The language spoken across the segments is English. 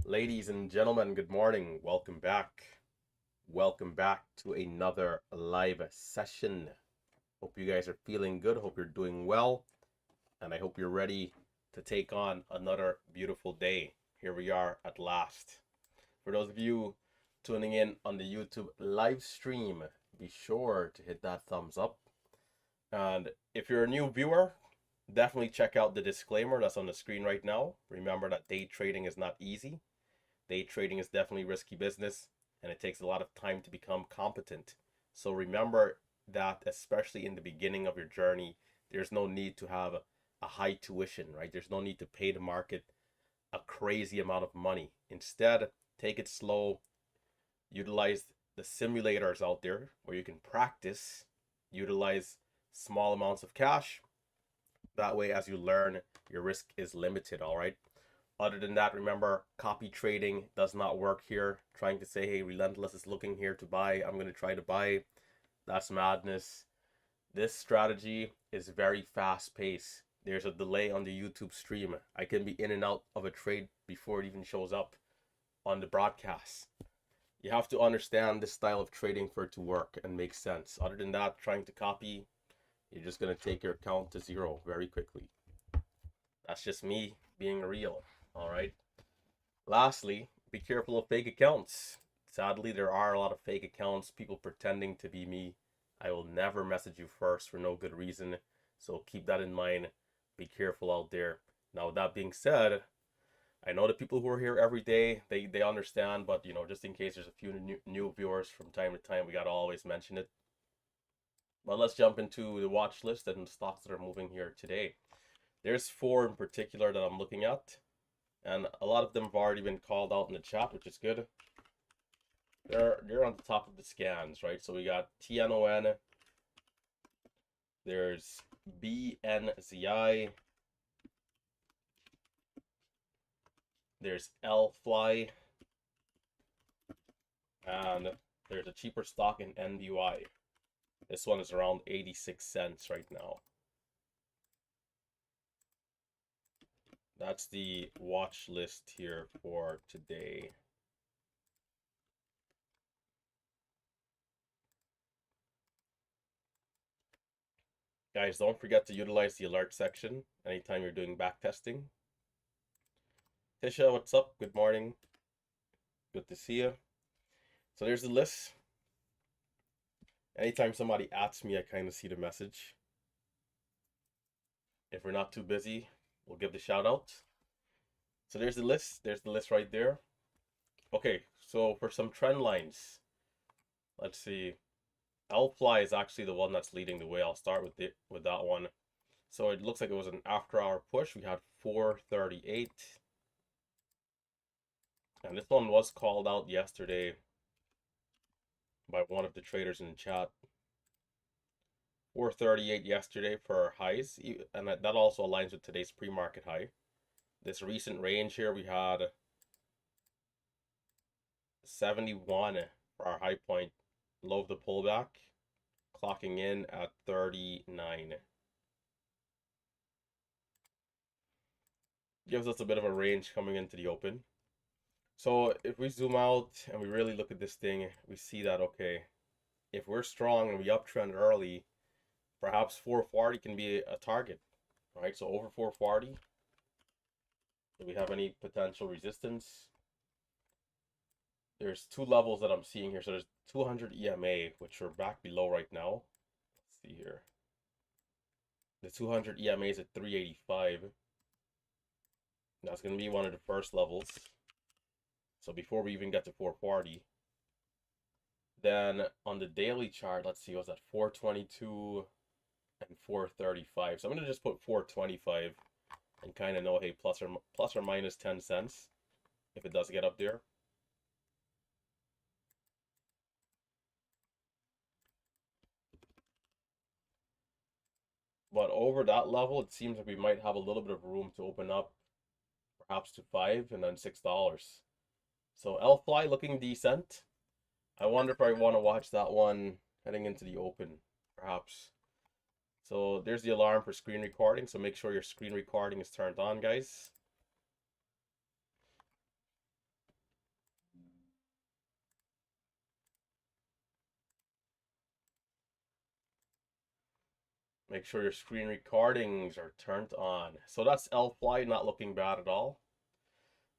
Ladies and gentlemen, good morning. Welcome back. Welcome back to another live session. Hope you guys are feeling good. Hope you're doing well. And I hope you're ready to take on another beautiful day. Here we are at last. For those of you tuning in on the YouTube live stream, be sure to hit that thumbs up. And if you're a new viewer, definitely check out the disclaimer that's on the screen right now. Remember that day trading is not easy. Day trading is definitely risky business, and it takes a lot of time to become competent. So remember that, especially in the beginning of your journey, there's no need to have a high tuition, right? There's no need to pay the market a crazy amount of money. Instead, take it slow. Utilize the simulators out there where you can practice. Utilize small amounts of cash. That way, as you learn, your risk is limited, all right? Other than that, remember, copy trading does not work here. Trying to say, hey, Relentless is looking here to buy, I'm going to try to buy. That's madness. This strategy is very fast paced. There's a delay on the YouTube stream. I can be in and out of a trade before it even shows up on the broadcast. You have to understand this style of trading for it to work and make sense. Other than that, trying to copy, you're just going to take your account to zero very quickly. That's just me being real. All right. Lastly, be careful of fake accounts. Sadly, there are a lot of fake accounts, people pretending to be me. I will never message you first for no good reason. So keep that in mind. Be careful out there. Now, with that being said, I know the people who are here every day, they understand, but just in case there's a few new viewers from time to time, we got to always mention it. But let's jump into the watch list and the stocks that are moving here today. There's four in particular that I'm looking at, and a lot of them have already been called out in the chat, which is good. They're on the top of the scans, right? So we got TNON, there's BNZI, there's LFly, and there's a cheaper stock in NBY. This one is around 86 cents right now. That's the watch list here for today. Guys, don't forget to utilize the alert section anytime you're doing back testing. Tisha, what's up? Good morning. Good to see you. So there's the list. Anytime somebody asks me, I kind of see the message. If we're not too busy, we'll give the shout out. So there's the list. There's the list right there. Okay, so for some trend lines, let's see. LFly is actually the one that's leading the way. I'll start with that one. So it looks like it was an after-hour push. We had 438. And this one was called out yesterday by one of the traders in the chat. 438 yesterday for highs, and that also aligns with today's pre-market high. This recent range here, we had 71 for our high point, low of the pullback, clocking in at 39. Gives us a bit of a range coming into the open. So if we zoom out and we really look at this thing, we see that, okay, if we're strong and we uptrend early, perhaps 440 can be a target, right? So over 440, do we have any potential resistance? There's two levels that I'm seeing here. So there's 200 EMA, which we're back below right now. Let's see here. The 200 EMA is at 385. That's going to be one of the first levels. So before we even get to 440. Then on the daily chart, let's see, what's that? 422 and 435. So I'm going to just put 425 and kind of know, hey, plus or minus 10 cents if it does get up there. But over that level, it seems like we might have a little bit of room to open up, perhaps to $5 and then $6. So LFly looking decent. I wonder if I want to watch that one heading into the open, perhaps. So there's the alarm for screen recording. So make sure your screen recording is turned on, guys. Make sure your screen recordings are turned on. So that's L-Fly, not looking bad at all.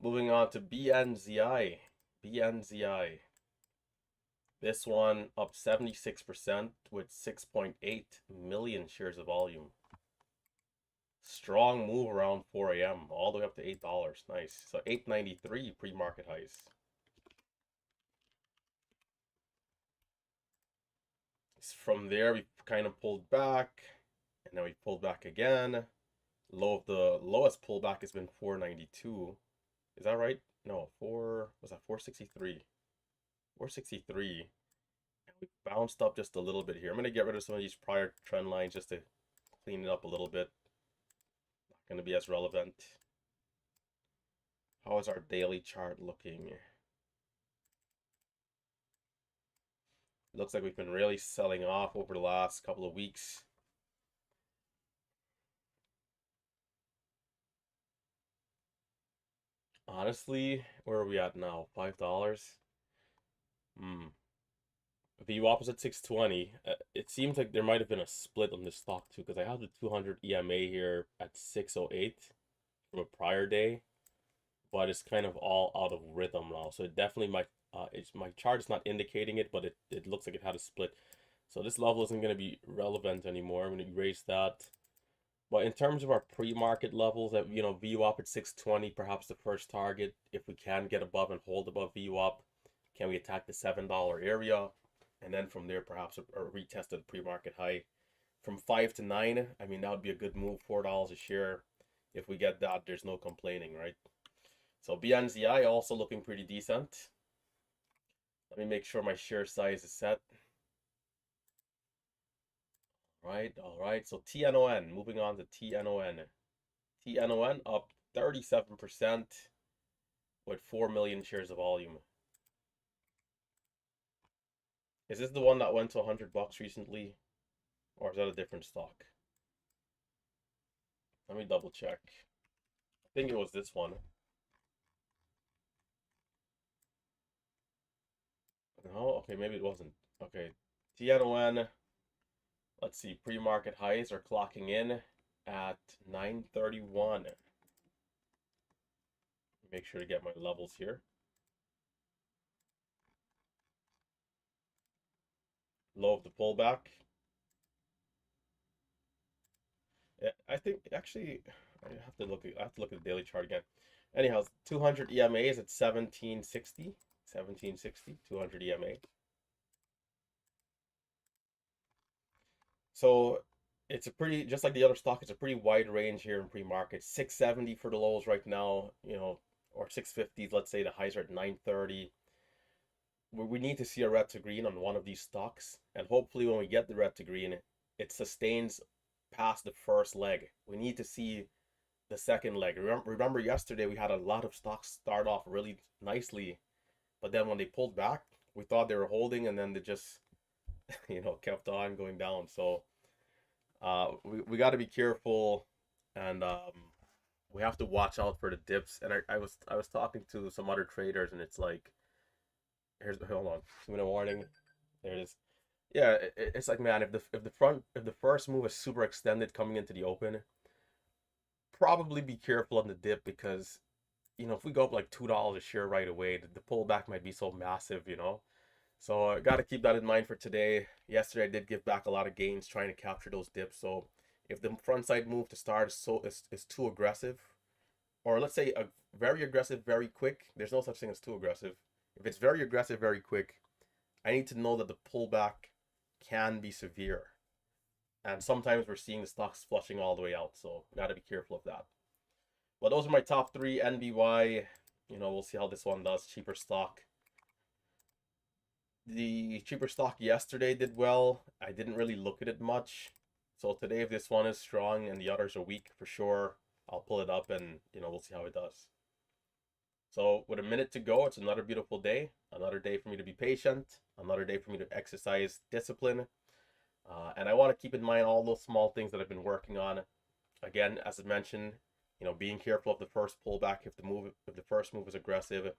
Moving on to BNZI. BNZI. This one up 76% with 6.8 million shares of volume. Strong move around 4 a.m. all the way up to $8. Nice. So 8.93 pre-market highs. From there, we kind of pulled back, and then we pulled back again. The lowest pullback has been 492. Is that right? No, was that 463? 463. And we bounced up just a little bit here. I'm gonna get rid of some of these prior trend lines just to clean it up a little bit. Not gonna be as relevant. How is our daily chart looking? Looks like we've been really selling off over the last couple of weeks. Honestly, where are we at now? $5? VU opposite 620. It seems like there might have been a split on this stock too, because I have the 200 EMA here at 608 from a prior day, but it's kind of all out of rhythm now. So it definitely might. My chart is not indicating it, but it looks like it had a split. So this level isn't going to be relevant anymore. I'm going to erase that. But in terms of our pre-market levels, that VWAP at 620, perhaps the first target. If we can get above and hold above VWAP, can we attack the $7 area? And then from there, perhaps a retest of the pre-market high. From 5 to 9, I mean, that would be a good move, $4 a share. If we get that, there's no complaining, right? So BNZI also looking pretty decent. Let me make sure my share size is set. All right. So TNON, moving on to TNON. TNON up 37% with 4 million shares of volume. Is this the one that went to $100 recently? Or is that a different stock? Let me double check. I think it was this one. No, okay, maybe it wasn't. Okay, TNON. Let's see, pre-market highs are clocking in at 931. Make sure to get my levels here. Low of the pullback. I think actually I have to look at the daily chart again. Anyhow, 200 EMA is at 1760. 200 EMA. So it's a pretty, just like the other stock, it's a pretty wide range here in pre-market. 670 for the lows right now, or 650s, let's say the highs are at 930. We need to see a red to green on one of these stocks, and hopefully when we get the red to green, it sustains past the first leg. We need to see the second leg. Remember yesterday we had a lot of stocks start off really nicely, but then when they pulled back, we thought they were holding, and then they just kept on going down. So we got to be careful, and we have to watch out for the dips. And I was talking to some other traders, and it's like, hold on, 2-minute warning. There it is. Yeah, it's like, man, if the first move is super extended coming into the open, probably be careful on the dip, because if we go up like $2 a share right away, the pullback might be so massive. So I got to keep that in mind for today. Yesterday I did give back a lot of gains trying to capture those dips. So if the front side move to start is too aggressive, or let's say a very aggressive very quick, there's no such thing as too aggressive. If it's very aggressive very quick, I need to know that the pullback can be severe. And sometimes we're seeing the stocks flushing all the way out. So got to be careful of that. Well, those are my top 3. NBY, we'll see how this one does. Cheaper stock. The cheaper stock yesterday did well. I didn't really look at it much. So today, if this one is strong and the others are weak, for sure, I'll pull it up and, we'll see how it does. So with a minute to go, it's another beautiful day. Another day for me to be patient. Another day for me to exercise discipline. And I want to keep in mind all those small things that I've been working on. Again, as I mentioned, being careful of the first pullback if the first move is aggressive.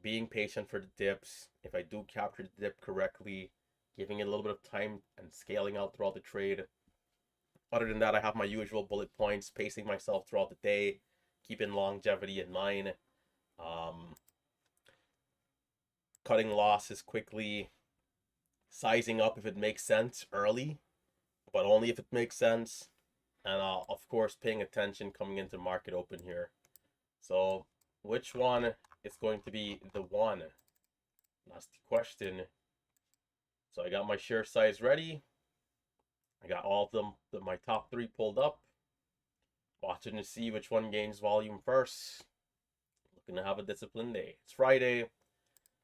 Being patient for the dips. If I do capture the dip correctly, giving it a little bit of time and scaling out throughout the trade. Other than that, I have my usual bullet points, pacing myself throughout the day, keeping longevity in mind, um, cutting losses quickly, sizing up if it makes sense early, but only if it makes sense, and of course paying attention coming into market open here. So which one is going to be the one? That's the question. So I got my share size ready. I got all of them, my top three pulled up. Watching to see which one gains volume first. Looking to have a disciplined day. It's Friday,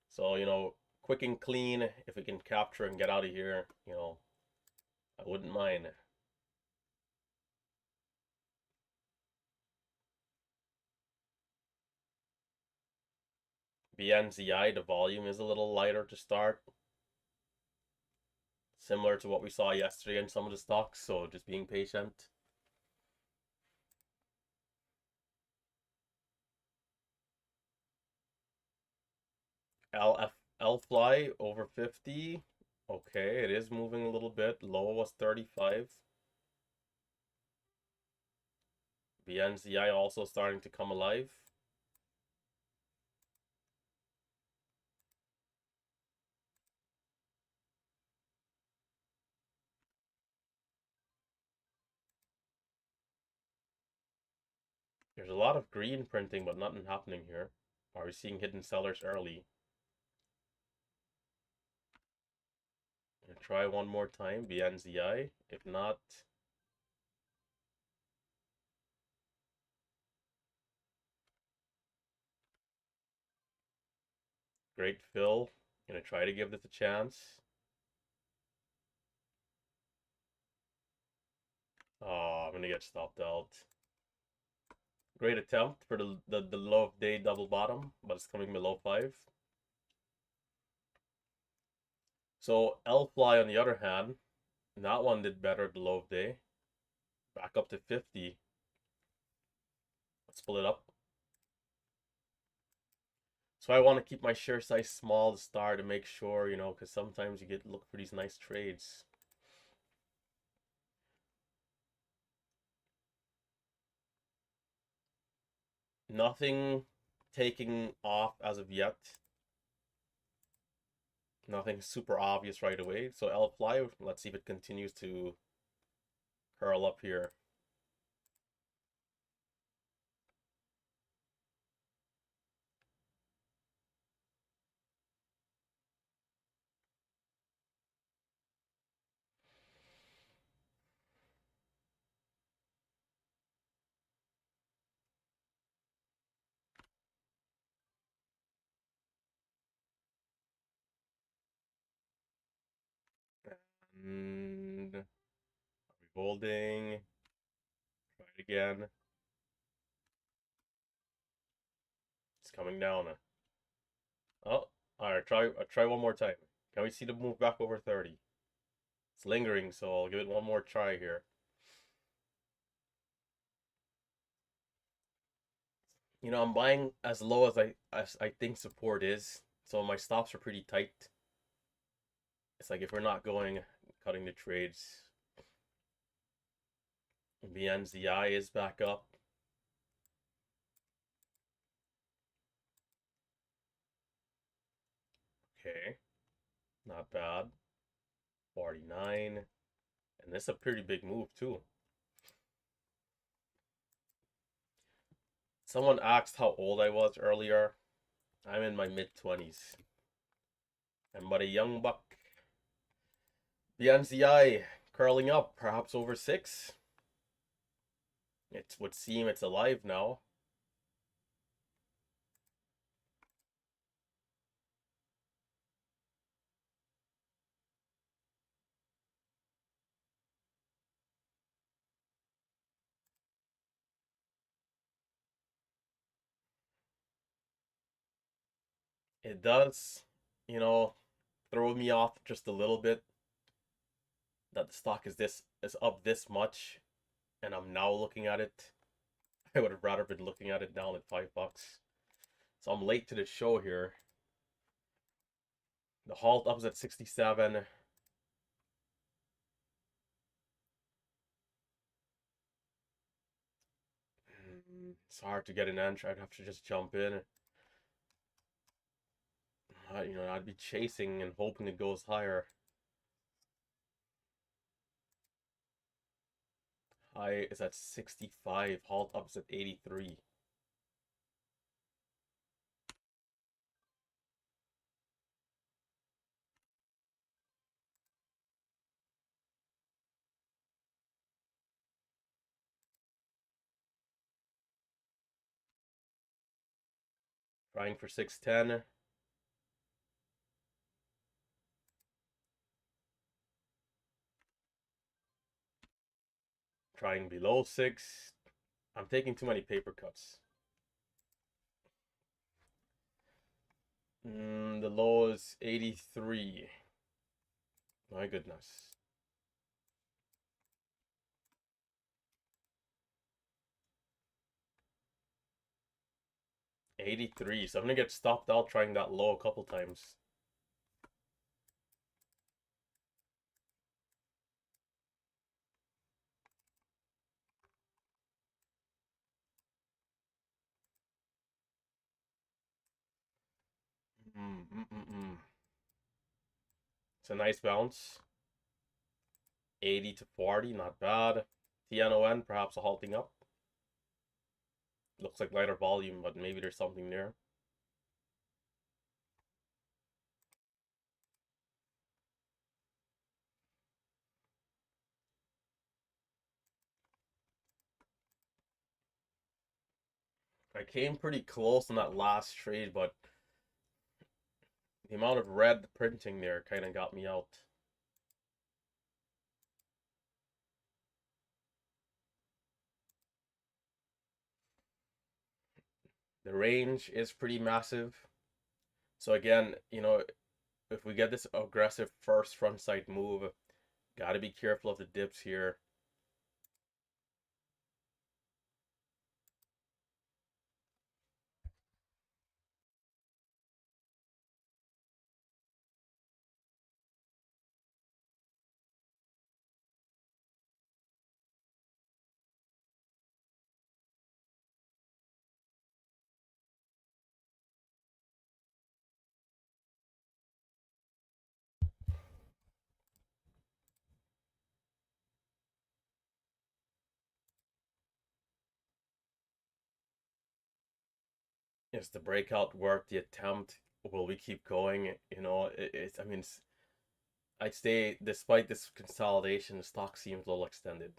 so quick and clean. If we can capture and get out of here, I wouldn't mind. BNZI, the volume is a little lighter to start. Similar to what we saw yesterday in some of the stocks, so just being patient. L fly over 50. Okay, it is moving a little bit. Low was 35. BNZI also starting to come alive. There's a lot of green printing, but nothing happening here. Are we seeing hidden sellers early? Gonna try one more time, BNZI. If not, great fill. Gonna try to give this a chance. Oh, I'm gonna get stopped out. Great attempt for the low of day double bottom, but it's coming below 5. So L fly on the other hand, that one did better at the low of day. Back up to 50. Let's pull it up. So I want to keep my share size small to start to make sure, because sometimes you get look for these nice trades. Nothing taking off as of yet. Nothing super obvious right away. So L fly, let's see if it continues to curl up here. And are we holding? Try it again. It's coming down. Oh, alright, try one more time. Can we see the move back over 30? It's lingering, so I'll give it one more try here. I'm buying as low as I think support is, so my stops are pretty tight. It's like if we're not going, cutting the trades. BNZI is back up. Okay, not bad. 49, and this is a pretty big move too. Someone asked how old I was earlier. I'm in my mid-20s. I'm but a young buck. The NCI curling up, perhaps over 6. It would seem it's alive now. It does, throw me off just a little bit that the stock is up this much, and I'm now looking at it. I would have rather been looking at it down at $5. So I'm late to the show here. The halt up is at 67. It's hard to get an entry. I'd have to just jump in. I'd be chasing and hoping it goes higher. High is at 65. Halt up is at 83. Trying for 610. Trying below 6. I'm taking too many paper cuts. The low is 83. My goodness. 83. So I'm gonna get stopped out trying that low a couple times. It's a nice bounce. 80 to 40, not bad. TNON, perhaps a halting up. Looks like lighter volume, but maybe there's something there. I came pretty close on that last trade, but the amount of red printing there kind of got me out. The range is pretty massive. So again, if we get this aggressive first front side move, gotta be careful of the dips here. Is the breakout worth the attempt? Will we keep going? I'd say despite this consolidation, the stock seems a little extended.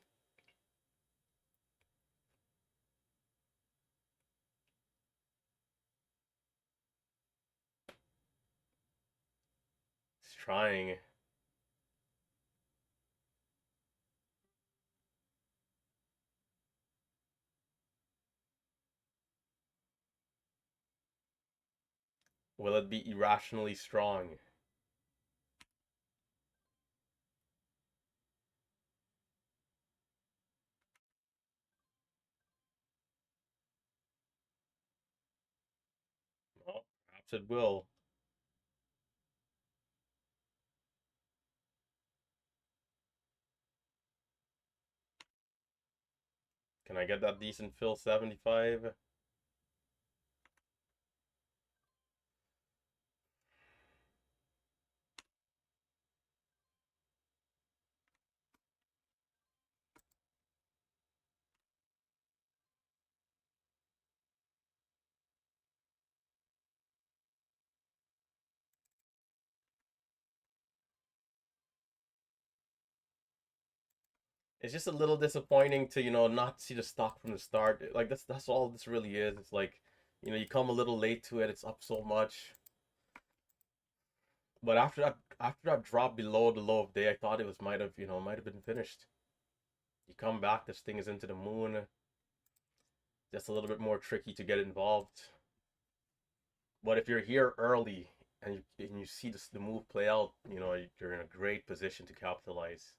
It's trying. Will it be irrationally strong? Well, perhaps it will. Can I get that decent fill 75? It's just a little disappointing to, not see the stock from the start. Like that's all this really is. It's like, you come a little late to it, it's up so much. But after that drop below the low of day, I thought it was might have been finished. You come back, this thing is into the moon. Just a little bit more tricky to get involved. But if you're here early and you see the move play out, you're in a great position to capitalize.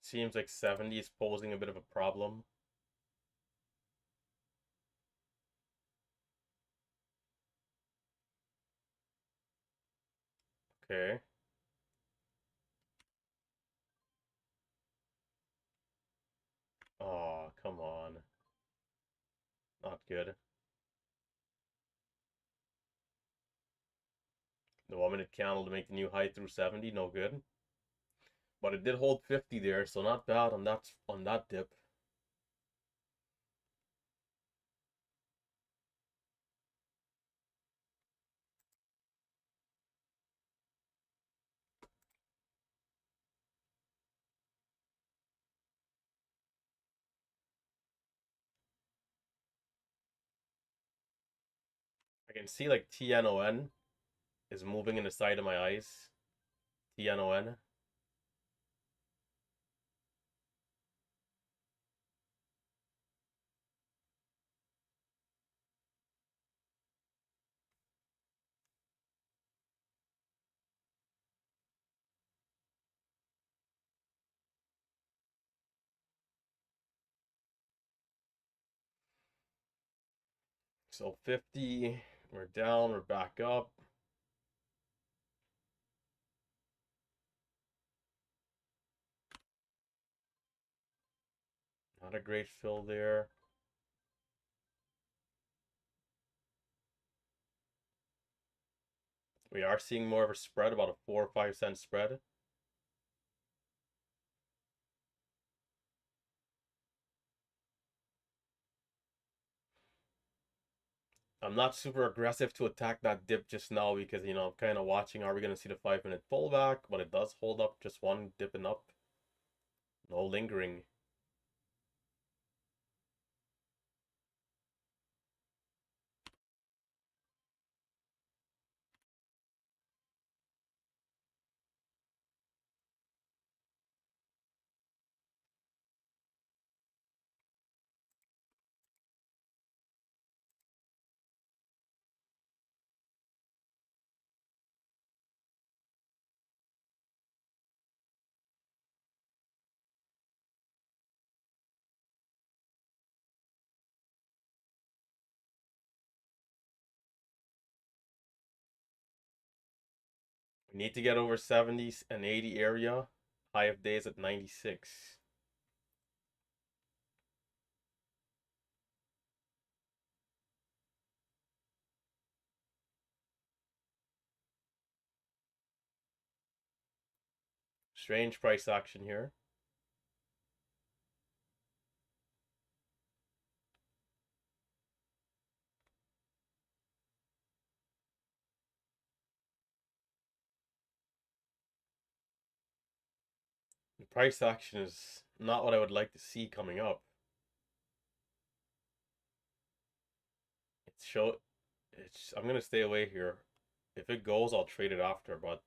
Seems like 70 is posing a bit of a problem. Okay. Oh, come on. Not good. The 1 minute candle to make the new high through 70, no good. But it did hold 50 there, so not bad on that dip. I can see like TNON is moving in the side of my eyes. TNON. So 50, we're down, we're back up. Not a great fill there. We are seeing more of a spread, about a 4 or 5 cent spread. I'm not super aggressive to attack that dip just now because, I'm kind of watching. Are we going to see the 5 minute pullback? But it does hold up, just one dipping up. No lingering. We need to get over 70s and 80 area. High of days at 96. Strange price action here. The price action is not what I would like to see coming up. I'm gonna stay away here. If it goes, I'll trade it after, but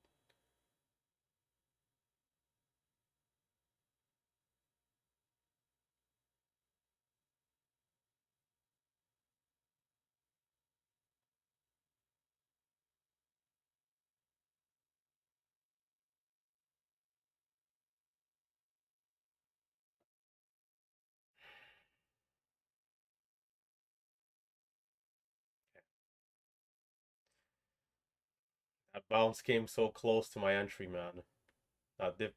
that bounce came so close to my entry, man. That dip.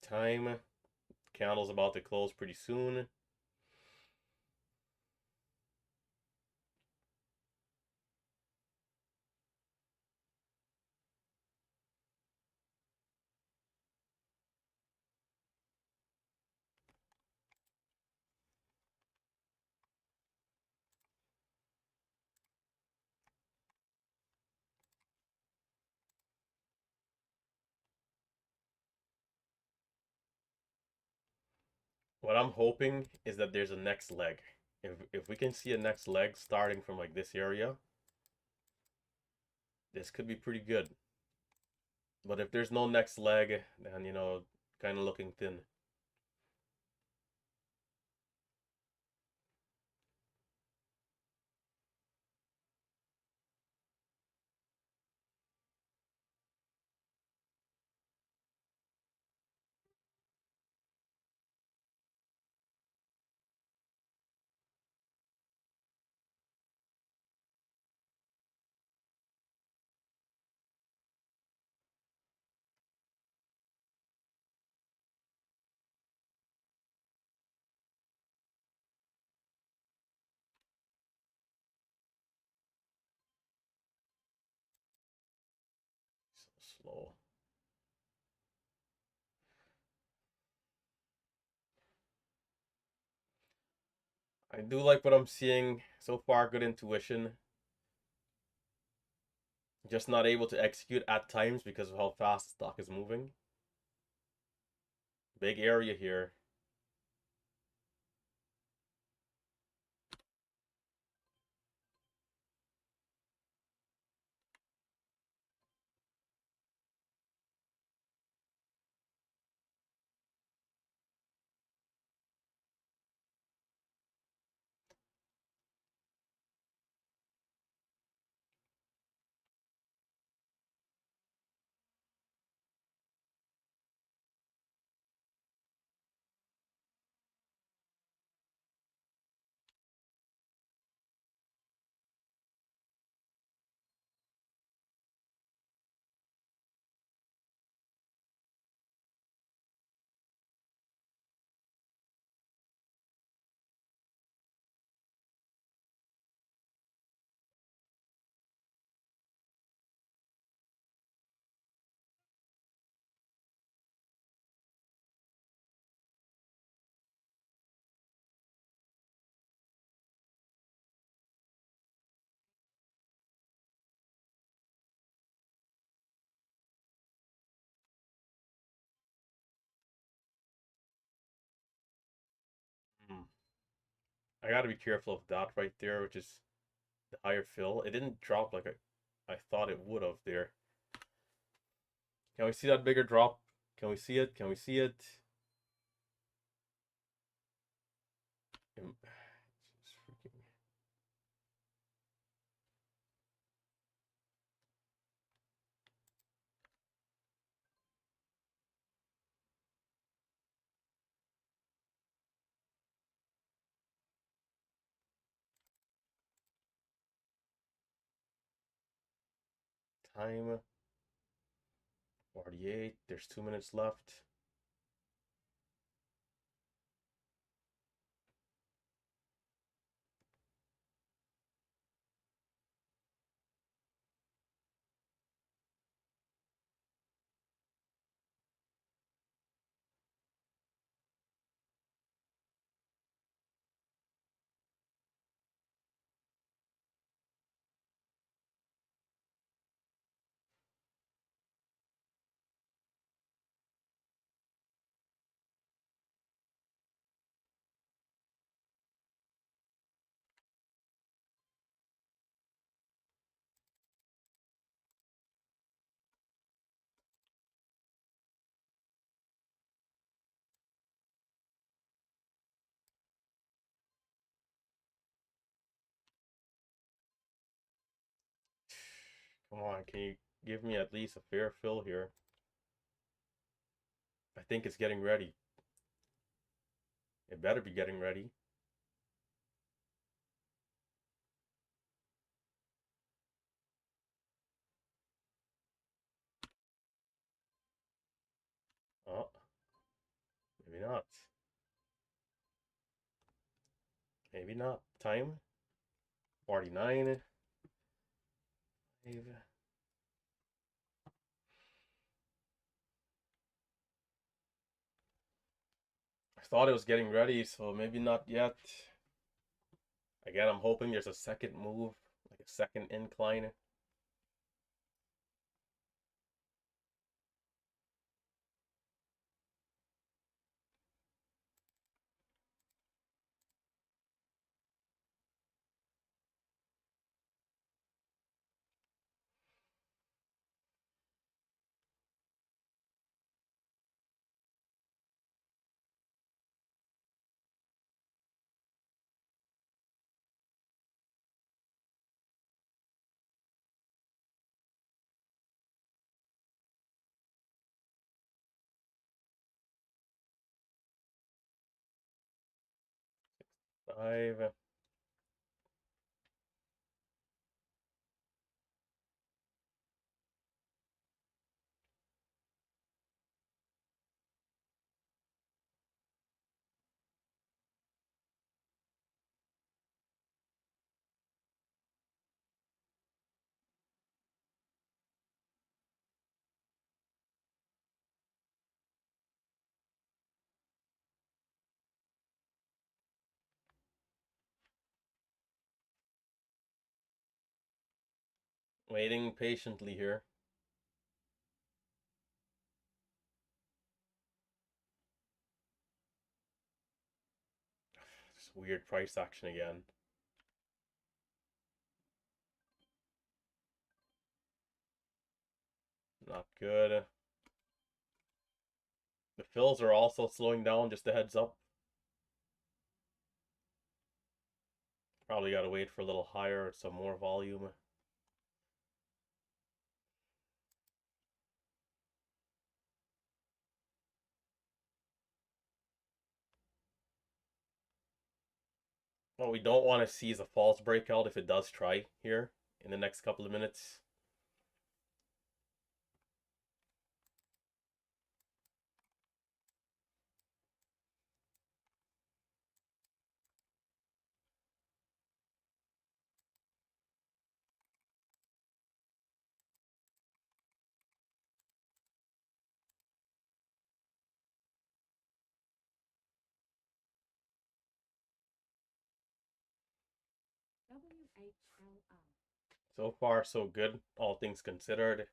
Time. Candle's about to close pretty soon. What I'm hoping is that there's a next leg. If we can see a next leg starting from like this area, this could be pretty good. But if there's no next leg, then kind of looking thin. So slow. I do like what I'm seeing so far. Good intuition. Just not able to execute at times because of how fast the stock is moving. Big area here. Hmm. I got to be careful of that right there, which is the higher fill. It didn't drop like I thought it would have there. Can we see that bigger drop? Can we see it? Can we see it? Time 48. There's 2 minutes left. Come on, can you give me at least a fair fill here? I think it's getting ready. It better be getting ready. Oh, maybe not. Maybe not. Time 49. I thought it was getting ready, so maybe not yet. Again, I'm hoping there's a second move, like a second incline. 5. Waiting patiently here. Just weird price action again. Not good. The fills are also slowing down, just a heads up. Probably gotta wait for a little higher, some more volume. What we don't want to see is a false breakout if it does try here in the next couple of minutes. So far, so good, all things considered.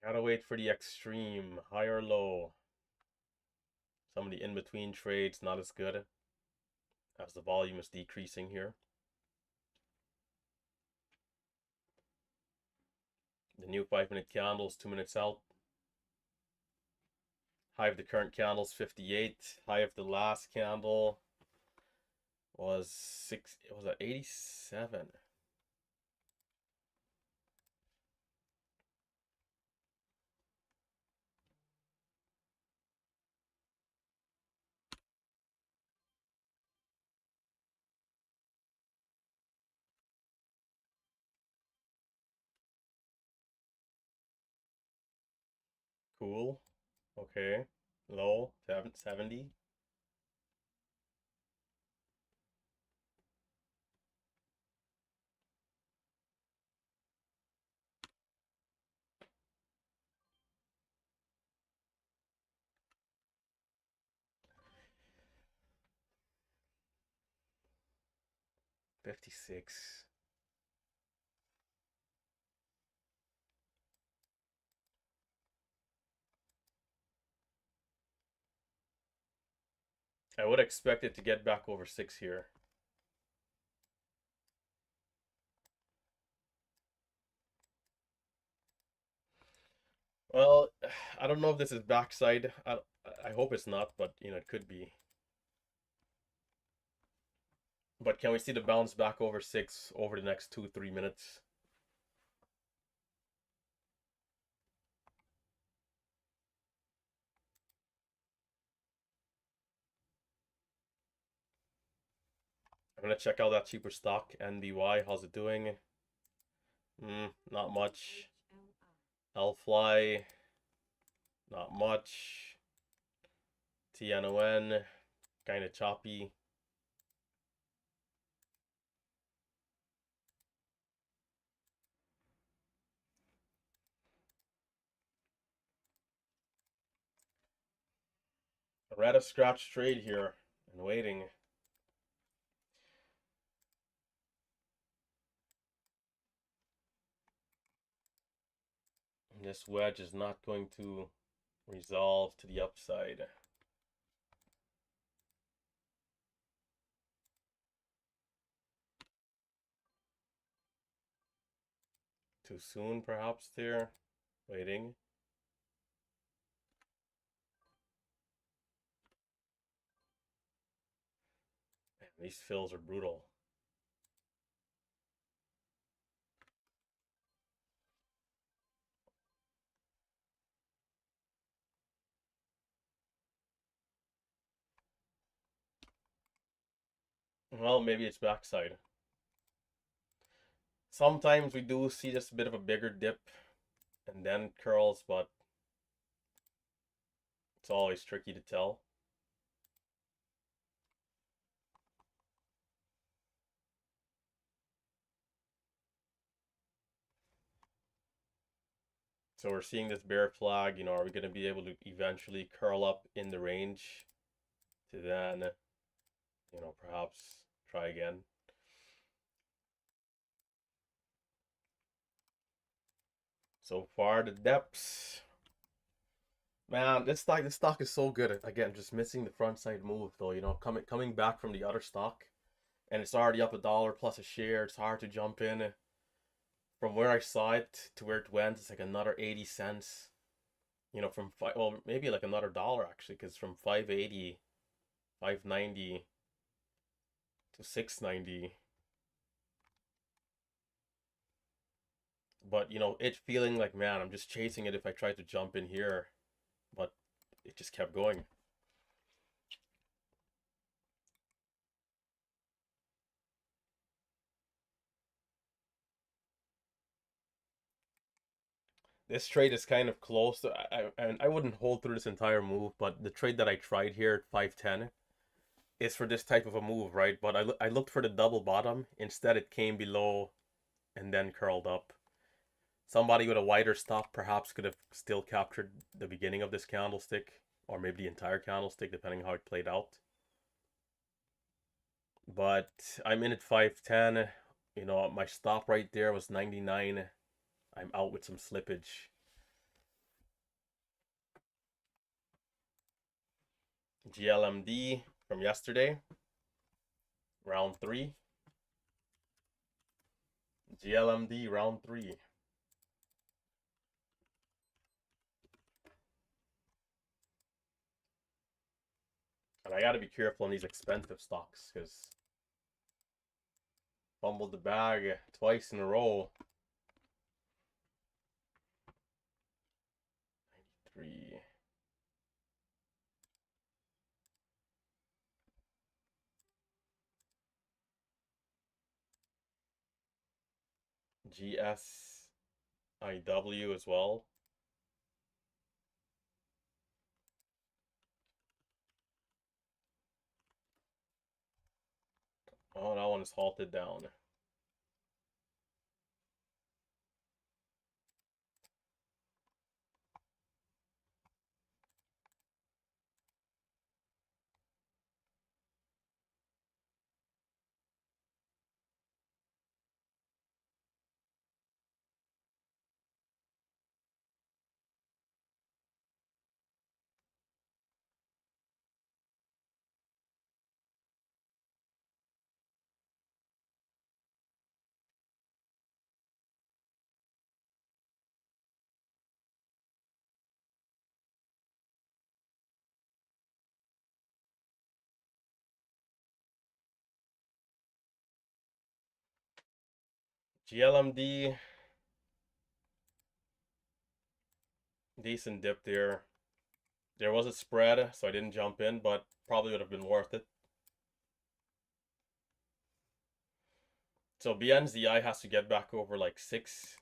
Gotta wait for the extreme, high or low. Some of the in-between trades not as good as the volume is decreasing here. The new 5-minute candles, 2 minutes out. High of the current candles 58. High of the last candle was it was at 87. Cool. Okay. Low 70. 56. I would expect it to get back over 6 here. Well, I don't know if this is backside. I hope it's not, but it could be. But can we see the bounce back over 6 over the next 2-3 minutes? I'm gonna check out that cheaper stock, NBY. How's it doing? Not much. L-Fly, not much. TNON, kind of choppy. Read a scratch trade here and waiting. This wedge is not going to resolve to the upside. Too soon, perhaps, there. Waiting. Man, these fills are brutal. Well, maybe it's backside. Sometimes we do see just a bit of a bigger dip and then it curls, but it's always tricky to tell. So we're seeing this bear flag, you know, are we going to be able to eventually curl up in the range to then, you know, perhaps try again? So far, the depths. Man, this stock is so good. Again, just missing the front side move though, you know, coming back from the other stock and it's already up $1 plus a share. It's hard to jump in. From where I saw it to where it went, it's like another 80 cents. You know, from well, maybe like another dollar actually, because from 580, 590 to 690. But you know, it feeling like, man, I'm just chasing it if I try to jump in here, but it just kept going. This trade is kind of close. I wouldn't hold through this entire move, but the trade that I tried here at 510 is for this type of a move, right? But I looked for the double bottom. Instead, it came below and then curled up. Somebody with a wider stop perhaps could have still captured the beginning of this candlestick, or maybe the entire candlestick, depending how it played out. But I'm in at 510. You know, my stop right there was 99. I'm out with some slippage. GLMD from yesterday, round 3. GLMD round 3. And I got to be careful on these expensive stocks because fumbled the bag twice in a row. 93. GSIW as well. Oh, that one is halted down. GLMD, decent dip there. There was a spread, so I didn't jump in, but probably would have been worth it. So BNZI has to get back over like 6.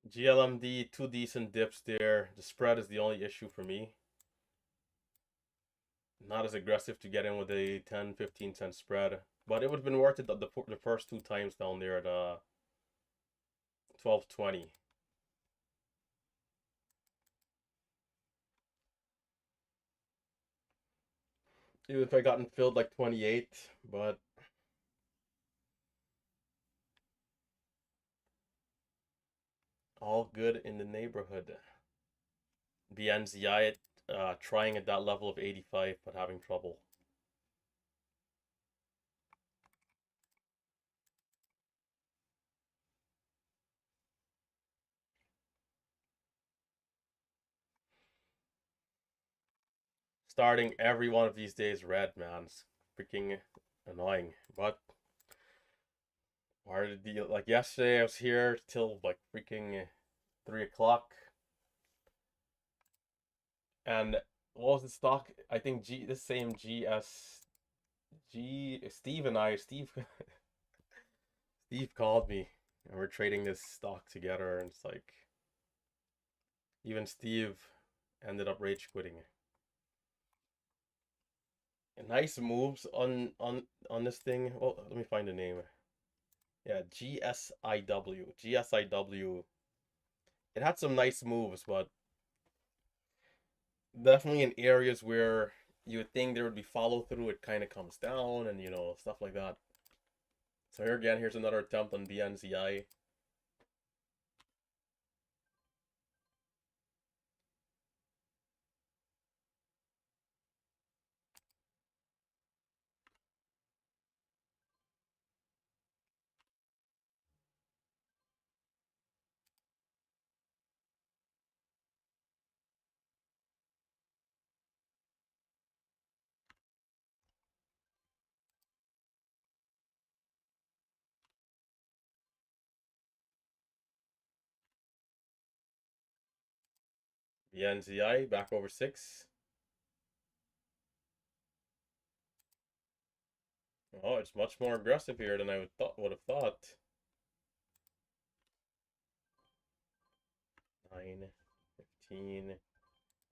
GLMD, two decent dips there. The spread is the only issue for me. Not as aggressive to get in with a 10, 15 cent spread. But it would have been worth it the first two times down there at 12.20. Even if I gotten filled like 28, but all good in the neighborhood. BNZI trying at that level of 85 but having trouble. Starting every one of these days red, man. It's freaking annoying. But why did the like yesterday I was here till like freaking 3 o'clock. And what was the stock? I think the same Steve and I Steve called me and we're trading this stock together and it's like even Steve ended up rage quitting. Nice moves on this thing. Oh, let me find the name. Yeah, GSIW. GSIW. It had some nice moves, but definitely in areas where you would think there would be follow through, it kind of comes down and stuff like that. So here again, here's another attempt on BNZI. BNZI back over 6. Oh, it's much more aggressive here than I would have thought. 9, 15. I'm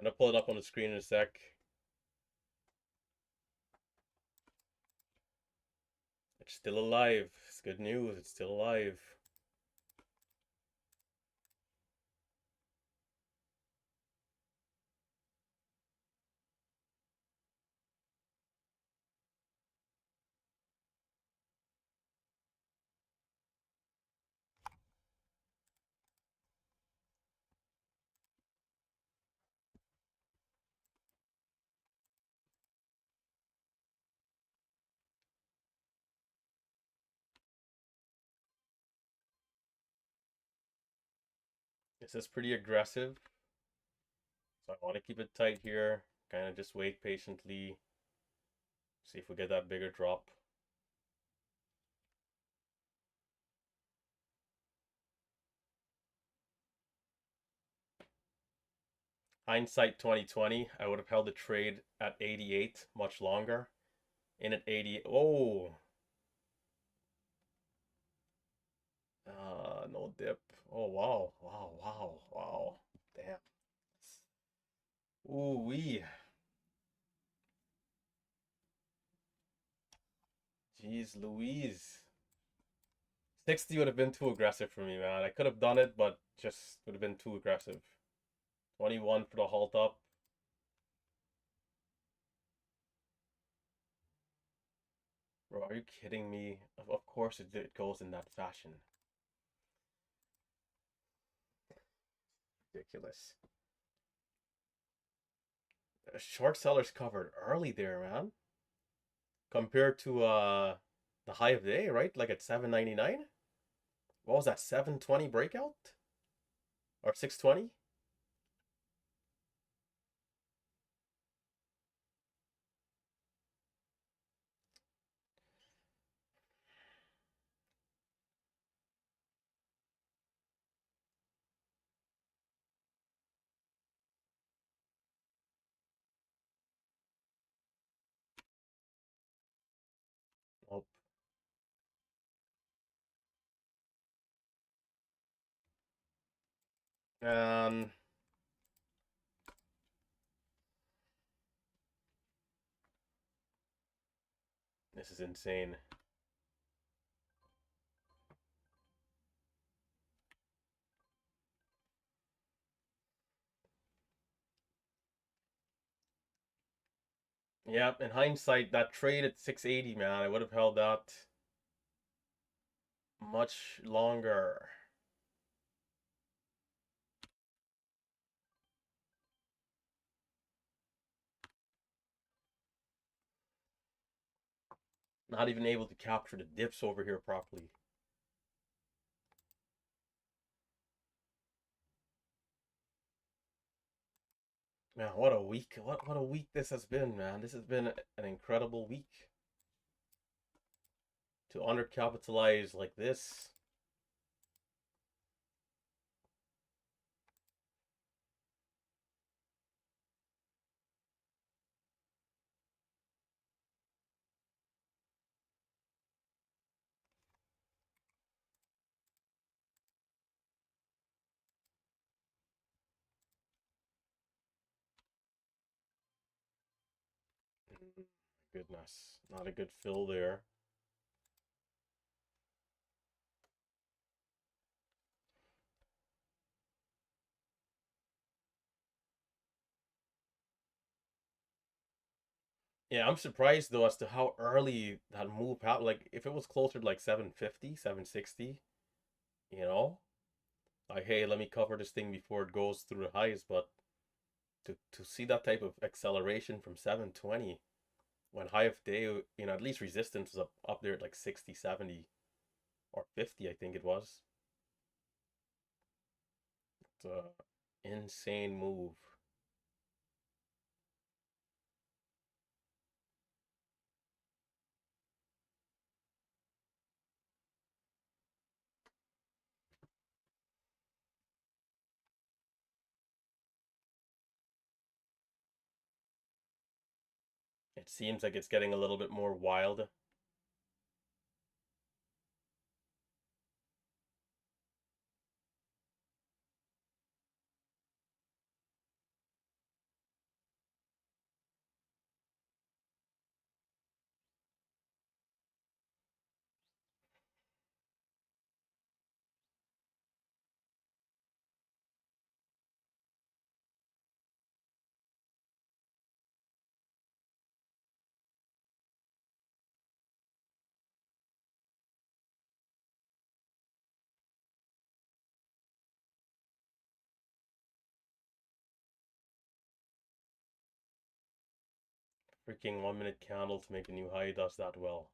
gonna pull it up on the screen in a sec. It's still alive. It's good news. It's still alive. This is pretty aggressive. So I want to keep it tight here. Kind of just wait patiently. See if we get that bigger drop. Hindsight 2020, I would have held the trade at 88 much longer. In at 80. Oh, no dip. Oh, wow. Wow, wow, wow. Damn. Ooh, wee. Jeez Louise. 60 would have been too aggressive for me, man. I could have done it, but just would have been too aggressive. 21 for the halt up. Bro, are you kidding me? Of course it goes in that fashion. Ridiculous. Short sellers covered early there, man. Compared to the high of the day, right? Like at 7.99. What was that? 7.20 breakout or 6.20? Nope. And this is insane. Yep, in hindsight, that trade at 680, man, I would have held that much longer. Not even able to capture the dips over here properly. Man, what a week. What a week this has been, man. This has been an incredible week. To undercapitalize like this. Goodness, not a good fill there. Yeah, I'm surprised though as to how early that move happened. Like if it was closer to like 750, 760, you know, like hey, let me cover this thing before it goes through the highs. But to see that type of acceleration from 720 when high of day, you know, at least resistance was up there at like 60, 70, or 50, I think it was. It's a insane move. It seems like it's getting a little bit more wild. Freaking 1 minute candle to make a new high does that well.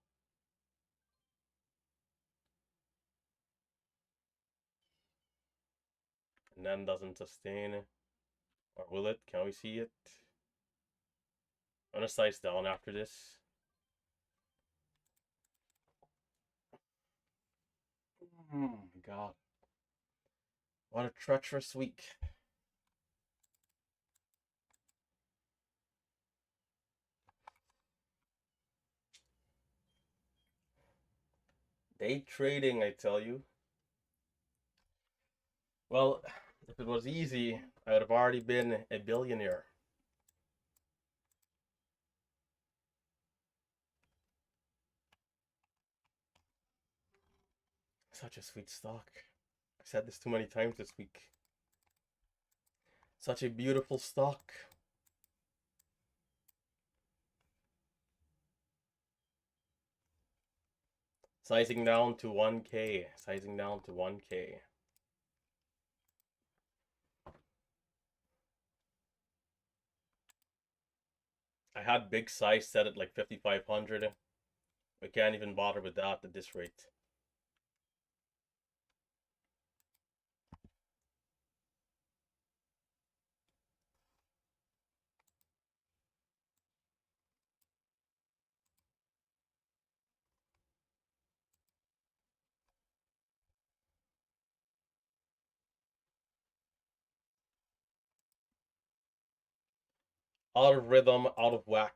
And then doesn't sustain. Or will it? Can we see it? I'm gonna size down after this. Oh my god. What a treacherous week. Day trading, I tell you. Well, if it was easy, I would have already been a billionaire. Such a sweet stock. I said this too many times this week. Such a beautiful stock. Sizing down to 1K. Sizing down to 1K. I had big size set at like 5,500. We can't even bother with that at this rate. Out of rhythm, out of whack.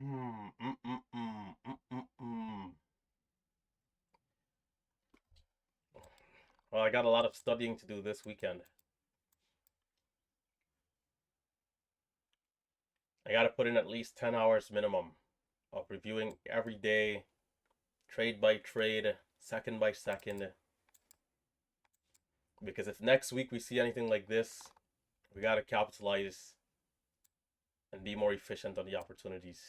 Mm, mm, mm, mm, mm, mm, mm. Well, I got a lot of studying to do this weekend. I got to put in at least 10 hours minimum of reviewing every day, trade by trade, second by second. Because if next week we see anything like this, we got to capitalize and be more efficient on the opportunities.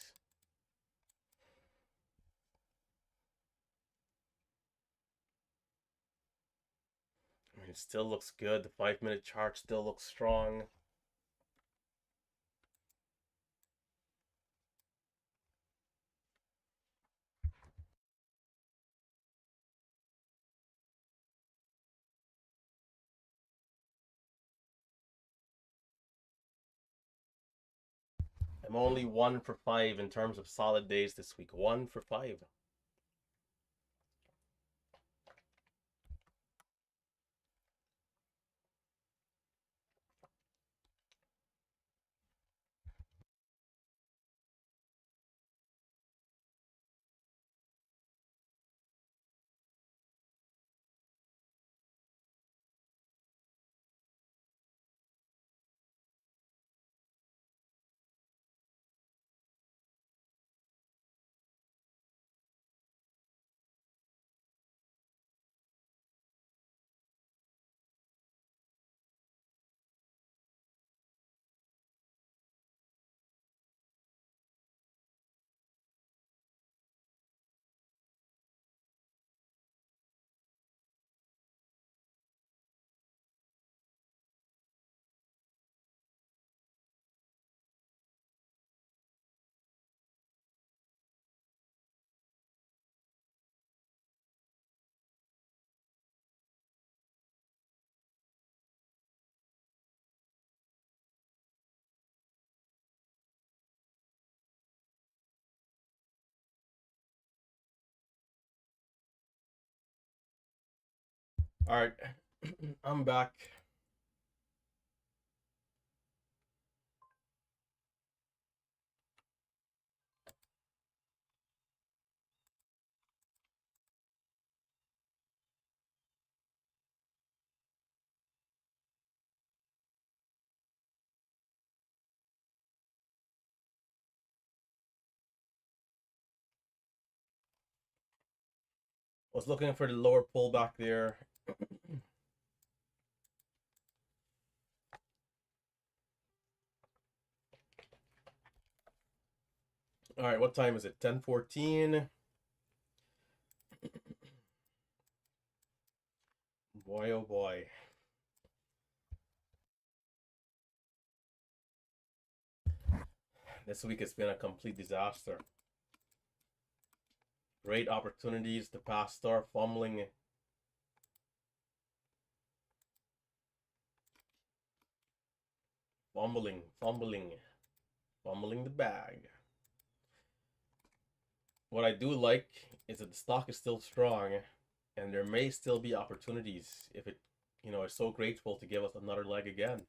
I mean, it still looks good. The 5 minute chart still looks strong. I'm only 1 for 5 in terms of solid days this week. 1 for 5. All right, I'm back. Was looking for the lower pullback there. All right, what time is it? 10:14. Boy, oh boy. This week has been a complete disaster. Great opportunities to pass star fumbling. Fumbling the bag. What I do like is that the stock is still strong and there may still be opportunities if it, is so grateful to give us another leg again.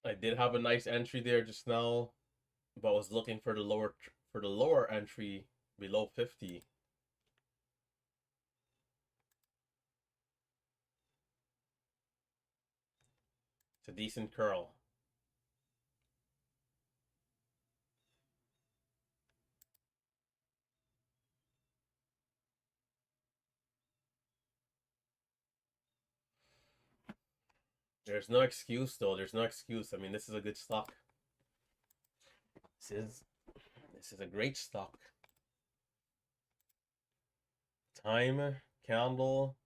I did have a nice entry there just now, but was looking for the lower entry below 50. It's a decent curl. There's no excuse though. There's no excuse. I mean, this is a good stock. This is this is a great stock. Time candle.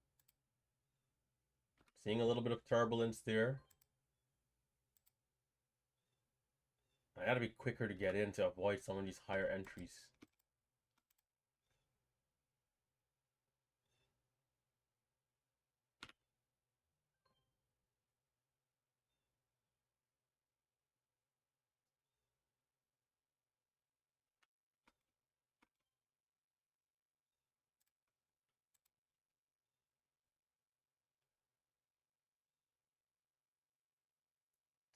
Seeing a little bit of turbulence there. I gotta be quicker to get in to avoid some of these higher entries.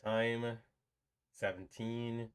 Time 17.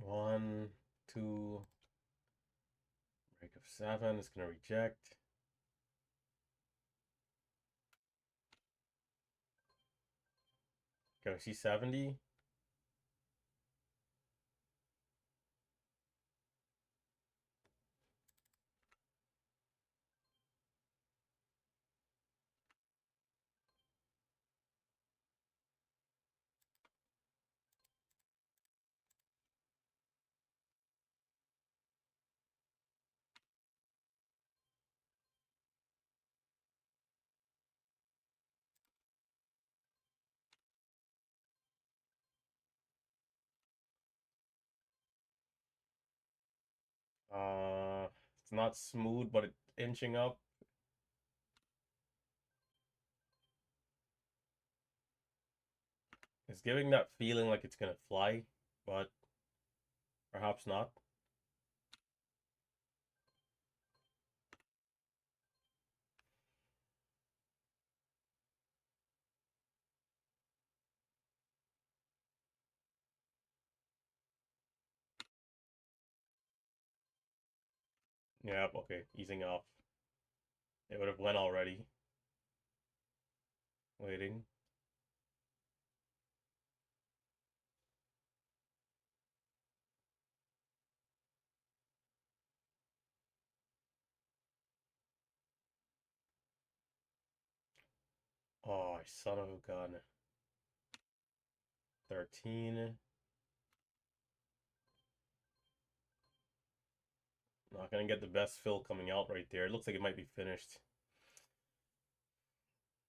One, two, break of 7. It's going to reject. Can we see 70? It's not smooth, but it's inching up. It's giving that feeling like it's gonna fly, but perhaps not. Yeah, okay, easing off. It would have went already. Waiting. Oh, son of a gun. 13. Not gonna get the best fill coming out right there. It looks like it might be finished.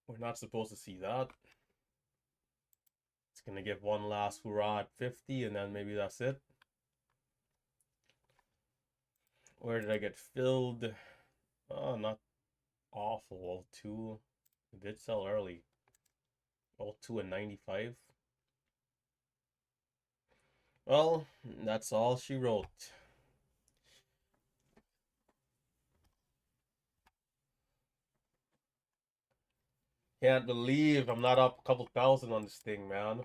We're not supposed to see that. It's gonna give one last hurrah at 50, and then maybe that's it. Where did I get filled? Oh, not awful. All 2. It did sell early. All 2 and 95. Well, that's all she wrote. Can't believe I'm not up a couple thousand on this thing, man.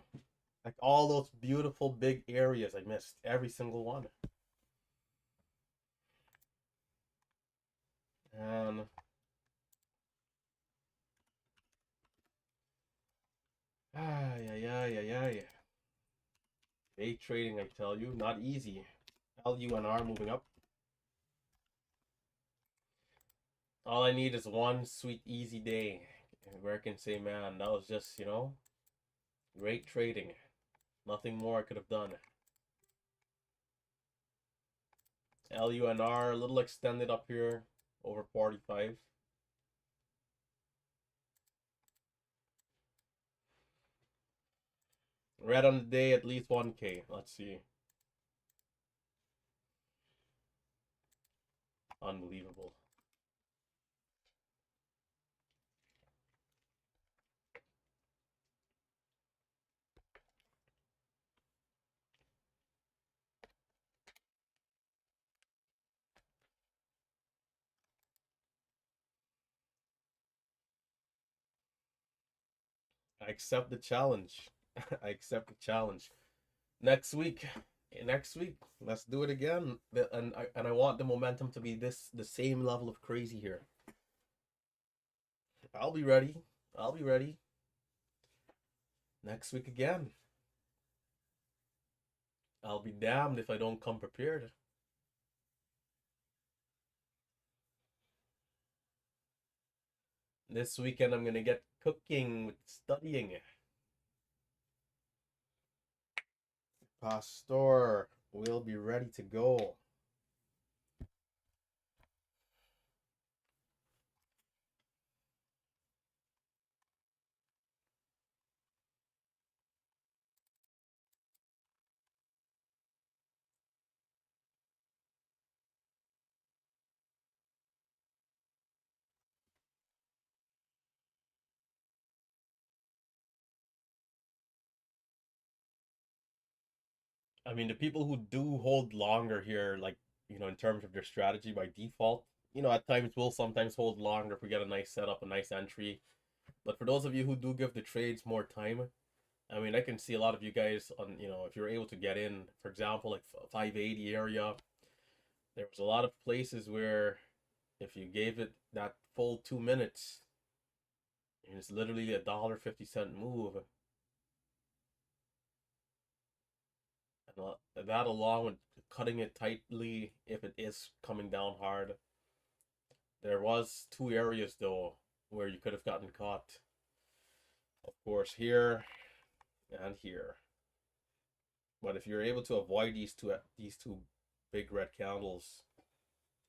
Like all those beautiful big areas, I missed every single one. And yeah. Day trading, I tell you, not easy. LUNR moving up. All I need is one sweet, easy day where I can say, man, that was just, great trading. Nothing more I could have done. LUNR, a little extended up here, over 45. Red on the day, at least 1K. Let's see. Unbelievable. I accept the challenge. I accept the challenge. Next week, Next week, let's do it again. And I want the momentum to be the same level of crazy here. I'll be ready. I'll be ready. Next week again. I'll be damned if I don't come prepared. This weekend I'm gonna get cooking with studying. Pastor will be ready to go. I mean, the people who do hold longer here, like, in terms of their strategy by default, at times will sometimes hold longer if we get a nice setup, a nice entry. But for those of you who do give the trades more time, I mean, I can see a lot of you guys on, if you're able to get in, for example, like 580 area, there was a lot of places where if you gave it that full 2 minutes, it's literally $1.50 move. And that along with cutting it tightly if it is coming down hard. There was two areas though where you could have gotten caught. Of course, here and here. But if you're able to avoid these two big red candles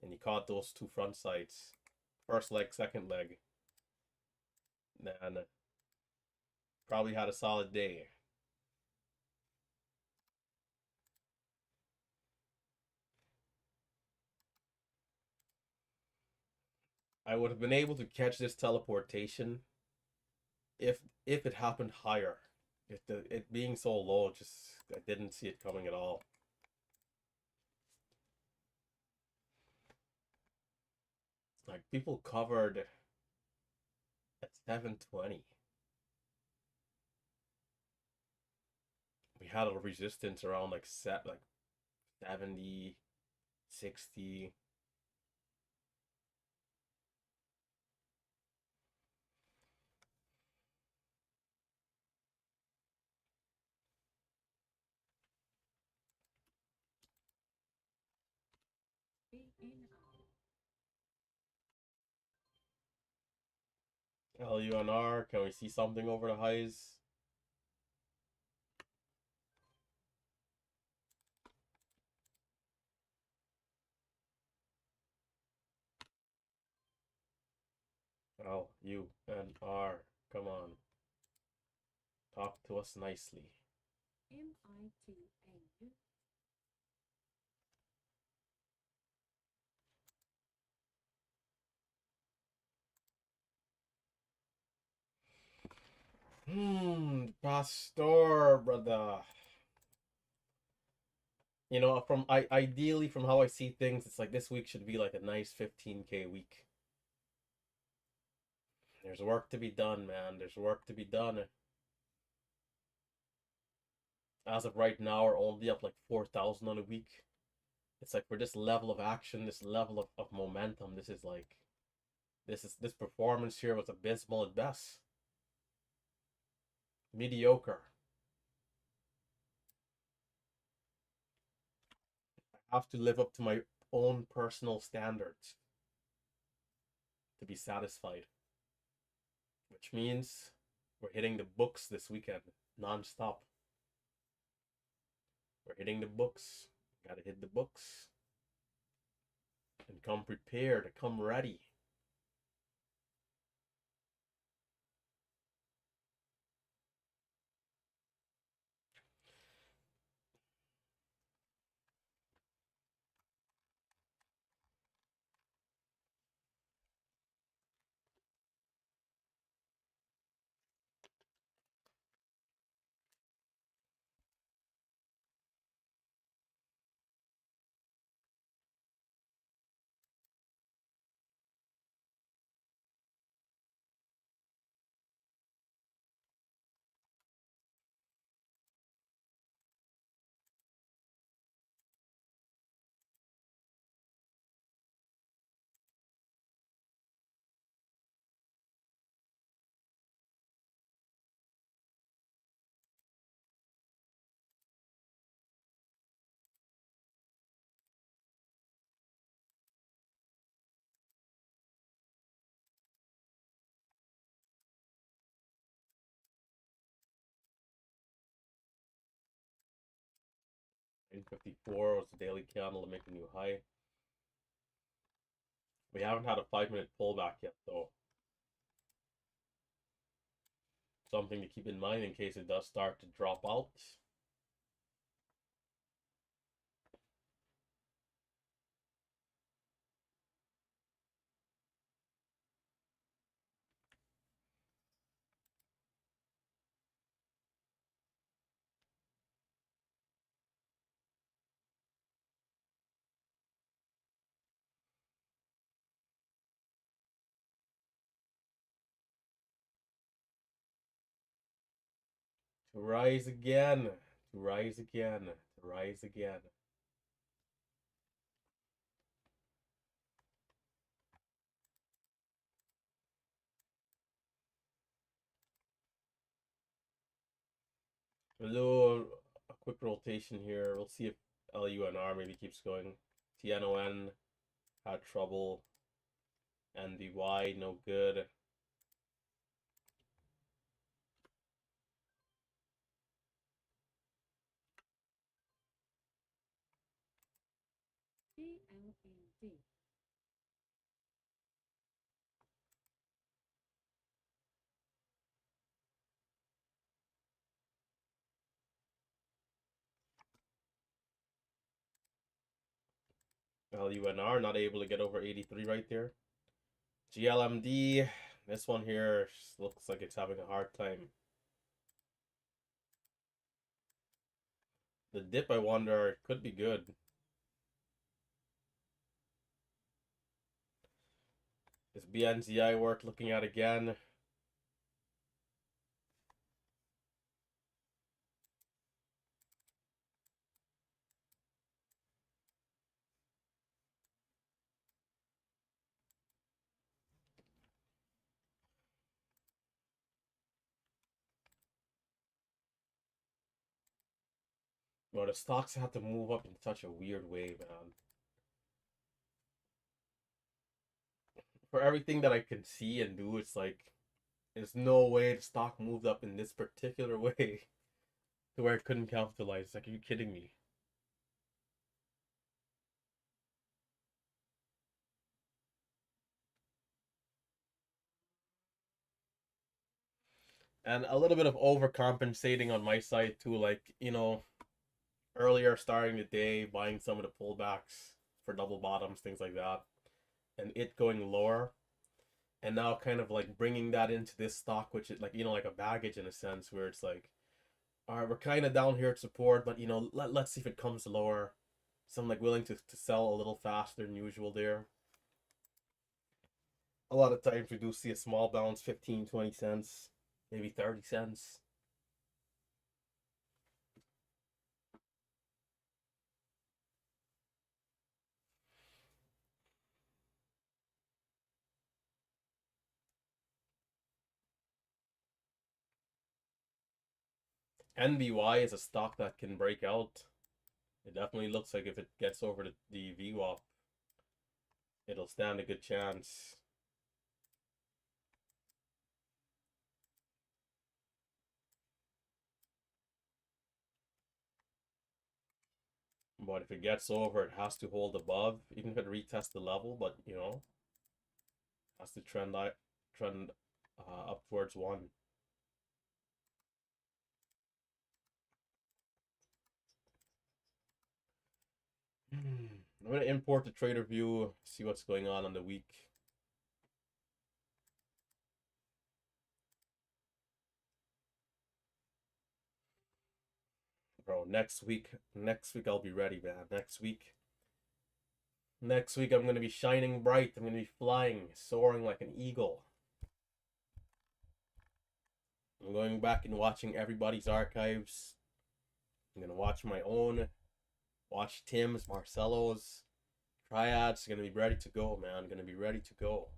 and you caught those two front sides, first leg, second leg, then probably had a solid day. I would have been able to catch this teleportation if if it happened higher. It being so low, just I didn't see it coming at all. Like people covered at 720. We had a resistance around like 70, 60. LUNR, can we see something over the highs? LUNR, come on. Talk to us nicely. Pastor, brother. Ideally from how I see things, it's like this week should be like a nice 15K week. There's work to be done, man. There's work to be done. As of right now, we're only up like 4,000 on a week. It's like for this level of action, this level of momentum, this performance here was abysmal at best. Mediocre. I have to live up to my own personal standards to be satisfied. Which means we're hitting the books this weekend non-stop. We're hitting the books. Gotta hit the books. And come prepared, come ready. 954 was the daily candle to make a new high. We haven't had a 5-minute pullback yet, though. Something to keep in mind in case it does start to drop out. To rise again, to rise again, to rise again. We'll do a quick rotation here. We'll see if LUNR maybe keeps going. TNON had trouble. NDY, no good. LUNR not able to get over 83 right there. GLMD, this one here looks like it's having a hard time. The dip, I wonder, could be good. Is BNZI worth looking at again? Well, the stocks have to move up in such a weird way, man. For everything that I can see and do, it's like there's no way the stock moved up in this particular way to where it couldn't capitalize. Like, are you kidding me? And a little bit of overcompensating on my side too, like, earlier starting the day, buying some of the pullbacks for double bottoms, things like that, and it going lower, and now kind of like bringing that into this stock, which is like, like a baggage in a sense, where it's like, all right, we're kind of down here at support, but let's see if it comes lower. So I'm like willing to sell a little faster than usual there. A lot of times we do see a small bounce, 15, 20 cents, maybe 30 cents. NBY is a stock that can break out. It definitely looks like if it gets over the VWAP, it'll stand a good chance. But if it gets over, it has to hold above, even if it retests the level, but has to trend up towards one. I'm gonna import the trader view, see what's going on the week. Bro, next week I'll be ready, man. Next week I'm gonna be shining bright. I'm gonna be flying, soaring like an eagle. I'm going back and watching everybody's archives. I'm gonna watch my own, watch Tim's, Marcelo's, Triads. Gonna be ready to go, man. Gonna be ready to go.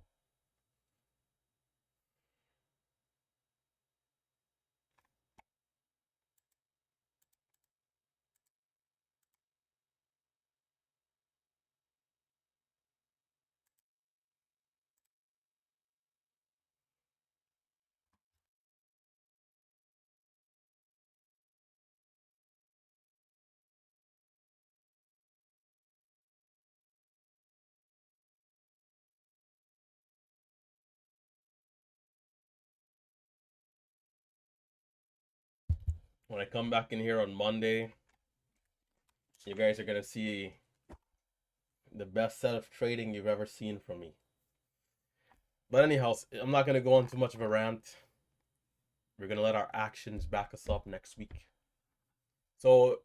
When I come back in here on Monday, you guys are gonna see the best set of trading you've ever seen from me. But anyhow, I'm not gonna go on too much of a rant. We're gonna let our actions back us up next week. So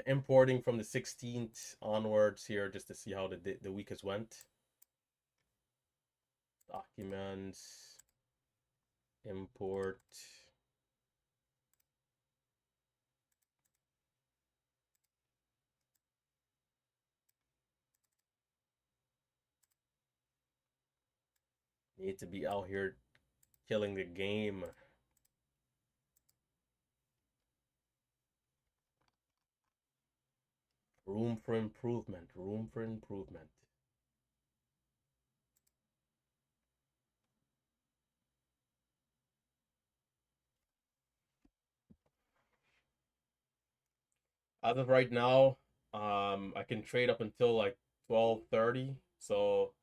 importing from the 16th onwards here just to see how the week has went. Documents, import. Need to be out here killing the game. Room for improvement. Room for improvement. As of right now, I can trade up until like 12:30. So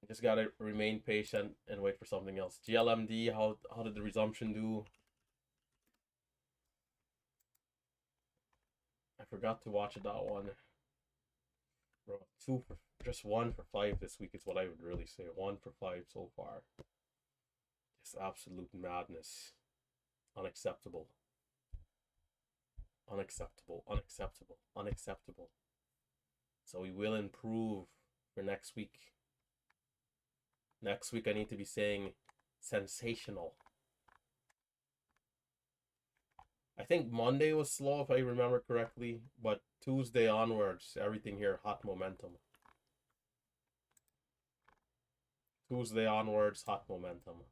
I just gotta remain patient and wait for something else. GLMD, how did the resumption do? I forgot to watch that one. Bro, just 1 for 5 this week is what I would really say. 1 for 5 so far. It's absolute madness. Unacceptable. Unacceptable. Unacceptable. Unacceptable. So we will improve for next week. Next week I need to be saying sensational. I think Monday was slow if I remember correctly, but Tuesday onwards, everything here hot momentum. Tuesday onwards, hot momentum.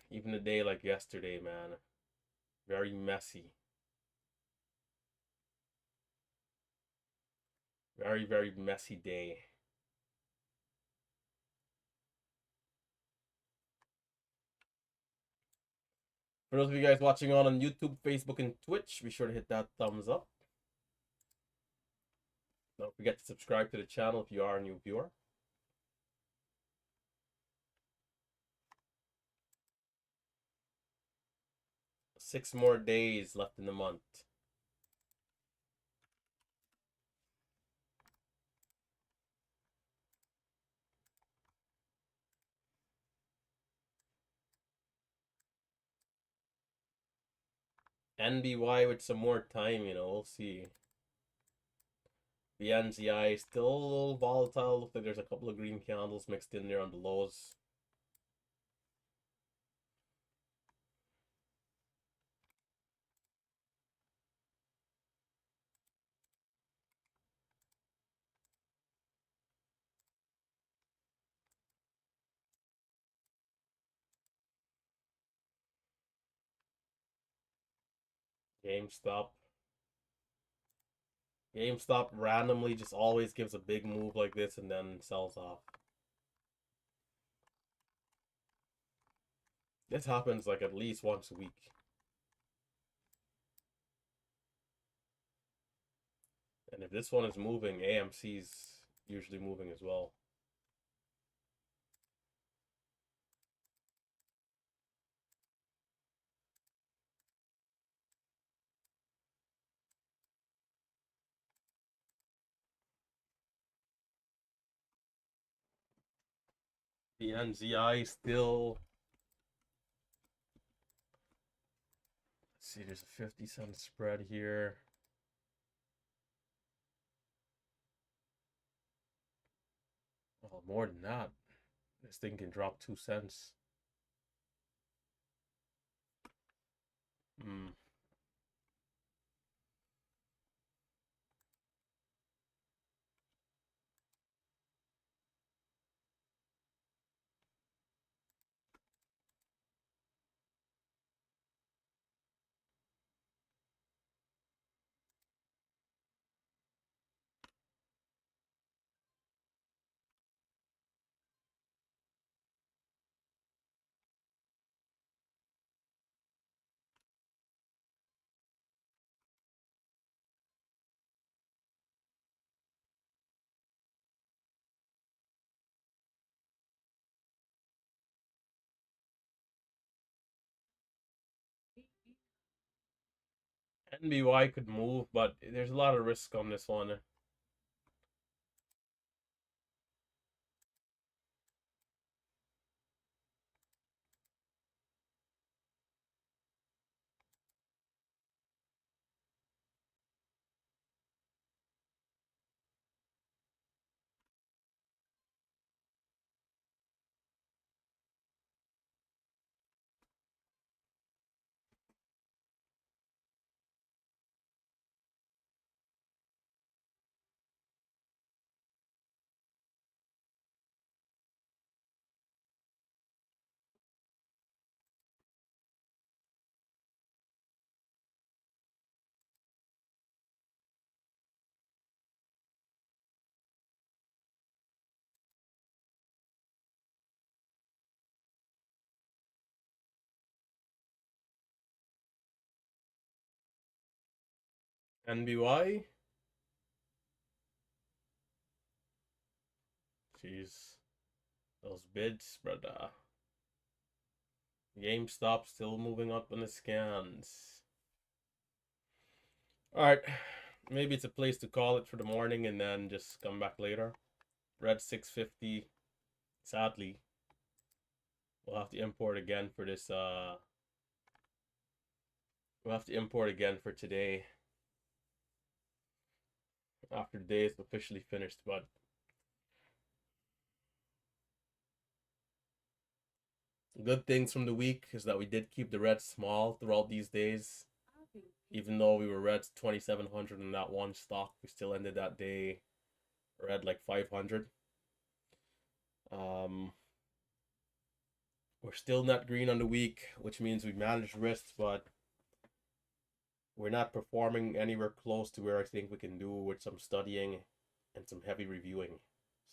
Even a day like yesterday, man, very messy. Very, very messy day. For those of you guys watching on YouTube, Facebook, and Twitch, be sure to hit that thumbs up. Don't forget to subscribe to the channel if you are a new viewer. 6 more days left in the month. NBY with some more time, we'll see. The NZI still a little volatile. Looks like there's a couple of green candles mixed in there on the lows. GameStop. GameStop randomly just always gives a big move like this and then sells off. This happens like at least once a week. And if this one is moving, AMC's usually moving as well. The NZI still. Let's see, there's a 50-cent spread here. Oh, more than that. This thing can drop 2 cents. Hmm. NBY could move, but there's a lot of risk on this one. NBY? Jeez. Those bids, brother. GameStop still moving up in the scans. Alright. Maybe it's a place to call it for the morning and then just come back later. Red 650. Sadly. We'll have to import again for this we'll have to import again for today. After the day is officially finished, but good things from the week is that we did keep the red small throughout these days. Even though we were red 2,700 in that one stock, we still ended that day red like 500. We're still net green on the week, which means we managed risks, but we're not performing anywhere close to where I think we can do with some studying and some heavy reviewing.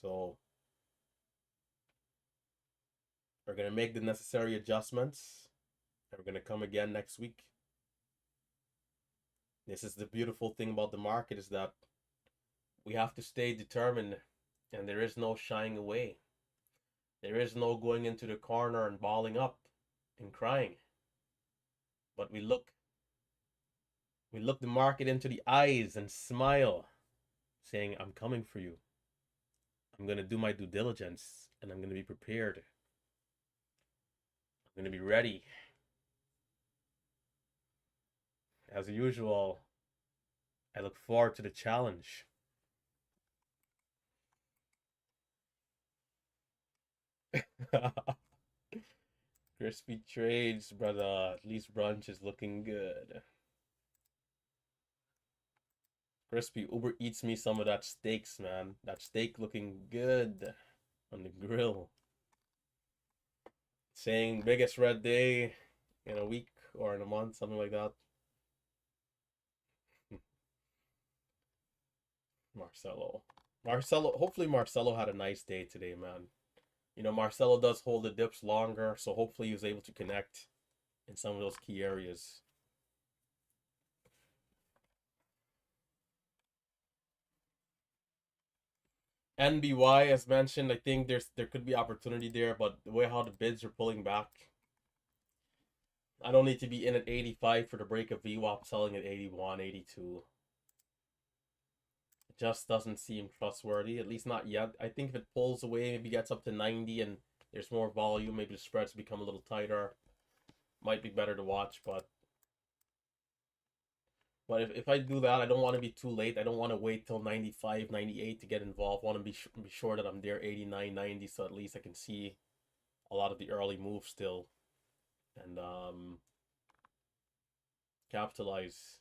So we're going to make the necessary adjustments and we're going to come again next week. This is the beautiful thing about the market, is that we have to stay determined and there is no shying away. There is no going into the corner and balling up and crying. But we look the market into the eyes and smile, saying, I'm coming for you. I'm going to do my due diligence and I'm going to be prepared. I'm going to be ready. As usual, I look forward to the challenge. Crispy trades, brother. At least brunch is looking good. Crispy, Uber eats me some of that steaks, man. That steak looking good on the grill. Saying biggest red day in a week or in a month, something like that. Marcelo, hopefully Marcelo had a nice day today, man. You know, Marcelo does hold the dips longer, so hopefully he was able to connect in some of those key areas. NBY, as mentioned, I think there could be opportunity there, but the way how the bids are pulling back, I don't need to be in at 85 for the break of VWAP selling at 81, 82. It just doesn't seem trustworthy, at least not yet. I think if it pulls away, maybe gets up to 90 and there's more volume, maybe the spreads become a little tighter. Might be better to watch, but if I do that, I don't want to be too late. I don't want to wait till 95, 98 to get involved. I want to be sure that I'm there 89, 90, so at least I can see a lot of the early moves still and capitalize.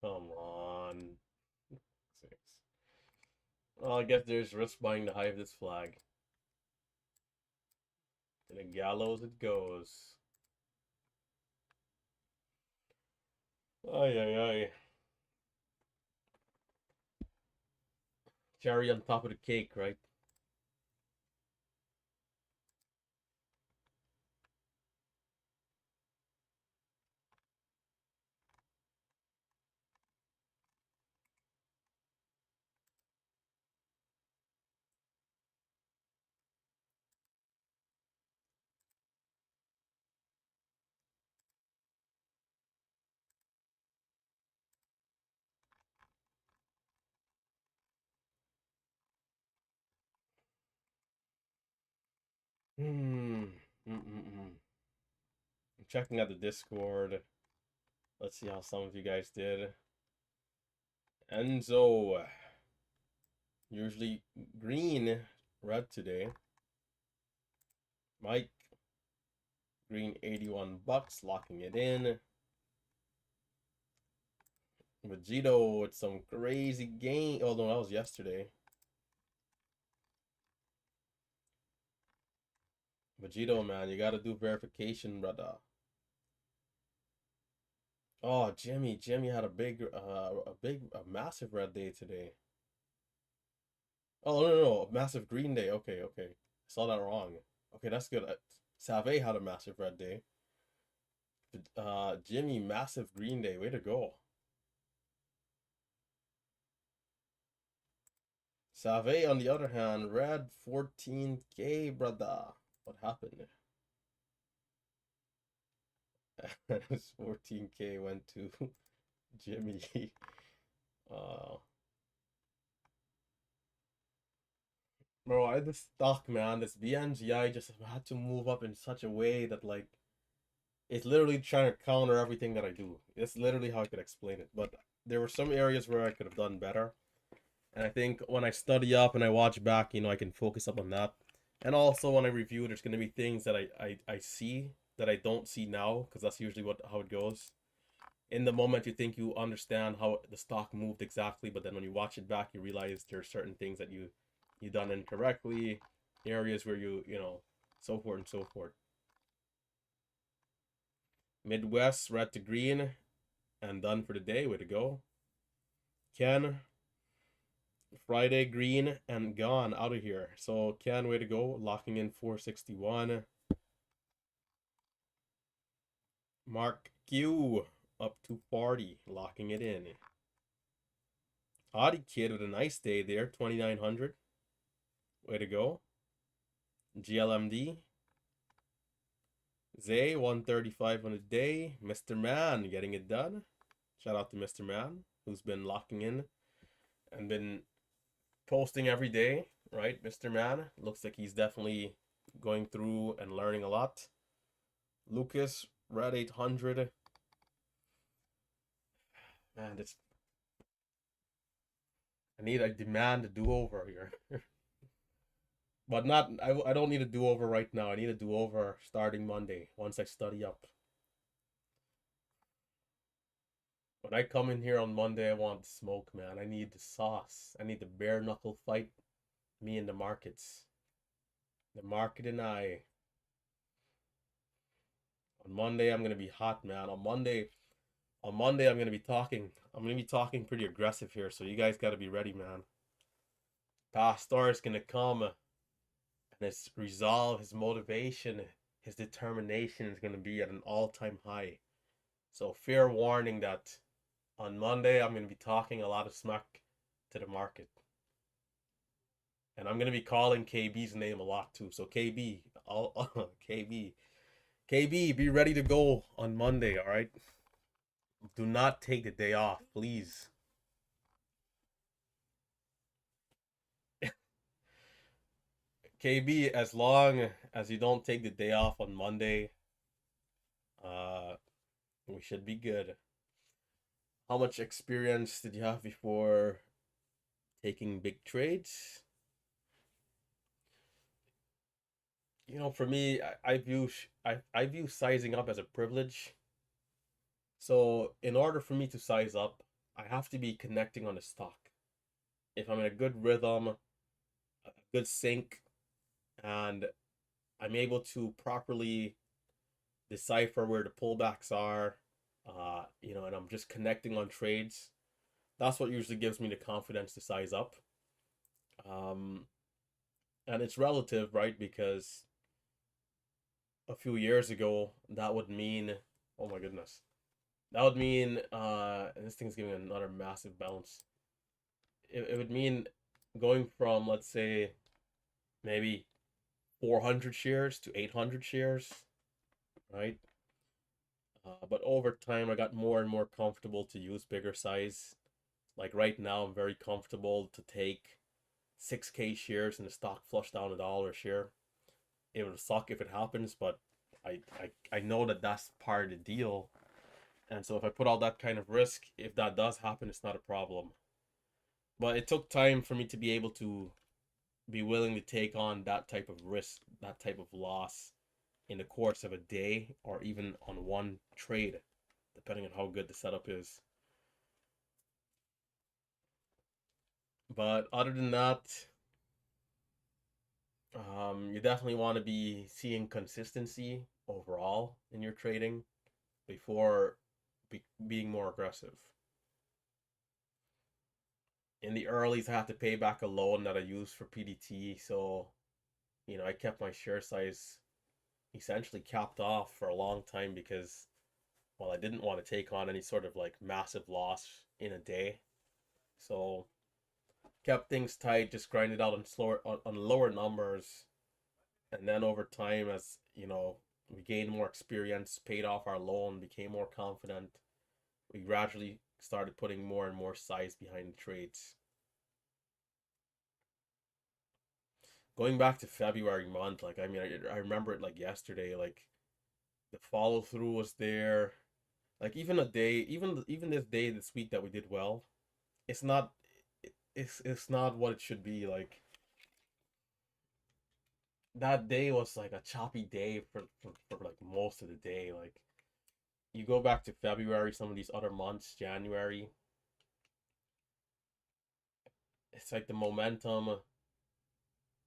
Come on. Six. Well, I guess there's risk buying to hide this flag. To the gallows it goes. Ay, ay, ay. Cherry on top of the cake, right? Hmm. Mm-mm-mm. I'm checking out the Discord. Let's see how some of you guys did. Enzo, usually green, red today. Mike, green 81 bucks, locking it in. Vegito with some crazy game. Oh no, that was yesterday. Vegito, man, you gotta do verification, brother. Oh, Jimmy had a massive red day today. Oh no, a massive green day. Okay, saw that wrong. Okay, that's good. Save had a massive red day. Jimmy, massive green day. Way to go. Save, on the other hand, red 14K, brother. What happened? This 14K went to Jimmy. Uh, bro, I just stuck, man. This BNGI just had to move up in such a way that, like, it's literally trying to counter everything that I do. It's literally how I could explain it. But there were some areas where I could have done better. And I think when I study up and I watch back, I can focus up on that. And also when I review, there's going to be things that I see that I don't see now, because that's usually how it goes. In the moment, you think you understand how the stock moved exactly, but then when you watch it back, you realize there are certain things that you done incorrectly, areas where so forth and so forth. Midwest, red to green, and done for the day. Way to go. Ken, Friday, green, and gone out of here. So Ken, way to go. Locking in 461. Mark Q, up to 40. Locking it in. Audi Kid with a nice day there. 2,900. Way to go. GLMD. Zay, 135 on a day. Mr. Man getting it done. Shout out to Mr. Man, who's been locking in and been posting every day, right? Mr. Man looks like he's definitely going through and learning a lot. Lucas, red 800. Man, this I demand a do-over here. But not I don't need a do-over right now. I need a do-over starting Monday once I study up. When I come in here on Monday, I want smoke, man. I need the sauce. I need the bare knuckle fight. Me and the markets. The market and I. On Monday, I'm gonna be hot, man. On Monday, I'm gonna be talking. I'm gonna be talking pretty aggressive here, so you guys gotta be ready, man. Pastor is gonna come, and his resolve, his motivation, his determination is gonna be at an all-time high. So fair warning that on Monday I'm gonna be talking a lot of smack to the market. And I'm gonna be calling KB's name a lot too. So KB, KB, be ready to go on Monday, all right? Do not take the day off, please. KB, as long as you don't take the day off on Monday, uh, we should be good. How much experience did you have before taking big trades? For me, I view sizing up as a privilege. So in order for me to size up, I have to be connecting on the stock. If I'm in a good rhythm, a good sync, and I'm able to properly decipher where the pullbacks are, and I'm just connecting on trades, that's what usually gives me the confidence to size up. Um, and it's relative, right? Because a few years ago, that would mean, oh my goodness, that would mean, and this thing's giving another massive bounce. It would mean going from, let's say, maybe 400 shares to 800 shares, right? But over time, I got more and more comfortable to use bigger size. Like right now, I'm very comfortable to take 6K shares and the stock flush down $1 a share. It would suck if it happens, but I know that that's part of the deal. And so if I put all that kind of risk, if that does happen, it's not a problem. But it took time for me to be able to be willing to take on that type of risk, that type of loss in the course of a day or even on one trade, depending on how good the setup is. But other than that, you definitely want to be seeing consistency overall in your trading before being more aggressive. In the earlys, I had to pay back a loan that I used for PDT, so I kept my share size essentially capped off for a long time because, well, I didn't want to take on any sort of like massive loss in a day. So kept things tight, just grinded out on slower on lower numbers, and then over time, as we gained more experience, paid off our loan, became more confident, we gradually started putting more and more size behind the trades. Going back to February month, like I remember it like yesterday, like the follow through was there. Like even a day, even this day, this week that we did well, it's not it's not what it should be. Like that day was like a choppy day for like most of the day. Like you go back to February, some of these other months, January, it's like the momentum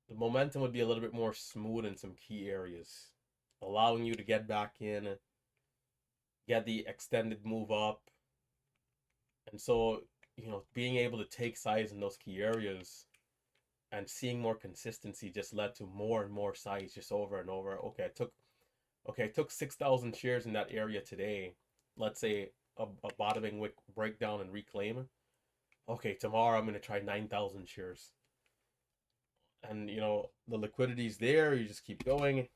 would be a little bit more smooth in some key areas, allowing you to get back in, get the extended move up. And so, being able to take size in those key areas and seeing more consistency just led to more and more size just over and over. Okay, I took 6,000 shares in that area today. Let's say a bottoming wick breakdown and reclaim. Okay, tomorrow I'm going to try 9,000 shares. And the liquidity's there, you just keep going.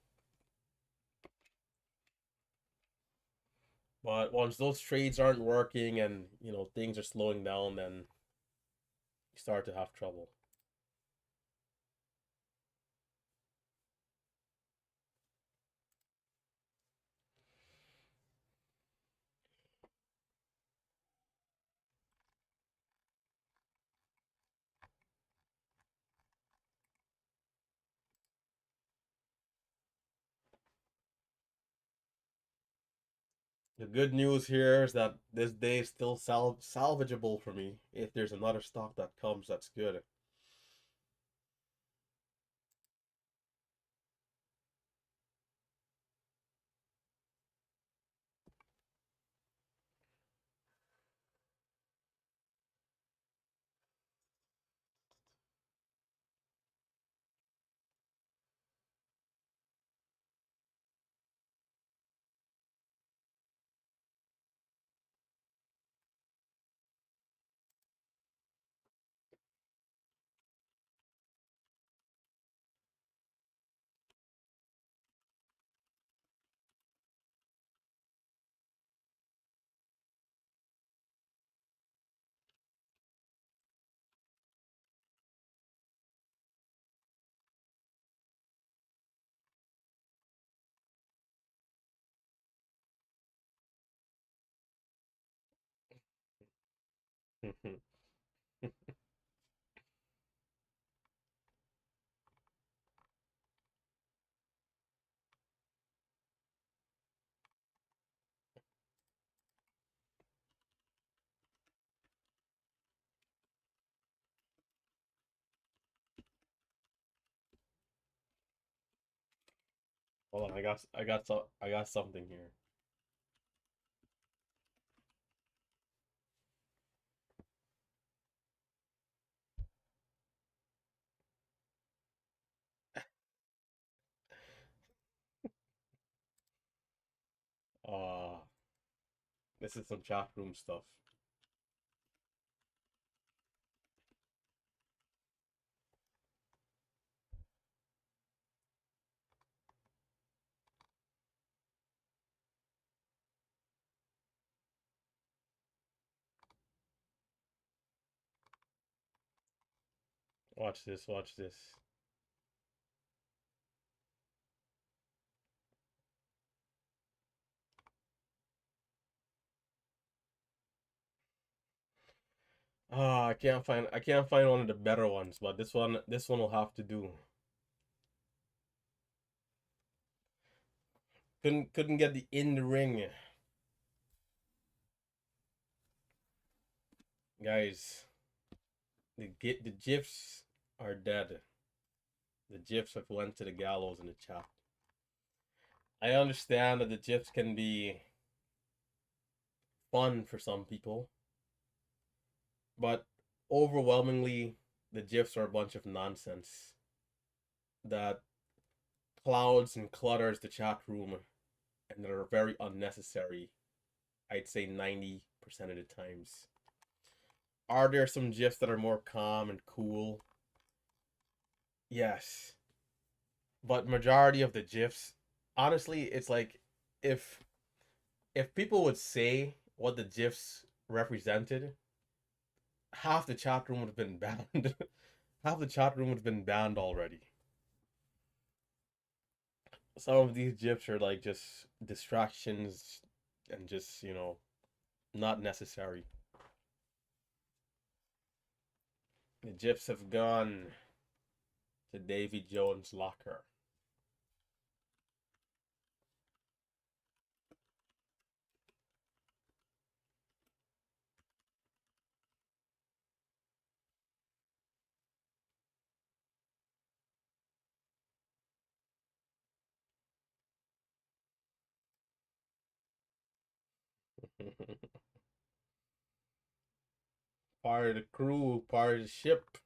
But once those trades aren't working and things are slowing down, then you start to have trouble. The good news here is that this day is still salvageable for me if there's another stock that comes that's good. Hold on, I got something here. Uh, this is some chat room stuff. Watch this, watch this. I can't find one of the better ones, but this one will have to do. Couldn't get the in the ring. Guys, the GIFs are dead. The GIFs have went to the gallows in the chat. I understand that the GIFs can be fun for some people, but overwhelmingly the GIFs are a bunch of nonsense that clouds and clutters the chat room and that are very unnecessary. I'd say 90% of the times. Are there some GIFs that are more calm and cool? Yes. But majority of the GIFs, honestly, it's like if if people would say what the GIFs represented, half the chat room would have been banned. Half the chat room would have been banned already. Some of these GIFs are like just distractions and just, not necessary. The GIFs have gone to Davy Jones' locker. Part of the crew, part of the ship.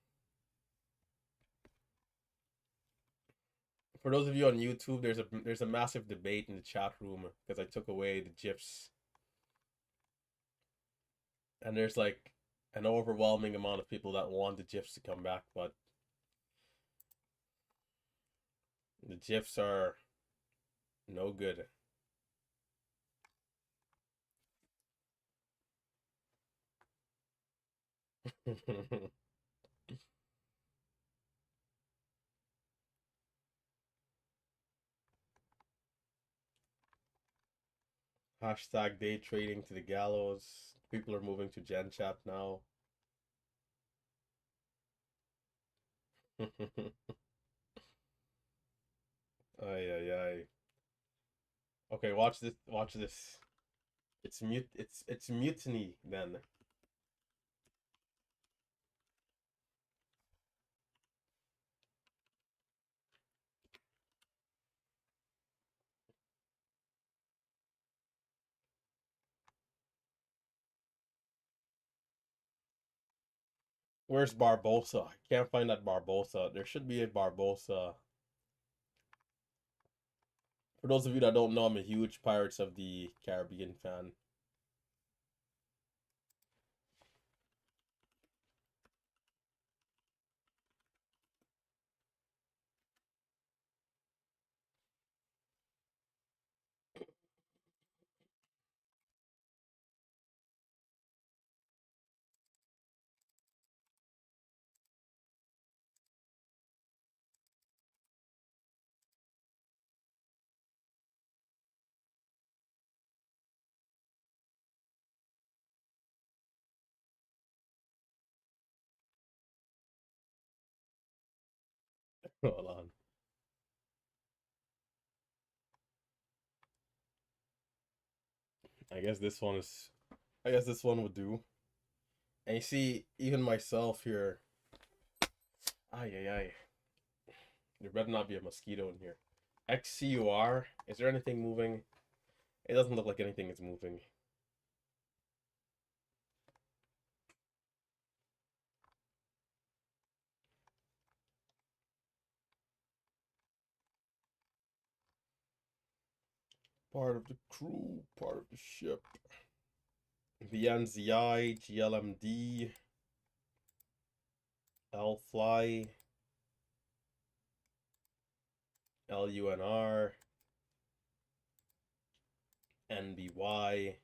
For those of you on YouTube, there's a massive debate in the chat room because I took away the GIFs, and there's like an overwhelming amount of people that want the GIFs to come back, but the GIFs are no good. Hashtag day trading to the gallows. People are moving to Gen Chat now. Ay ay ay. Okay, watch this. Watch this. It's mutiny then. Where's Barbosa? I can't find that Barbosa. There should be a Barbosa. For those of you that don't know, I'm a huge Pirates of the Caribbean fan. Hold on. I guess this one is. I guess this one would do. And you see, even myself here. Ay ay ay. There better not be a mosquito in here. XCUR. Is there anything moving? It doesn't look like anything is moving. Part of the crew, part of the ship. BNZI, GLMD, LFly, LUNR, NBY,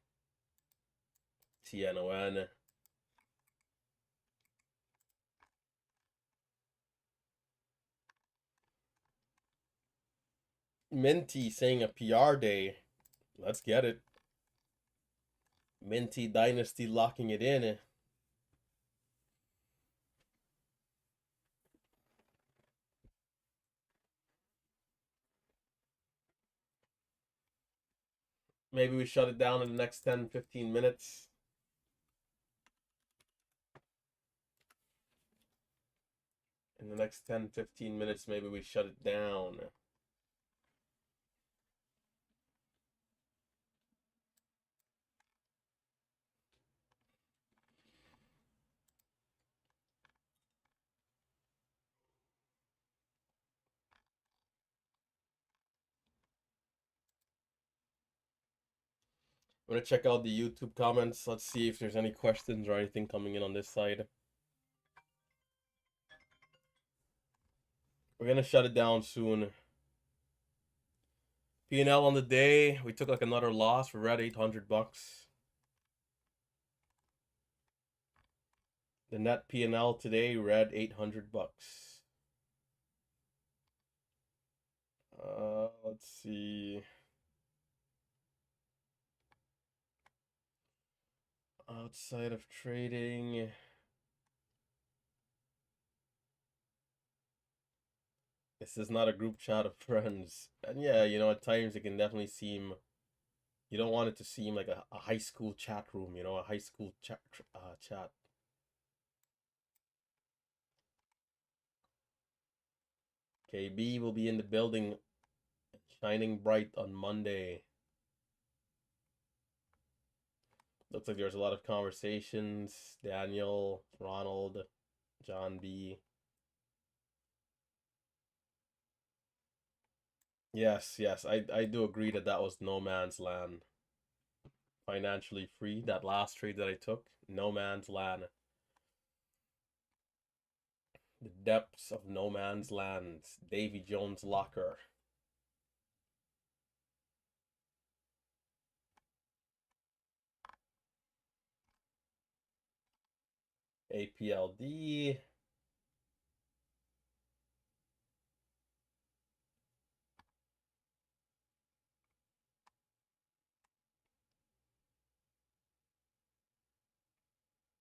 TNON. Minty saying a PR day. Let's get it. Minty Dynasty locking it in. Maybe we shut it down in the next 10-15 minutes. In the next 10-15 minutes, maybe we shut it down. I'm gonna check out the YouTube comments. Let's see if there's any questions or anything coming in on this side. We're gonna shut it down soon. P&L on the day, we took like another loss. We're at $800. The net P&L today, we're at $800. Let's see. Outside of trading, this is not a group chat of friends. And yeah, you know, at times it can definitely seem, you don't want it to seem like a high school chat room, you know, a high school chat. KB will be in the building, shining bright on Monday. Looks like there's a lot of conversations. Daniel, Ronald, John B. Yes, I do agree that that was no man's land. Financially free. That last trade that I took, no man's land. The depths of no man's land. Davy Jones locker. APLD.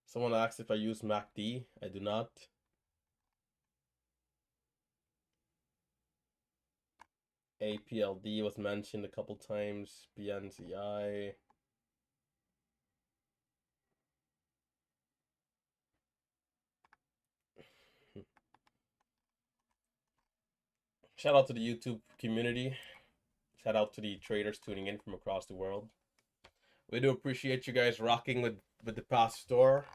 Someone asked if I use MACD. I do not. APLD was mentioned a couple times. BNZI. Shout out to the YouTube community. Shout out to the traders tuning in from across the world. We do appreciate you guys rocking with the past store.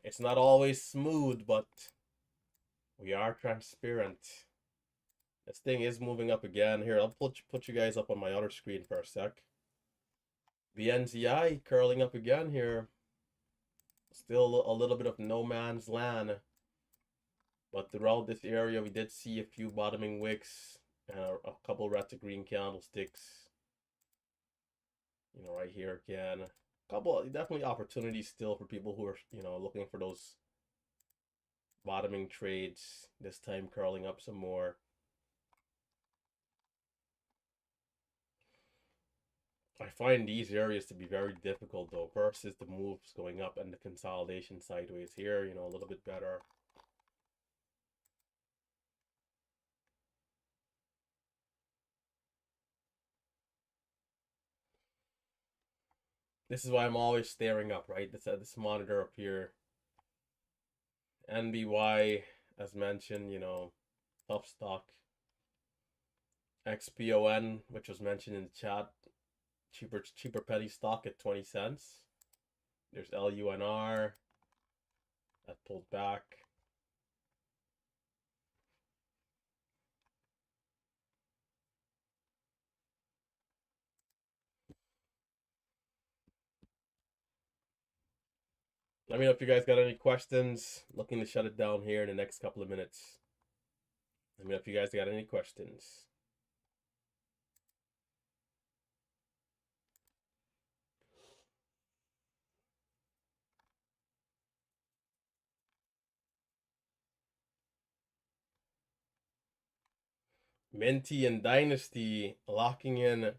It's not always smooth, but we are transparent. This thing is moving up again. Here, I'll put you guys up on my other screen for a sec. BNZI curling up again here. Still a little bit of no man's land. But throughout this area, we did see a few bottoming wicks and a couple red to green candlesticks. You know, right here again. Couple definitely opportunities still for people who are, you know, looking for those bottoming trades. This time curling up some more. I find these areas to be very difficult though, versus the moves going up and the consolidation sideways here, you know, a little bit better. This is why I'm always staring up, right? This monitor up here. NBY, as mentioned, you know, tough stock. XPON, which was mentioned in the chat, cheaper penny stock at 20 cents. There's LUNR that pulled back. Let me know if you guys got any questions. Looking to shut it down here in the next couple of minutes. Let me know if you guys got any questions. Minty and Dynasty locking in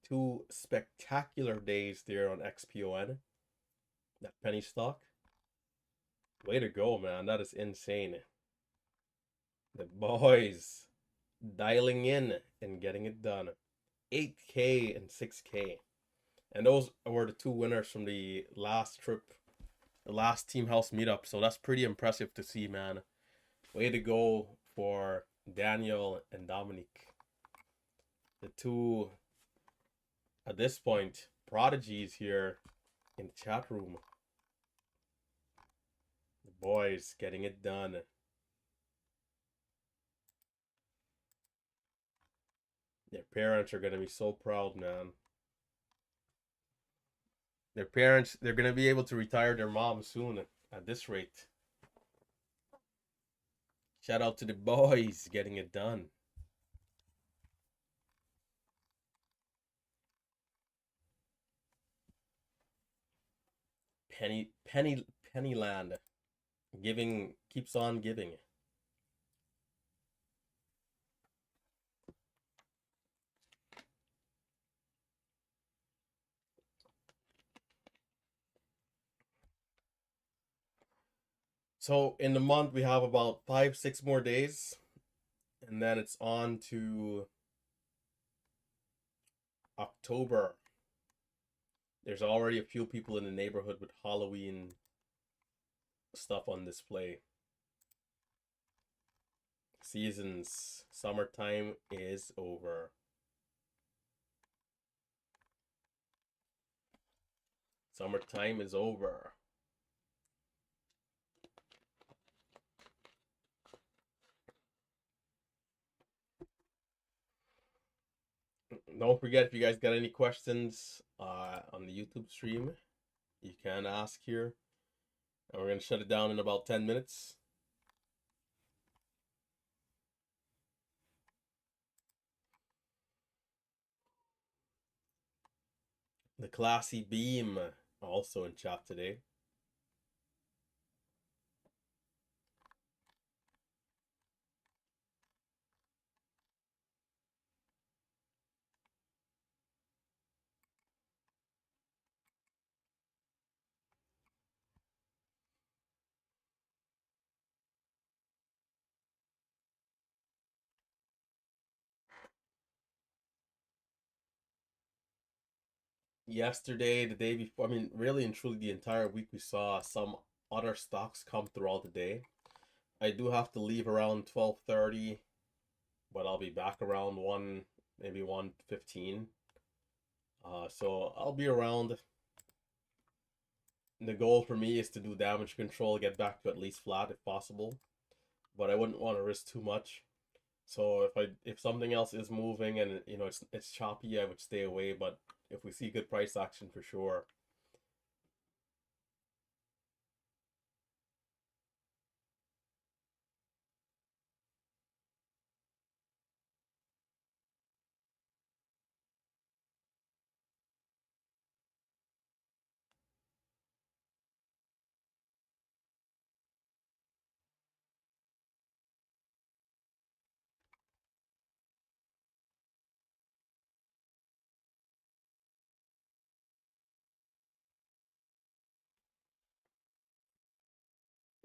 2 spectacular days there on XPON. That penny stock. Way to go, man. That is insane. The boys dialing in and getting it done. 8K and 6K. And those were the 2 winners from the last trip, the last Team House meetup. So that's pretty impressive to see, man. Way to go for Daniel and Dominic. The 2, at this point, prodigies here in the chat room. The boys getting it done. Their parents are going to be so proud, man. Their parents, they're going to be able to retire their mom soon at this rate. Shout out to the boys getting it done. Pennyland. Giving keeps on giving. So in the month we have about 5-6 more days, and then it's on to October. There's already a few people in the neighborhood with Halloween stuff on display. Seasons, summertime is over. Summertime is over. Don't forget, if you guys got any questions on the YouTube stream, you can ask here. And we're going to shut it down in about 10 minutes. The Classy Beam also in chat today. Yesterday, the day before, I mean, really and truly the entire week, we saw some other stocks come throughout the day. I do have to leave around 12:30, but I'll be back around 1, maybe 1:15. So I'll be around. The goal for me is to do damage control, get back to at least flat if possible, but I wouldn't want to risk too much. So if something else is moving and you know it's choppy, I would stay away. But if we see good price action, for sure.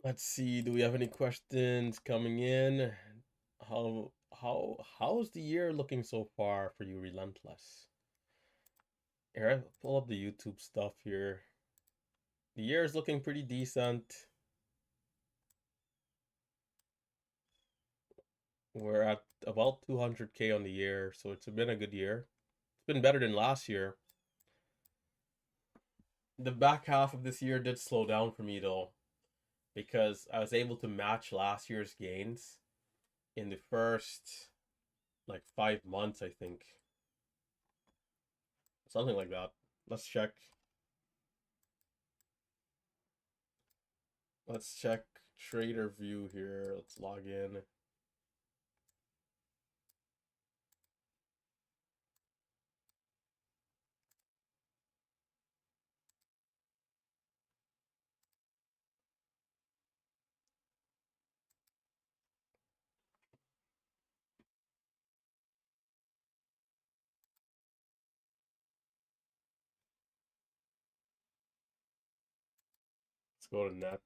Let's see. Do we have any questions coming in? How's the year looking so far for you, Relentless? Here, I pull up the YouTube stuff here. The year is looking pretty decent. We're at about 200K on the year, so it's been a good year. It's been better than last year. The back half of this year did slow down for me though, because I was able to match last year's gains in the first like 5 months, I think. Something like that. Let's check. Let's check trader view here. Let's log in. Let's go to net.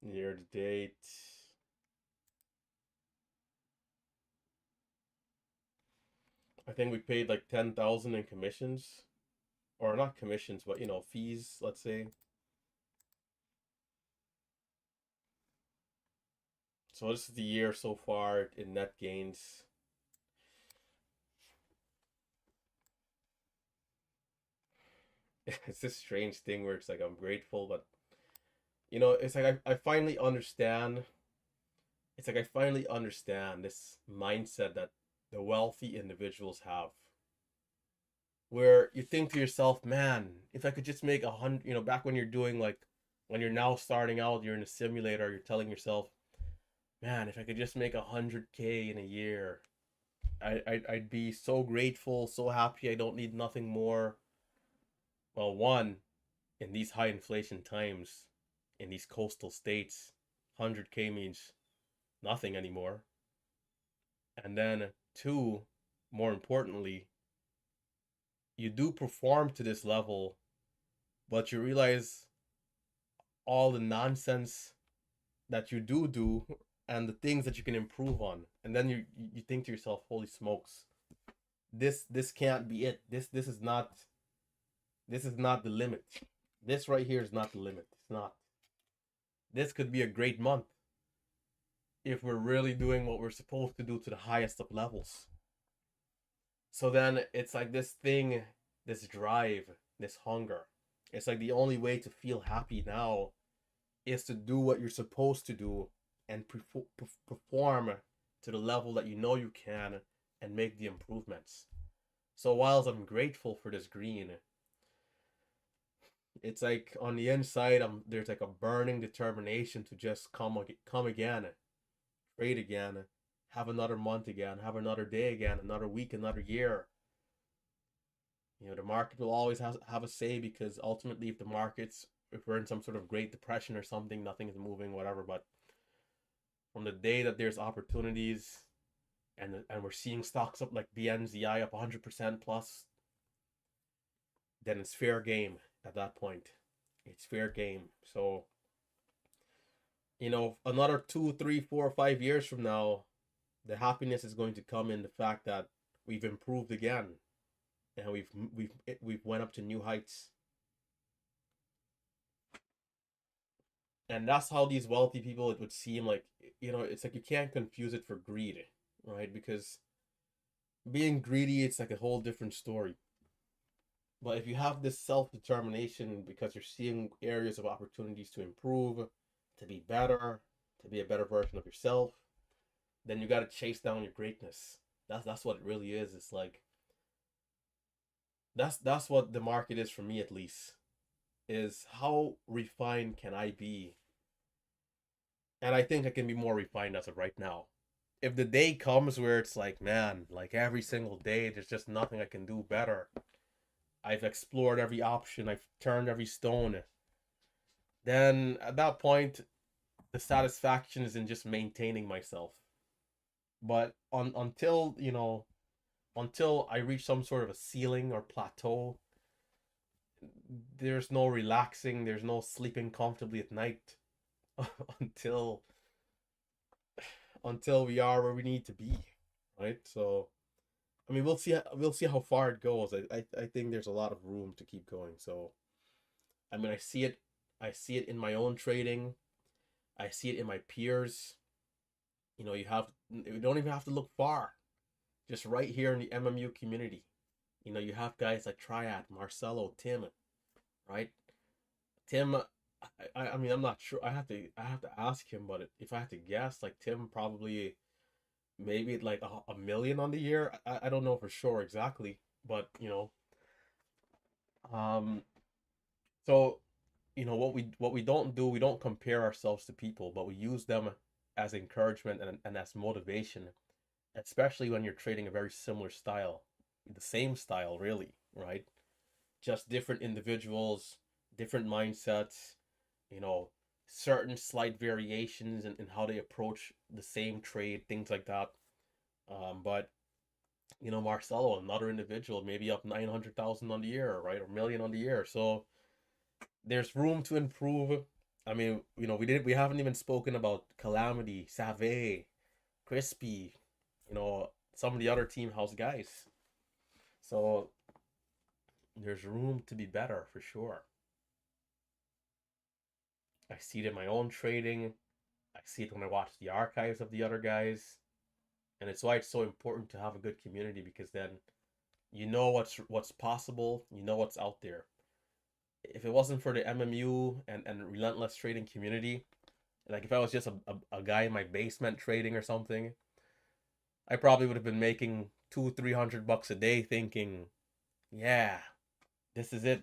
Year to date. I think we paid like 10,000 in commissions. Or not commissions, but fees, let's say. So this is the year so far in net gains. It's this strange thing where it's like I'm grateful, but it's like I finally understand. It's like I finally understand this mindset that the wealthy individuals have, where you think to yourself, man, if I could just make 100, back when you're doing like, when you're now starting out, you're in a simulator, you're telling yourself, man, if I could just make 100K in a year, I'd be so grateful, so happy. I don't need nothing more. Well, one, in these high inflation times, in these coastal states, 100K means nothing anymore. And then two, more importantly, you do perform to this level, but you realize all the nonsense that you do and the things that you can improve on. And then you think to yourself, holy smokes, this can't be it. This is not the limit. This right here is not the limit. It's not. This could be a great month if we're really doing what we're supposed to do to the highest of levels. So then it's like this thing, this drive, this hunger. It's like the only way to feel happy now is to do what you're supposed to do and perform to the level that you know you can and make the improvements. So whilst I'm grateful for this green, it's like on the inside, there's like a burning determination to just come again, trade again, have another month again, have another day again, another week, another year. The market will always have a say, because ultimately, if we're in some sort of Great Depression or something, nothing is moving, whatever. But from the day that there's opportunities, and we're seeing stocks up like BNZI up 100% plus, then it's fair game at that point. It's fair game. So, another 2, 3, 4, 5 years from now, the happiness is going to come in the fact that we've improved again, and we've went up to new heights. And that's how these wealthy people, it would seem like, it's like you can't confuse it for greed, right? Because being greedy, it's like a whole different story. But if you have this self-determination because you're seeing areas of opportunities to improve, to be better, to be a better version of yourself, then you got to chase down your greatness. That's what it really is. It's like that's what the market is for me, at least. Is how refined can I be? And I think I can be more refined as of right now. If the day comes where it's like, man, like every single day, there's just nothing I can do better. I've explored every option, I've turned every stone. Then at that point, the satisfaction is in just maintaining myself. But until I reach some sort of a ceiling or plateau, there's no relaxing, there's no sleeping comfortably at night until we are where we need to be, right? So I mean, we'll see how far it goes. I think there's a lot of room to keep going. So I mean, I see it in my own trading. I see it in my peers. You don't even have to look far. Just right here in the MMU community. You have guys like Triad, Marcelo, Tim, right? Tim, I mean, I'm not sure. I have to ask him, but if I had to guess, like Tim probably maybe like a million on the year. I don't know for sure exactly, but um, so what we don't do, we don't compare ourselves to people, but we use them as encouragement and as motivation, especially when you're trading a very similar style, the same style, really, right? Just different individuals, different mindsets, you know, certain slight variations in how they approach the same trade, things like that. But Marcelo, another individual, maybe up 900,000 on the year, right, or million on the year. So there's room to improve. I mean, we haven't even spoken about Calamity, Save, Crispy, some of the other team house guys. So there's room to be better for sure. I see it in my own trading. I see it when I watch the archives of the other guys. And it's why it's so important to have a good community, because then you know what's possible, you know what's out there. If it wasn't for the MMU and Relentless trading community, like if I was just a guy in my basement trading or something, I probably would have been making 200-300 bucks a day thinking, yeah, this is it.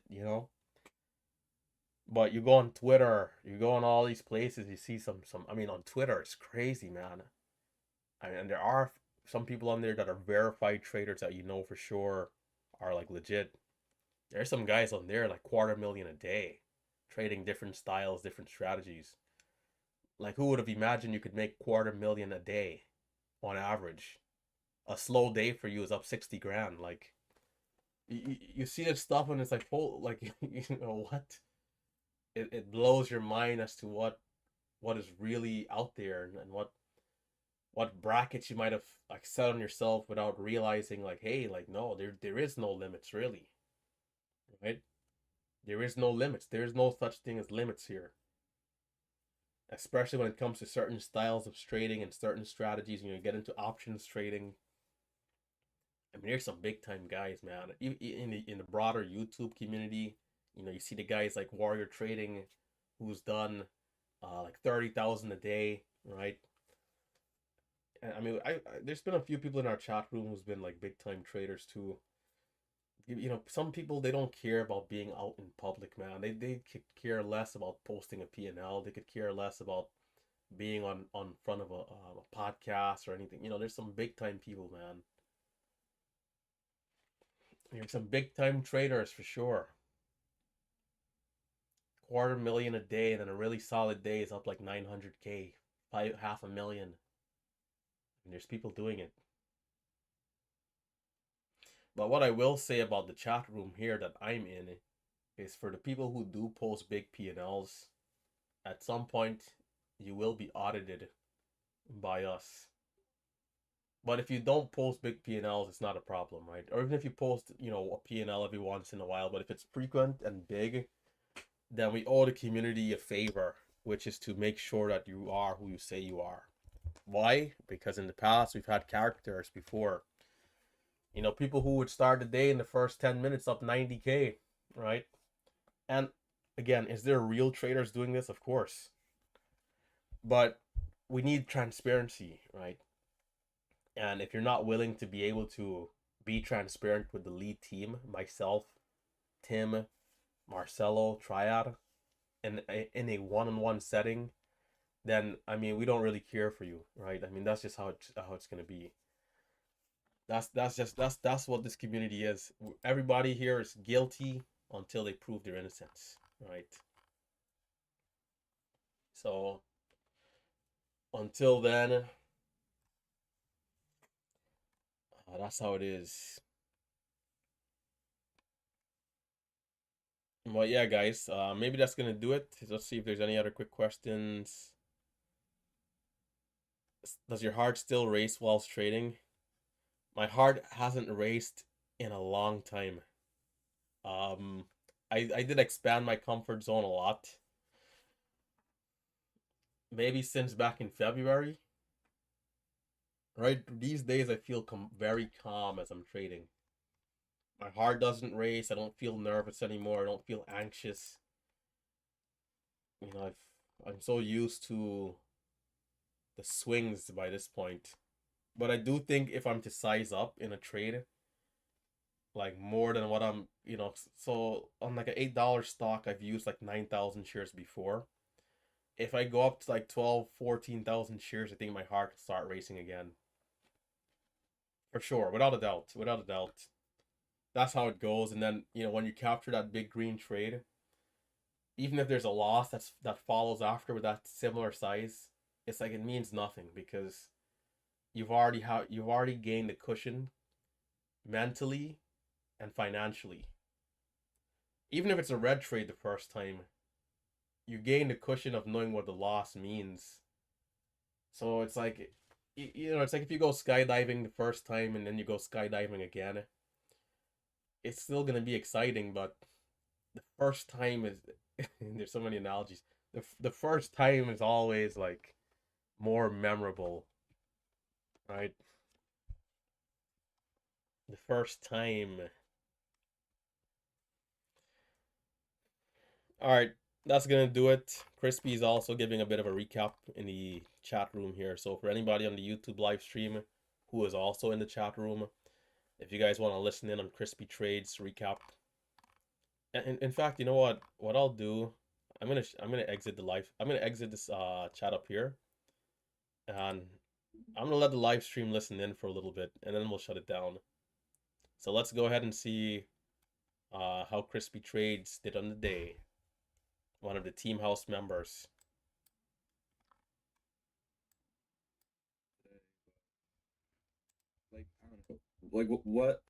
But you go on Twitter, you go on all these places, you see some. I mean, on Twitter, it's crazy, man. I mean, and there are some people on there that are verified traders that you know for sure are like legit. There's some guys on there like 250,000 a day, trading different styles, different strategies. Like, who would have imagined you could make 250,000 a day on average? A slow day for you is up 60 grand. Like, you see this stuff and it's like, oh, like, what? It blows your mind as to what is really out there, and what brackets you might have like set on yourself without realizing, like, hey, like, no, there is no limits, really, right? There is no limits. There is no such thing as limits here, especially when it comes to certain styles of trading and certain strategies. Get into options trading. I mean, there's some big time guys, man. In the broader YouTube community, you see the guys like Warrior Trading, who's done like 30,000 a day, right? And I mean, there's been a few people in our chat room who's been like big time traders too. Some people, they don't care about being out in public, man. They could care less about posting a P&L. They could care less about being on front of a podcast or anything. There's some big time people, man. There's some big time traders for sure. 250,000 a day, and then a really solid day is up like 900K, half a million. And there's people doing it. But what I will say about the chat room here that I'm in is, for the people who do post big P&Ls, at some point you will be audited by us. But if you don't post big P&Ls, it's not a problem, right? Or even if you post, a P&L every once in a while, but if it's frequent and big, then we owe the community a favor, which is to make sure that you are who you say you are. Why? Because in the past, we've had characters before. People who would start the day in the first 10 minutes up 90K, right? And again, is there real traders doing this? Of course. But we need transparency, right? And if you're not willing to be able to be transparent with the lead team, myself, Tim, Marcelo, Triad, in a one-on-one setting, then I mean, we don't really care for you, right? I mean, that's just how it's gonna be. That's what this community is. Everybody here is guilty until they prove their innocence, right? So until then, that's how it is. Well, yeah, guys, maybe that's gonna do it. Let's see if there's any other quick questions. Does your heart still race whilst trading? My heart hasn't raced in a long time. I did expand my comfort zone a lot. maybe since back in February. Right, these days I feel very calm as I'm trading. My heart doesn't race. I don't feel nervous anymore. I don't feel anxious. You know, I'm so used to the swings by this point. But I do think if I'm to size up in a trade, like more than what I'm, so on like an $8 stock, I've used like 9,000 shares before. If I go up to like 12, 14,000 shares, I think my heart will start racing again. For sure, without a doubt, without a doubt. That's how it goes. And then, when you capture that big green trade, even if there's a loss that follows after with that similar size, it's like it means nothing because you've already gained the cushion mentally and financially. Even if it's a red trade the first time, you gain the cushion of knowing what the loss means. So it's like, it's like if you go skydiving the first time and then you go skydiving again, it's still gonna be exciting, but the first time is there's so many analogies. The first time is always like more memorable, right? The first time. All right, that's gonna do it. Crispy is also giving a bit of a recap in the chat room here. So for anybody on the YouTube live stream who is also in the chat room, if you guys want to listen in on Crispy Trades recap, and in fact, you know what? What I'll do, I'm gonna exit the live. I'm gonna exit this chat up here, and I'm gonna let the live stream listen in for a little bit, and then we'll shut it down. So let's go ahead and see how Crispy Trades did on the day. One of the Team House members. Like, I don't know. Like what?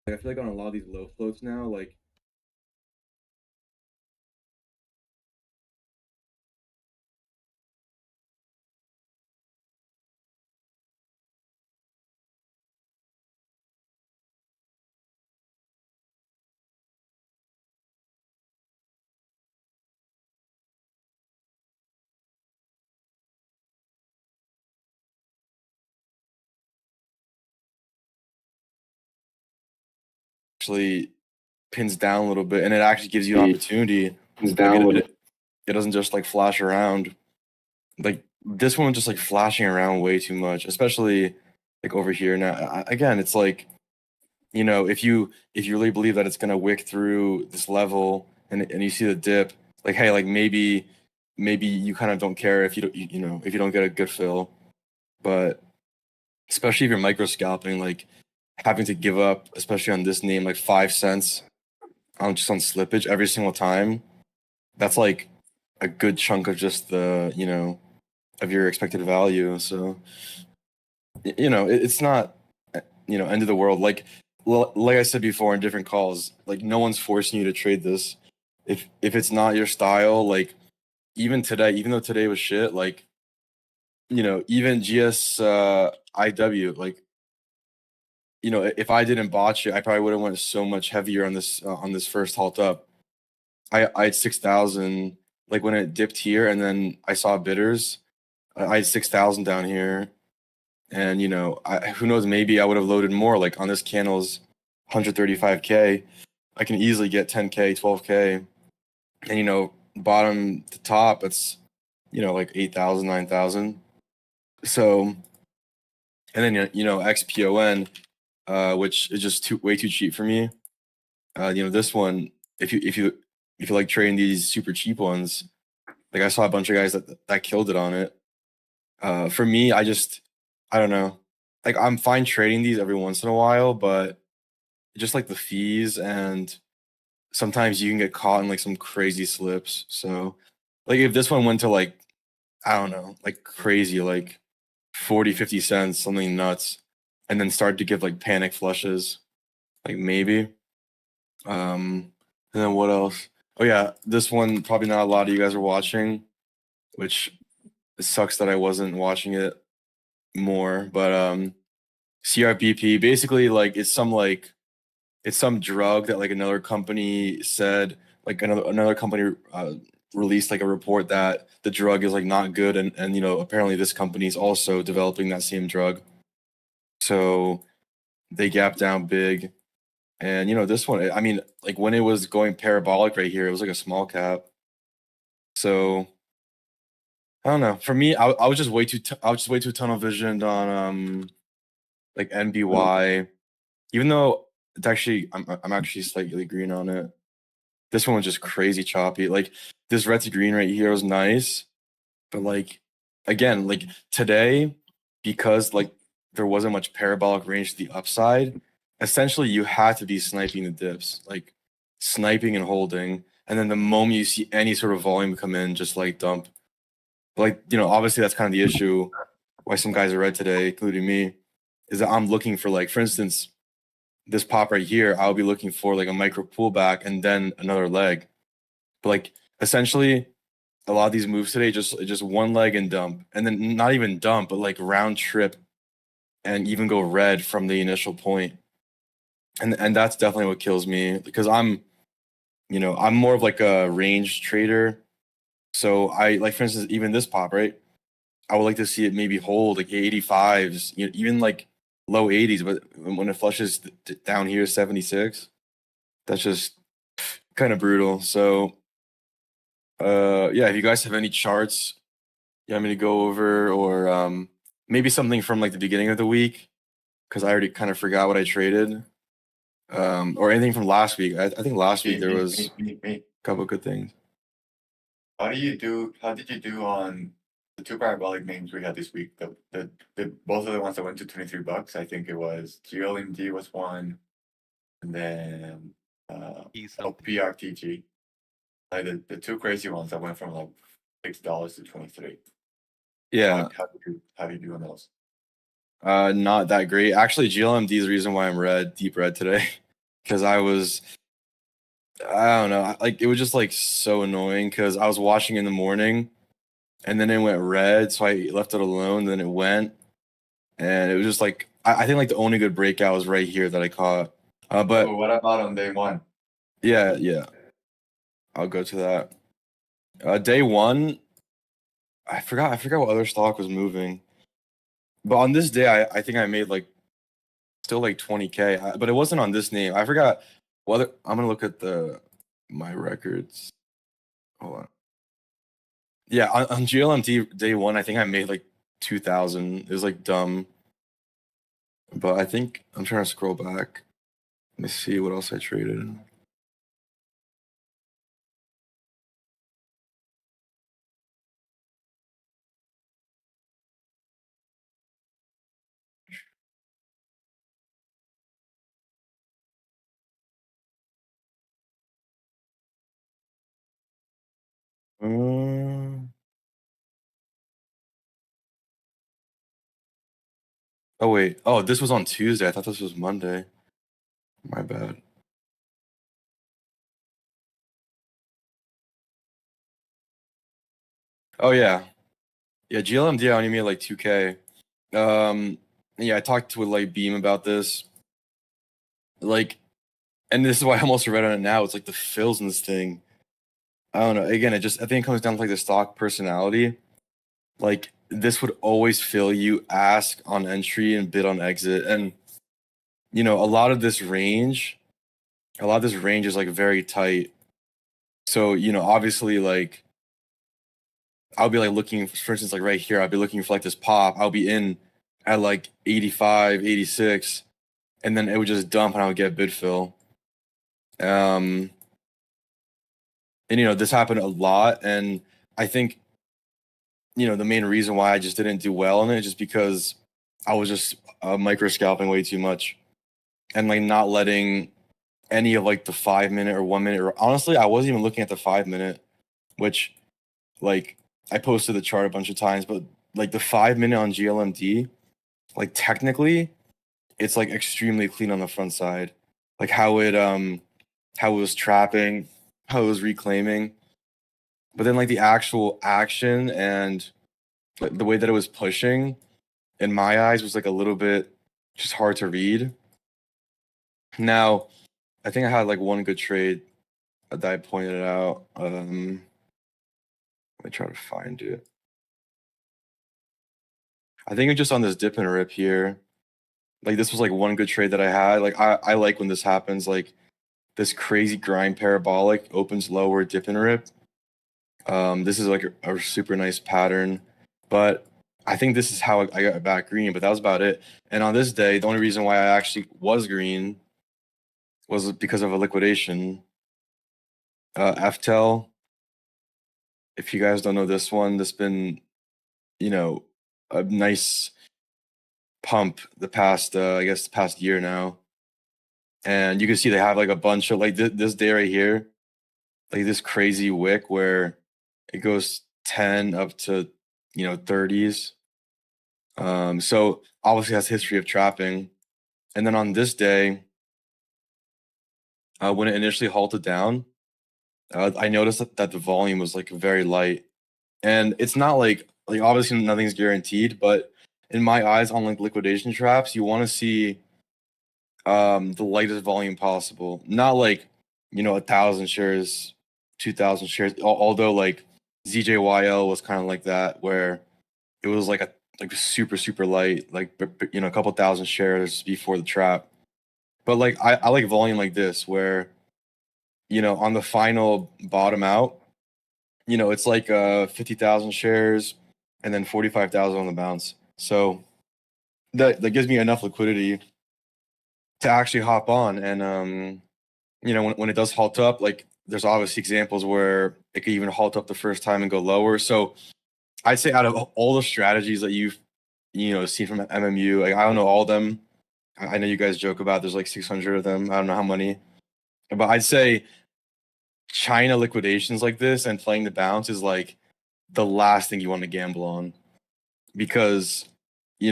Like, I feel like on a lot of these low floats now, like actually pins down a little bit, and it actually gives you an opportunity. It doesn't just like flash around. Like this one was just like flashing around way too much, especially like over here. Now, again, it's like if you really believe that it's gonna wick through this level, and you see the dip, like hey, like maybe you kind of don't care if you don't if you don't get a good fill, but especially if you're micro scalping, like having to give up, especially on this name, like 5 cents on just on slippage every single time. That's like a good chunk of just the of your expected value. So it's not end of the world. Like I said before in different calls, like no one's forcing you to trade this. If it's not your style, like even today, even though today was shit, like even GS IW, like if I didn't botch it, I probably would have went so much heavier on this first halt up. I had 6,000 like when it dipped here, and then I saw bidders. I had 6,000 down here, and who knows? Maybe I would have loaded more. Like on this candle's 135K, I can easily get 10K, 12K, and bottom to top, it's like 8,000, 9,000. So, and then XPON, which is just way too cheap for me. This one, if you like trading these super cheap ones, like I saw a bunch of guys that killed it on it. For me, I don't know. Like I'm fine trading these every once in a while, but just like the fees, and sometimes you can get caught in like some crazy slips. So like if this one went to like I don't know, like crazy, like 40, 50 cents, something nuts, and then started to give like panic flushes, like maybe. And then what else? Oh yeah, this one probably not a lot of you guys are watching, which it sucks that I wasn't watching it more. But CRBP basically like it's some like it's some drug that like another company said, like another company released like a report that the drug is like not good, and you know, apparently this company is also developing that same drug. So they gapped down big. And you know, this one, I mean, like when it was going parabolic right here, it was like a small cap. So I don't know. For me, I was just way too I was just way too tunnel visioned on like NBY. Even though it's actually I'm actually slightly green on it. This one was just crazy choppy. Like this red to green right here was nice, but like again, like today, because like there wasn't much parabolic range to the upside, essentially you had to be sniping the dips, like sniping and holding. And then the moment you see any sort of volume come in, just like dump. Like, you know, obviously that's kind of the issue why some guys are red today, including me, is that I'm looking for, like, for instance, this pop right here, I'll be looking for like a micro pullback and then another leg. But like essentially a lot of these moves today just one leg and dump, and then not even dump, but like round trip and even go red from the initial point. And that's definitely what kills me, because I'm, you know, I'm more of like a range trader. So I, like, for instance, even this pop, right? I would like to see it maybe hold like 85s, you know, even like low 80s, but when it flushes down here 76, that's just kind of brutal. So yeah, if you guys have any charts you want me to go over, or maybe something from like the beginning of the week, because I already kind of forgot what I traded, or anything from last week. I think last week there was a couple of good things. How did you do on the two parabolic names we had this week? The both of the ones that went to $23. I think it was GLMD was one, and then PRTG. Like the two crazy ones that went from like $6 to 23. Yeah, How do you do on those? not that great. Actually, GLMD is the reason why I'm red, deep red today, because I don't know, like it was just like so annoying because I was watching in the morning and then it went red, so I left it alone. Then it went, and it was just like I think like the only good breakout was right here that I caught. But what about on day one? yeah, I'll go to that. Day one, I forgot what other stock was moving, but on this day I think I made like still like 20K, but it wasn't on this name. I forgot what I'm gonna look at my records. Hold on. Yeah, on GLMT day one, I think I made like 2,000. It was like dumb, but I think I'm trying to scroll back. Let me see what else I traded. Um, oh wait. Oh, this was on Tuesday. I thought this was Monday. My bad. Oh yeah. Yeah, GLMD I only made like 2K. Yeah, I talked with like Beam about this. Like, and this is why I'm also red on it now. It's like the fills in this thing. I don't know. Again, I think it comes down to like the stock personality. Like this would always fill you ask on entry and bid on exit. And you know, a lot of this range is like very tight. So, you know, obviously like I'll be like looking, for instance, like right here, I'll be looking for like this pop. I'll be in at like 85, 86, and then it would just dump and I would get bid fill. And you know, this happened a lot. And I think, you know, the main reason why I just didn't do well in it is just because I was just micro scalping way too much and like not letting any of like the 5 minute or 1 minute, or honestly, I wasn't even looking at the 5 minute, which like I posted the chart a bunch of times, but like the 5 minute on GLMD, like technically it's like extremely clean on the front side. Like how it was trapping, how it was reclaiming. But then like the actual action and like, the way that it was pushing, in my eyes, was like a little bit just hard to read. Now, I think I had like one good trade that I pointed out. Let me try to find it. I think it's just on this dip and rip here. Like this was like one good trade that I had. Like I like when this happens. Like this crazy grind parabolic opens lower dip and rip. This is like a super nice pattern, but I think this is how I got back green. But that was about it. And on this day, the only reason why I actually was green was because of a liquidation. FTEL. If you guys don't know this one, this been, you know, a nice pump the past, I guess, the past year now. And you can see they have like a bunch of like this day right here, like this crazy wick where it goes 10 up to 30s. So obviously has history of trapping. And then on this day, when it initially halted down, I noticed that the volume was like very light. And it's not like obviously nothing's guaranteed, but in my eyes on like liquidation traps, you want to see the lightest volume possible. Not like 1,000 shares, 2,000 shares. Although like ZJYL was kind of like that, where it was like a super light, like a couple thousand shares before the trap. But like I like volume like this, where on the final bottom out, it's like 50,000 shares and then 45,000 on the bounce. So that gives me enough liquidity to actually hop on. And when it does halt up, like there's obviously examples where it could even halt up the first time and go lower. So I'd say out of all the strategies that you've seen from MMU, like I don't know all of them. I know you guys joke about there's like 600 of them. I don't know how many, but I'd say China liquidations like this and playing the bounce is like the last thing you want to gamble on, because they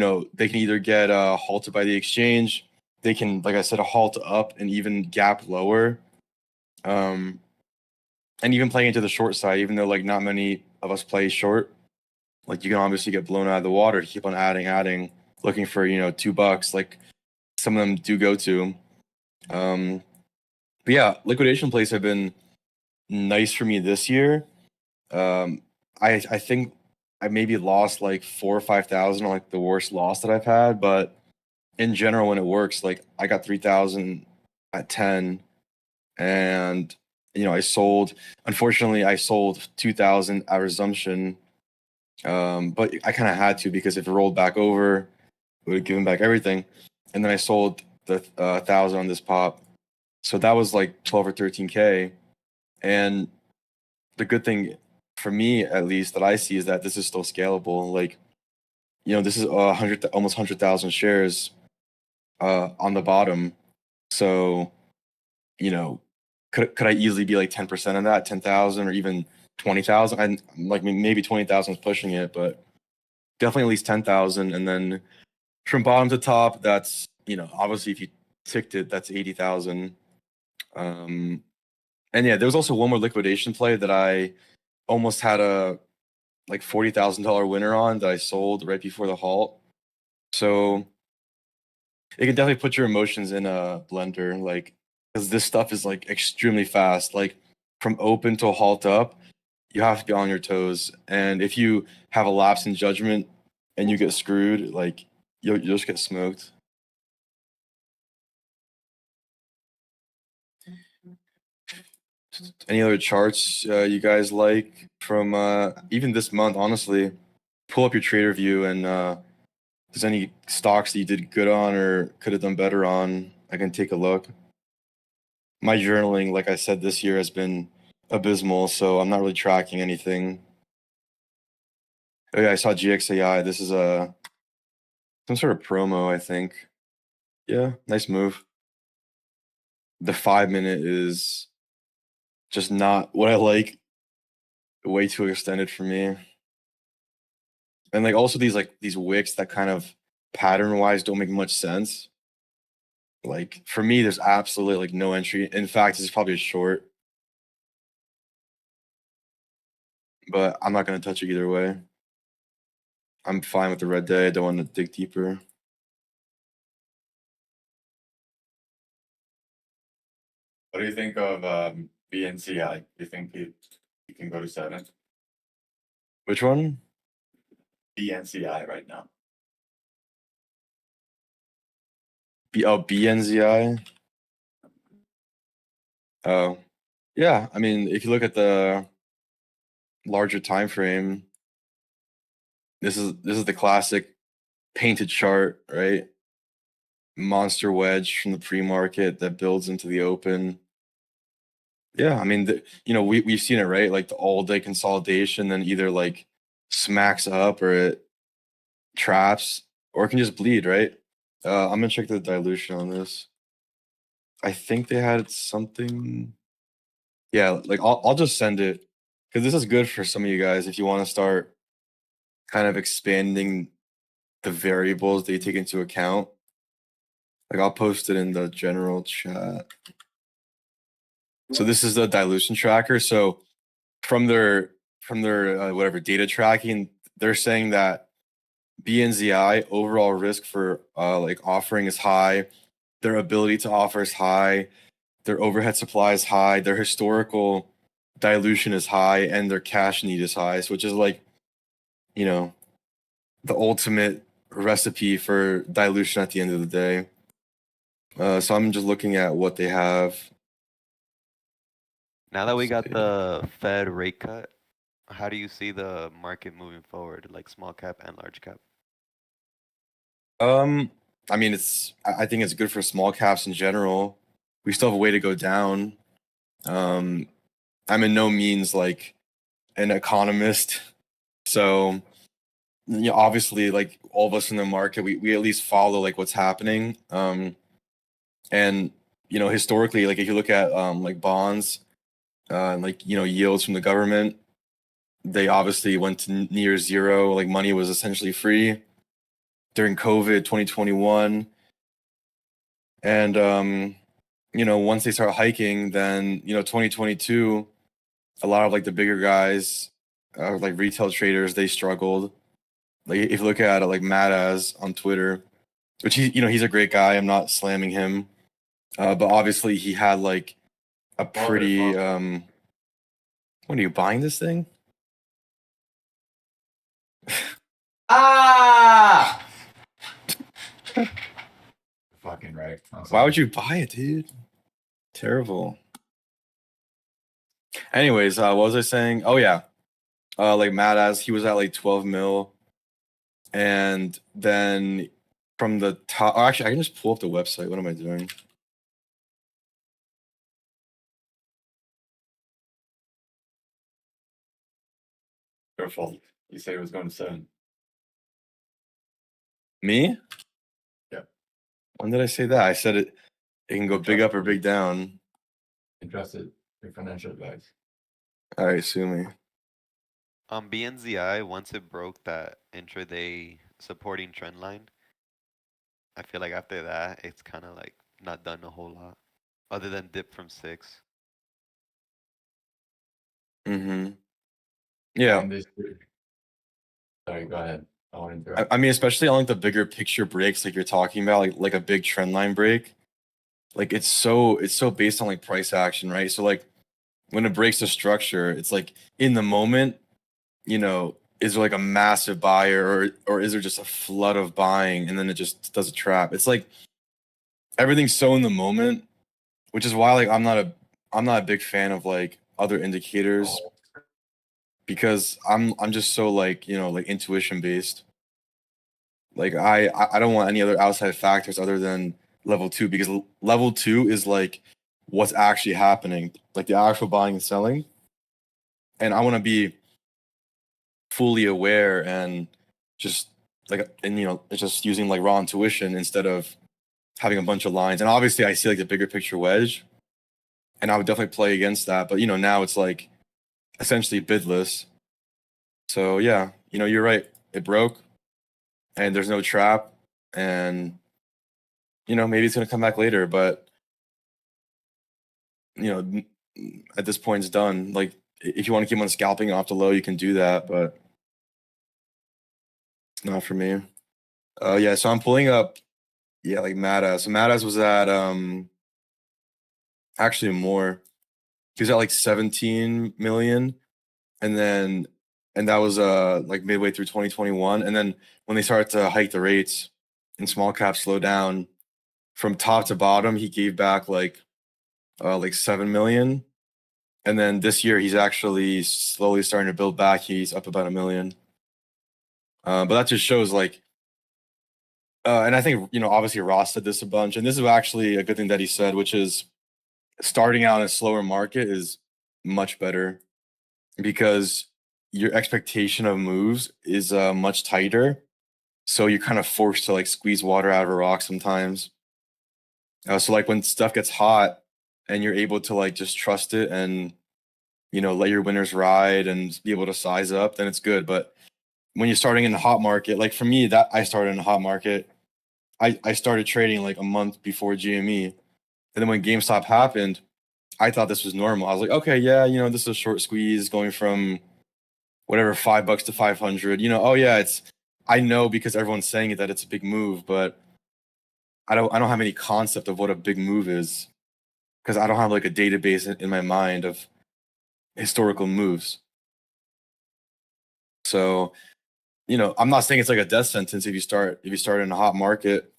can either get halted by the exchange, they can, like I said, halt up and even gap lower, and even playing into the short side, even though like not many of us play short, like you can obviously get blown out of the water to keep on adding, looking for $2, like some of them do go to. But yeah, liquidation plays have been nice for me this year. I think I maybe lost like 4 or 5,000 on like the worst loss that I've had, but in general, when it works, like I got 3,000 at 10, and I sold. Unfortunately, I sold 2,000 at resumption, but I kind of had to, because if it rolled back over, it would have given back everything. And then I sold the 1,000 on this pop, so that was like 12 or 13K. And the good thing for me, at least, that I see is that this is still scalable. Like, this is almost 100,000 shares on the bottom. So, could I easily be like 10% of that, 10,000 or even 20,000? And like maybe 20,000 is pushing it, but definitely at least 10,000. And then from bottom to top, that's obviously if you ticked it, that's 80,000. And yeah, there was also one more liquidation play that I almost had a like $40,000 winner on that I sold right before the halt. So it can definitely put your emotions in a blender, like, because this stuff is like extremely fast. Like from open to halt up, you have to be on your toes. And if you have a lapse in judgment and you get screwed, like you'll just get smoked. Any other charts you guys like from even this month? Honestly, pull up your trader view, and if there's any stocks that you did good on or could have done better on, I can take a look. My journaling, like I said, this year has been abysmal, so I'm not really tracking anything. Oh yeah, I saw GXAI. This is some sort of promo, I think. Yeah, nice move. The 5 minute is just not what I like. Way too extended for me. And like also these wicks that kind of pattern wise don't make much sense. Like for me, there's absolutely like no entry. In fact, this is probably a short, but I'm not gonna touch it either way. I'm fine with the red day. I don't want to dig deeper. What do you think of BNCI? Do you think he can go to 7? Which one? BNCI right now. BNZI. Oh, yeah. I mean, if you look at the larger time frame, this is the classic painted chart, right? Monster wedge from the pre-market that builds into the open. Yeah, I mean, we've seen it, right? Like the all-day consolidation, then either like smacks up or it traps, or it can just bleed, right? I'm gonna check the dilution on this. I think they had something. Yeah, like I'll just send it because this is good for some of you guys if you want to start kind of expanding the variables that you take into account. Like I'll post it in the general chat. So this is the dilution tracker. So from their whatever data tracking, they're saying that BNZI overall risk for like offering is high, their ability to offer is high, their overhead supply is high, their historical dilution is high, and their cash need is high. So which is like, the ultimate recipe for dilution at the end of the day. So I'm just looking at what they have. Now that we got See. the Fed rate cut, how do you see the market moving forward, like small cap and large cap? I mean, I think it's good for small caps in general. We still have a way to go down. I'm in no means like an economist, so obviously, like all of us in the market, we at least follow like what's happening. And historically, like if you look at like bonds, like yields from the government, they obviously went to near zero. Like money was essentially free during COVID 2021. And once they start hiking, then 2022, a lot of like the bigger guys, like retail traders, they struggled. Like if you look at it, like Matt on Twitter, which he's a great guy. I'm not slamming him, but obviously he had like a pretty. When are you buying this thing? Ah! Fucking right. Why would you buy it, dude? Terrible. Anyways, what was I saying? Oh yeah, like Matt he was at like 12 mil, and then from the top. Oh, actually, I can just pull up the website. What am I doing? Your fault. You said it was going to 7. Me? Yeah. When did I say that? I said it can go big up or big down. Interested your financial advice. All right, sue me. BNZI, once it broke that intraday supporting trend line, I feel like after that, it's kind of like not done a whole lot, other than dip from 6. Mm-hmm. Yeah. Sorry, go ahead. I want to interrupt. I mean, especially on like the bigger picture breaks, like you're talking about, like a big trend line break. Like it's so based on like price action, right? So like when it breaks the structure, it's like in the moment, is there like a massive buyer or is there just a flood of buying and then it just does a trap? It's like everything's so in the moment, which is why like I'm not a big fan of like other indicators because I'm just so like like intuition based. Like I don't want any other outside factors other than level 2 because level 2 is like what's actually happening, like the actual buying and selling, and I want to be fully aware and just like it's just using like raw intuition instead of having a bunch of lines. And obviously I see like the bigger picture wedge and I would definitely play against that, but now it's like essentially bidless. So yeah, you're right, it broke and there's no trap, and maybe it's going to come back later, but at this point it's done. Like if you want to keep on scalping off the low, you can do that, but it's not for me. Yeah, so I'm pulling up, yeah, like Matas. So Matas was at Actually, more. He was at like 17 million, and that was like midway through 2021. And then when they started to hike the rates and small caps slow down, from top to bottom, he gave back like 7 million. And then this year, he's actually slowly starting to build back. He's up about 1 million. But that just shows like, and I think, obviously Ross said this a bunch, and this is actually a good thing that he said, which is starting out in a slower market is much better because your expectation of moves is much tighter. So you're kind of forced to like squeeze water out of a rock sometimes. So like when stuff gets hot and you're able to like just trust it and let your winners ride and be able to size up, then it's good. But when you're starting in a hot market, like for me, that I started in a hot market, I started trading like a month before GME. And then when GameStop happened, I thought this was normal. I was like, okay, yeah, this is a short squeeze going from whatever $5 to 500. Oh yeah, I know because everyone's saying it that it's a big move, but I don't have any concept of what a big move is because I don't have like a database in my mind of historical moves. So, I'm not saying it's like a death sentence if you start in a hot market,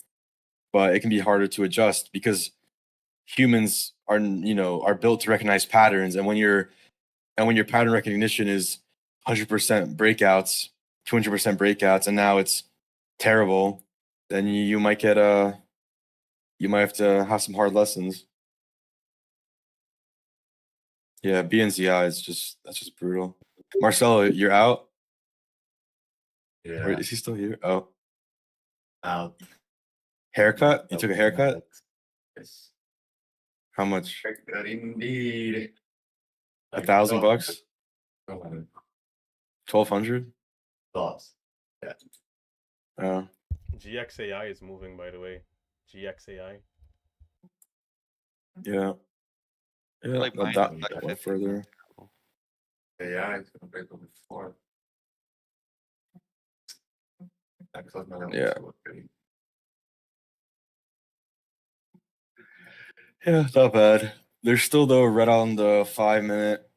but it can be harder to adjust because humans are built to recognize patterns, and when your pattern recognition is 100% breakouts, 200% breakouts, and now it's terrible, then you might get you might have to have some hard lessons. Yeah, BNZI that's just brutal. Marcelo, you're out? Yeah. Or is he still here? Oh, Out. haircut? You took a haircut? Yes. How much? Haircut indeed. $1,000? $1,200. 1,200? Lost. Yeah. Oh, GXAI is moving, by the way. GXAI. yeah. I feel Yeah, like that mine that is like went 50. further. Yeah, it's gonna break over 4. I closed my level Yeah. 2 already. Yeah, not bad. There's still though right on the 5 minute.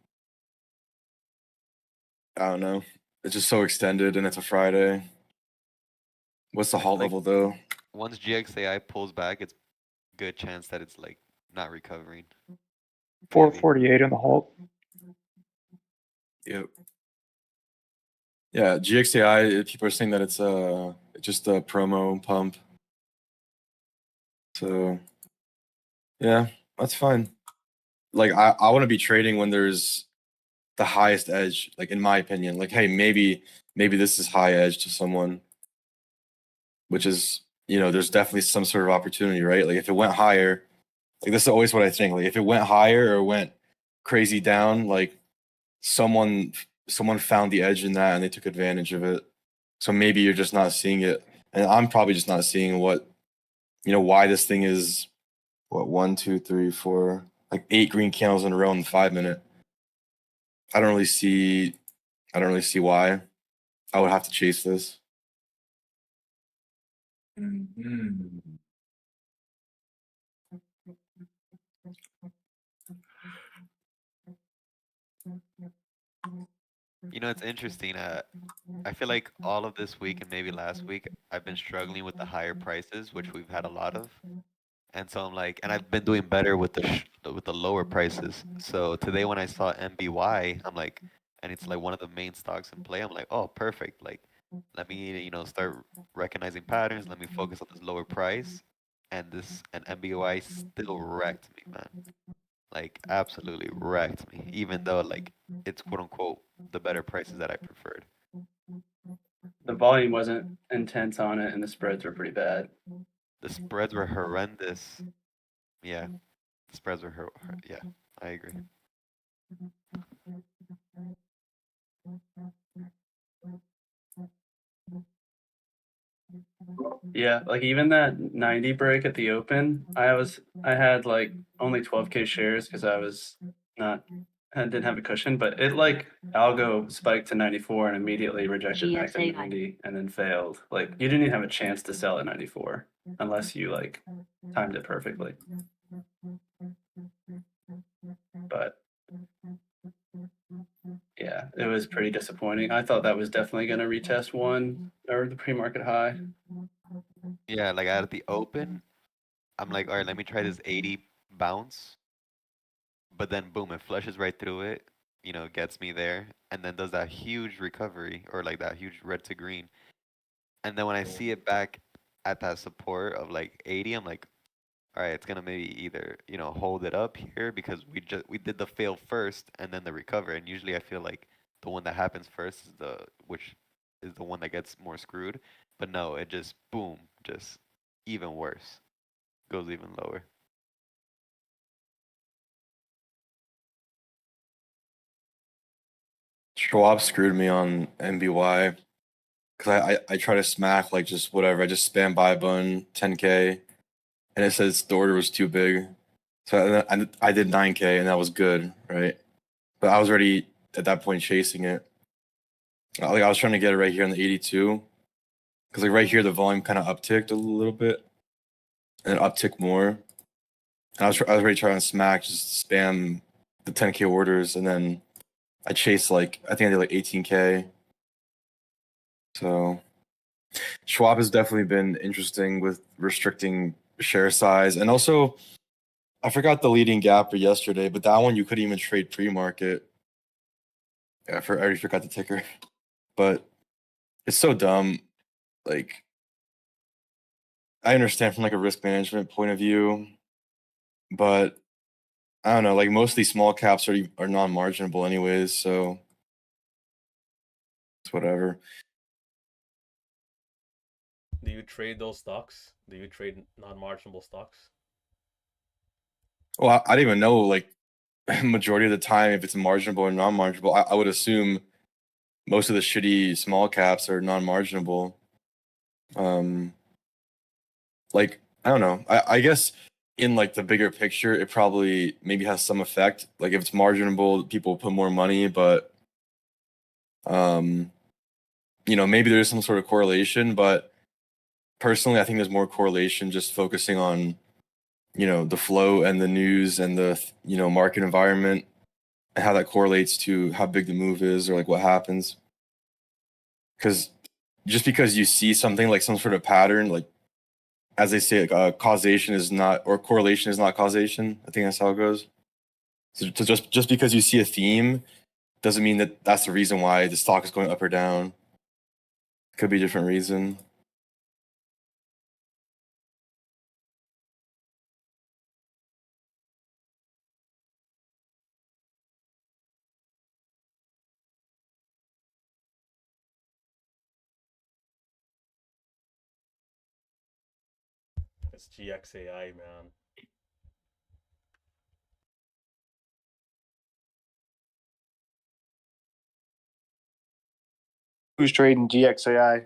I don't know. It's just so extended and it's a Friday. What's the I halt feel like level though? once GXAI pulls back, it's good chance that it's like not recovering. 448 on the halt. Yep. Yeah, GXAI, people are saying that it's just a promo pump. So yeah, that's fine. Like I want to be trading when there's the highest edge, like in my opinion. Like, hey, maybe this is high edge to someone, which is, there's definitely some sort of opportunity, right? Like if it went higher, like this is always what I think. Like if it went higher or went crazy down, like someone found the edge in that and they took advantage of it. So maybe you're just not seeing it. And I'm probably just not seeing why this thing is 1, 2, 3, 4, like 8 green candles in a row in the 5 minute. I don't really see why I would have to chase this. Mhm. It's interesting. I feel like all of this week and maybe last week, I've been struggling with the higher prices, which we've had a lot of. And so I'm like, and I've been doing better with with the lower prices. So today when I saw MBY, I'm like, and it's like one of the main stocks in play. I'm like, oh, perfect. Like, let me, start recognizing patterns. Let me focus on this lower price. And MBY still wrecked me, man. Like, absolutely wrecked me. Even though like it's quote unquote the better prices that I preferred. The volume wasn't intense on it, and the spreads were pretty bad. The spreads were horrendous. Yeah, the spreads were yeah, I agree. Yeah, like even that 90 break at the open, I had like only 12K shares because I didn't have a cushion, but it like algo spiked to 94 and immediately rejected back to GSAI. 90 and then failed. Like you didn't even have a chance to sell at 94 unless you like timed it perfectly. but yeah, it was pretty disappointing. I thought that was definitely going to retest one or the pre-market high. Yeah, like at the open, I'm like, all right, let me try this 80 bounce. But then boom, it flushes right through it, gets me there, and then does that huge recovery or like that huge red to green. And then when I see it back at that support of like 80, I'm like, all right, it's gonna maybe either, hold it up here because we did the fail first and then the recover. And usually I feel like the one that happens first is which is the one that gets more screwed. But no, it just boom, just even worse. Goes even lower. Schwab screwed me on MBY because I try to smack like just whatever. I just spam buy button 10K, and it says the order was too big, so I did 9K and that was good, right? But I was already at that point chasing it. Like I was trying to get it right here on the 82, because like right here the volume kind of upticked a little bit, and uptick more. And I was already trying to smack, just spam the 10K orders, and then I chased like I think I did like 18K. So Schwab has definitely been interesting with restricting share size, and also I forgot the leading gapper yesterday, but that one you couldn't even trade pre-market. Yeah, I already forgot the ticker, but it's so dumb. Like I understand from like a risk management point of view, but I don't know. Like most of these small caps are non-marginable anyways, so it's whatever. Do you trade those stocks? Do you trade non-marginable stocks? Well, I don't even know like majority of the time if it's marginable or non-marginable. I would assume most of the shitty small caps are non-marginable. Like I don't know. I guess in like the bigger picture, it probably maybe has some effect. Like if it's marginable, people put more money, but maybe there's some sort of correlation. But personally, I think there's more correlation just focusing on the flow and the news and the market environment and how that correlates to how big the move is or like what happens. Because just because you see something like some sort of pattern, like as they say, like, causation is not, or correlation is not causation. I think that's how it goes. So just because you see a theme doesn't mean that that's the reason why the stock is going up or down. It could be a different reason. It's GXAI, man. Who's trading GXAI?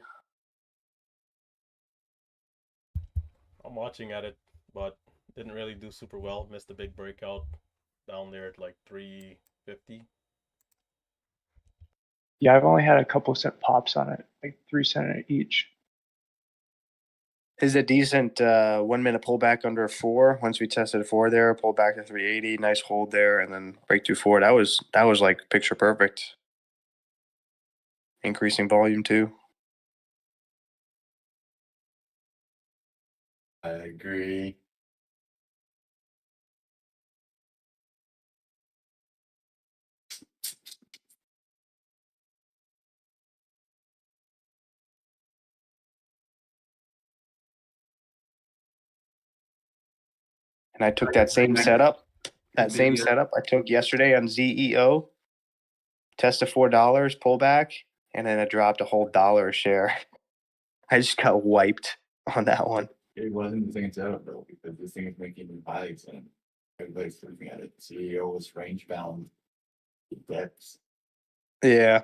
I'm watching at it, but didn't really do super well. Missed a big breakout down there at like 350. Yeah, I've only had a couple cent pops on it, like 3 cent each. Is a decent 1 minute pullback under 4. Once we tested 4 there, pull back to 380, nice hold there, and then break through 4. That was like picture perfect. Increasing volume too. I agree. And I took that same setup. I took yesterday on ZEO. Tested $4, pullback, and then it dropped a whole $1 a share. I just got wiped on that one. It wasn't the same setup though, because this thing is making buys and everybody's looking at it. CEO was range bound. Depths. Yeah.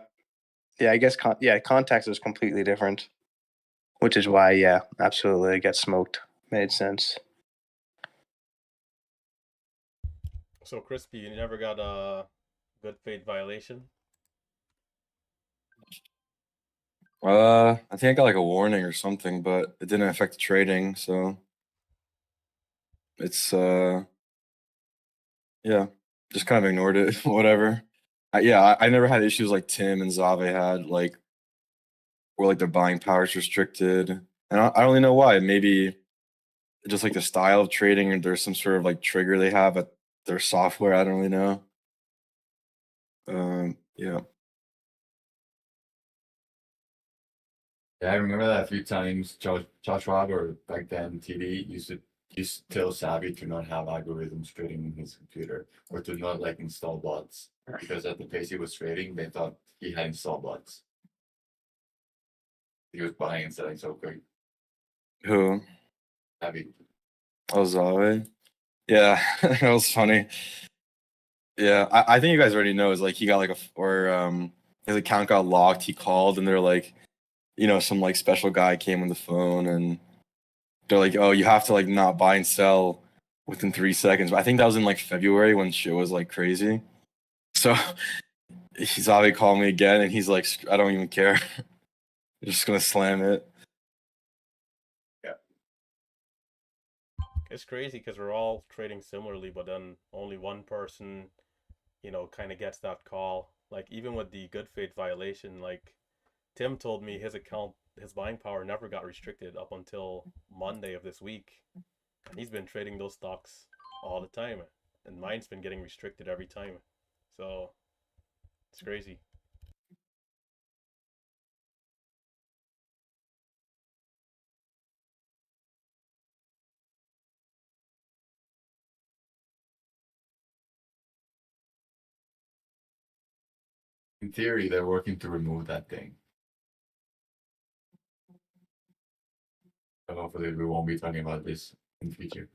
I guess context is completely different, which is why, yeah, absolutely, it got smoked. Made sense. So Crispy, you never got a good fade violation? I think I got like a warning or something, but it didn't affect the trading, so it's yeah. just kind of ignored it. Whatever. I never had issues like Tim and Zave had, like where like their buying power is restricted, and I don't really know why. Maybe just like the style of trading, or there's some sort of like trigger they have at their software. I don't really know. Yeah. Yeah, I remember that a few times. Josh Schwab, or back then TD, used to tell Savvy to not have algorithms trading in his computer, or to not like install bots, because at the pace he was trading, they thought he had installed bots. He was buying and selling so quick. Who? Savvy. Oh, Zave. Yeah, that was funny. Yeah, I think you guys already know. Is like he got like his account got locked. He called and they're like, some like special guy came on the phone and they're like, oh, you have to like not buy and sell within 3 seconds. But I think that was in like February when shit was like crazy. So Zavi called me again and he's like, I don't even care. I'm just gonna slam it. It's crazy because we're all trading similarly, but then only one person, kind of gets that call. Like even with the good faith violation, like Tim told me his account, his buying power never got restricted up until Monday of this week, and he's been trading those stocks all the time, and mine's been getting restricted every time. So it's crazy. In theory, they're working to remove that thing. So hopefully we won't be talking about this in the future.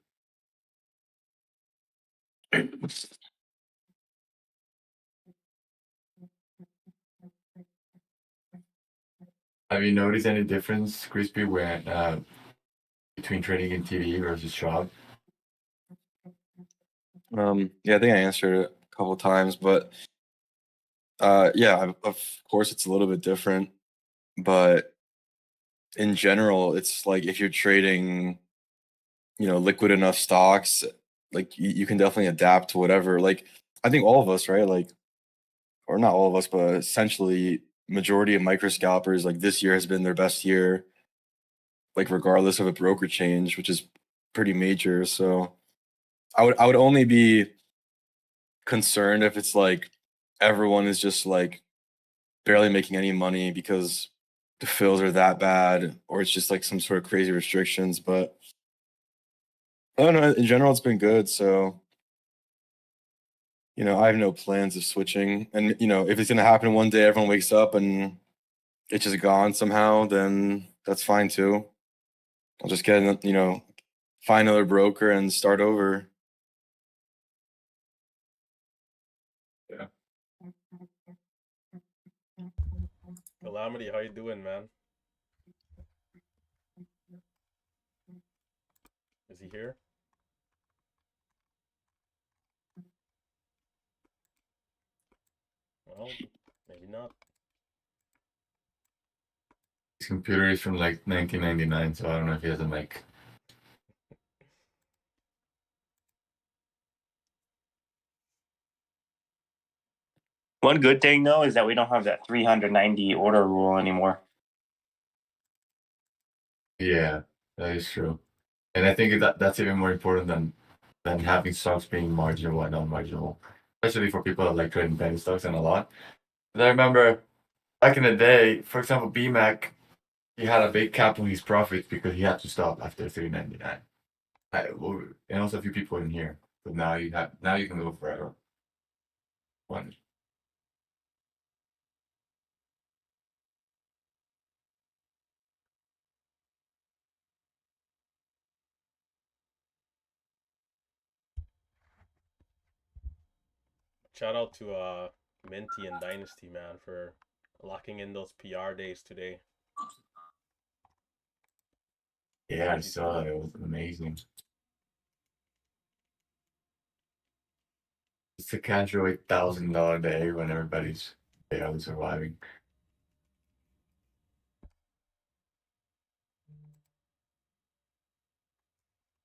Have you noticed any difference, Crispy, when between trading in TD versus Schwab? Yeah, I think I answered it a couple times, but yeah, of course it's a little bit different, but in general, it's like if you're trading, liquid enough stocks, like you can definitely adapt to whatever. Like I think all of us, right? Like, or not all of us, but essentially majority of micro scalpers, like this year has been their best year, like regardless of a broker change, which is pretty major. So I would only be concerned if it's like everyone is just like barely making any money because the fills are that bad, or it's just like some sort of crazy restrictions. But I don't know. In general, it's been good. So, I have no plans of switching. And, if it's going to happen one day, everyone wakes up and it's just gone somehow, then that's fine too. I'll just get, find another broker and start over. Yeah. Calamity, how you doing, man? Is he here? Well, maybe not. His computer is from like 1999, so I don't know if he has a mic. One good thing though is that we don't have that 390 order rule anymore. Yeah, that is true. And I think that's even more important than having stocks being marginal and non-marginal, especially for people that like trading penny stocks and a lot. But I remember back in the day, for example, BMAC, he had a big cap on his profits because he had to stop after 399. And also a few people in here, but now you can go forever. One. Shout out to Minty and Dynasty, man, for locking in those PR days today. Yeah, I saw that. It was amazing. It's a casual $8,000 day when everybody's barely surviving.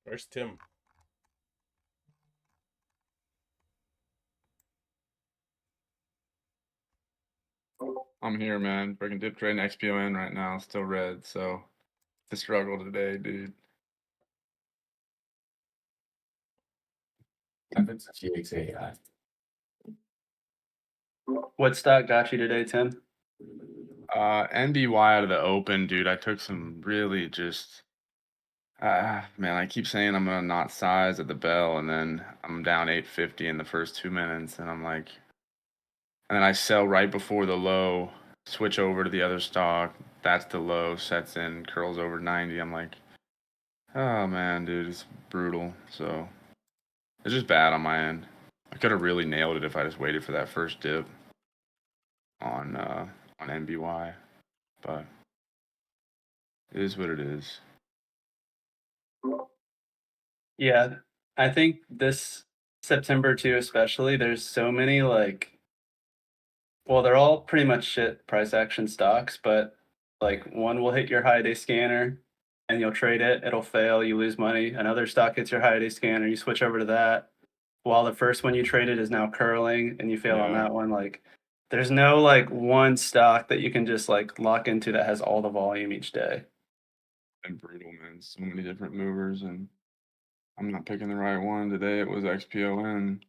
Where's Tim? I'm here, man. Freaking dip trading XPON right now, still red. So the struggle today, dude. If it's GXAI. What stock got you today, Tim? NBY out of the open, dude. I took some really just. Man, I keep saying I'm gonna not size at the bell, and then I'm down 850 in the first 2 minutes, and I'm like, and then I sell right before the low, switch over to the other stock. That's the low, sets in, curls over 90. I'm like, oh man, dude, it's brutal. So it's just bad on my end. I could have really nailed it if I just waited for that first dip on NBY, but it is what it is. Yeah, I think this September too, especially, there's so many like, well, they're all pretty much shit price action stocks, but like one will hit your high day scanner and you'll trade it, it'll fail, you lose money. Another stock hits your high day scanner, you switch over to that. While the first one you traded is now curling and you fail on Yeah. that one. Like, there's no like one stock that you can just like lock into that has all the volume each day. And brutal, man. So many different movers, and I'm not picking the right one. Today it was XPON.